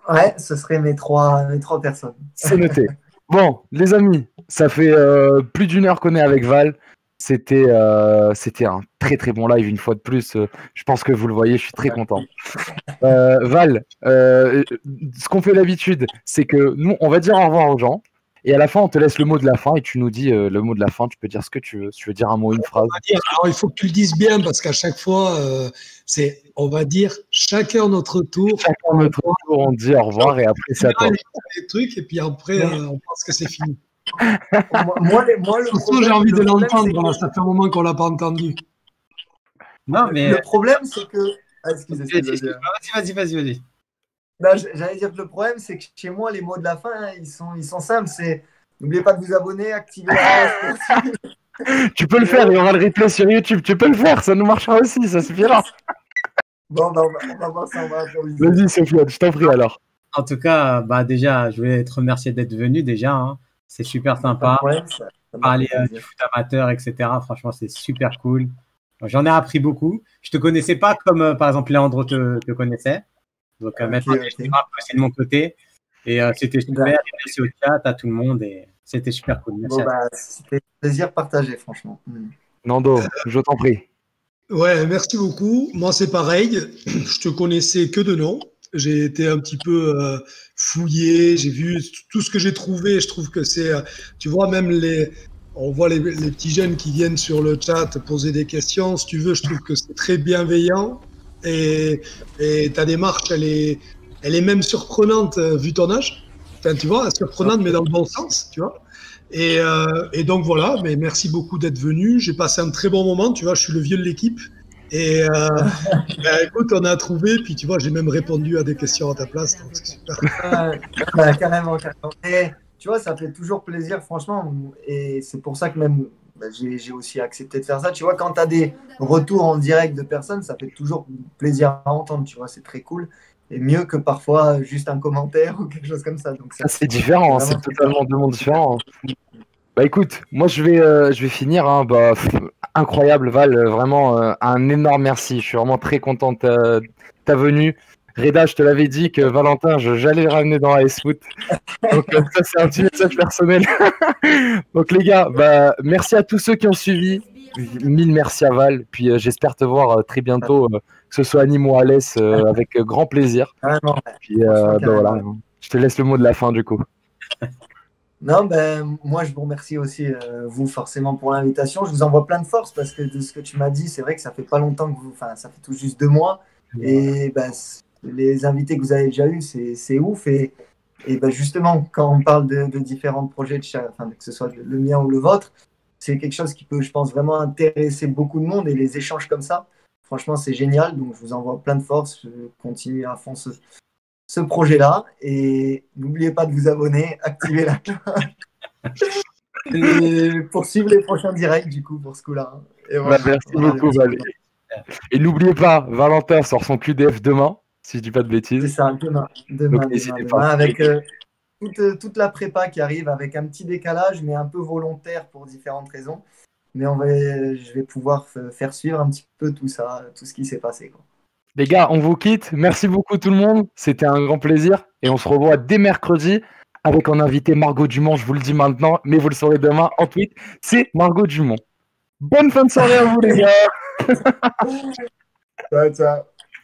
Ouais, ce seraient mes trois personnes. C'est noté. Bon, les amis, ça fait plus d'une heure qu'on est avec Val. C'était un très très bon live une fois de plus. Je pense que vous le voyez, je suis très content. Val, ce qu'on fait d'habitude, c'est que nous, on va dire au revoir aux gens. Et à la fin, on te laisse le mot de la fin et tu nous dis le mot de la fin. Tu peux dire ce que tu veux. Si tu veux dire un mot, une phrase. Alors, il faut que tu le dises bien parce qu'à chaque fois, on va dire chacun notre tour. Chacun notre tour, on dit au revoir et après, c'est à toi. Les trucs et puis après, on pense que c'est fini. Moi, le problème, j'ai envie de l'entendre. Ça fait un moment qu'on l'a pas entendu. Non, mais le problème, c'est que. Excusez. Vas-y. J'allais dire que le problème, c'est que chez moi, les mots de la fin, ils sont simples. C'est n'oubliez pas de vous abonner, activez la cloche. Tu peux le faire, il y aura le replay sur YouTube. Tu peux le faire, ça nous marchera aussi, ça suffira. Bon, on va voir ça, on va improviser. Vas-y, Sofiane, je t'en prie alors. En tout cas, déjà, je voulais te remercier d'être venu déjà. Hein. C'est super sympa. Parler du foot amateur, etc. Franchement, c'est super cool. J'en ai appris beaucoup. Je te connaissais pas comme, par exemple, Léandre te connaissait. Donc, maintenant, je suis aussi de mon côté. Et c'était super. Et merci au chat, à tout le monde. Et c'était super cool. Merci. C'était un plaisir partagé, franchement. Nando, je t'en prie. Ouais, merci beaucoup. Moi, c'est pareil. Je te connaissais que de nom. J'ai été un petit peu fouillé. J'ai vu tout ce que j'ai trouvé. Je trouve que c'est, tu vois, même on voit les petits jeunes qui viennent sur le chat poser des questions. Si tu veux, je trouve que c'est très bienveillant. Et ta démarche, elle est même surprenante vu ton âge. Enfin, tu vois, surprenante, mais dans le bon sens, tu vois. Et donc voilà, mais merci beaucoup d'être venu. J'ai passé un très bon moment, tu vois, je suis le vieux de l'équipe. Et écoute, on a trouvé, puis tu vois, j'ai même répondu à des questions à ta place, donc c'est super. Carrément. Et tu vois, ça fait toujours plaisir, franchement. Et c'est pour ça que même j'ai aussi accepté de faire ça. Tu vois, quand tu as des retours en direct de personnes, ça fait toujours plaisir à entendre, tu vois, c'est très cool. mieux que parfois juste un commentaire ou quelque chose comme ça. Donc, c'est différent, c'est totalement deux mondes différents. Bah écoute, moi je vais finir. Hein, incroyable Val, vraiment un énorme merci. Je suis vraiment très content de ta venue. Reda, je te l'avais dit que Valentin, j'allais le ramener dans AS Foot. Donc ça c'est un petit message personnel. Donc les gars, merci à tous ceux qui ont suivi. Mille merci à Val. Puis j'espère te voir très bientôt, que ce soit à Nîmes ou à Alès, avec grand plaisir. Puis voilà, je te laisse le mot de la fin du coup. Non, moi je vous remercie aussi, vous forcément pour l'invitation. Je vous envoie plein de force parce que de ce que tu m'as dit, c'est vrai que ça fait pas longtemps que ça fait tout juste 2 mois. Et les invités que vous avez déjà eus, c'est ouf. Et justement, quand on parle de différents projets, que ce soit le mien ou le vôtre, c'est quelque chose qui peut, je pense, vraiment intéresser beaucoup de monde. Et les échanges comme ça, franchement, c'est génial. Donc je vous envoie plein de force. Je continue à fond ce projet-là. Et n'oubliez pas de vous abonner, activer la cloche. Et pour suivre les prochains directs, du coup, pour ce coup-là. Et voilà, merci beaucoup, Val. Et n'oubliez pas, Valentin sort son QDF demain, si je dis pas de bêtises. C'est ça, demain avec toute la prépa qui arrive, avec un petit décalage, mais un peu volontaire pour différentes raisons. Mais je vais pouvoir faire suivre un petit peu tout ça, tout ce qui s'est passé, quoi. Les gars, on vous quitte. Merci beaucoup tout le monde. C'était un grand plaisir. Et on se revoit dès mercredi avec en invité Margot Dumont. Je vous le dis maintenant, mais vous le saurez demain en tweet. C'est Margot Dumont. Bonne fin de soirée à vous les gars.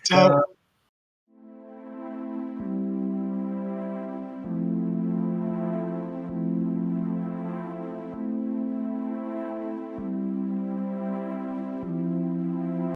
Ciao.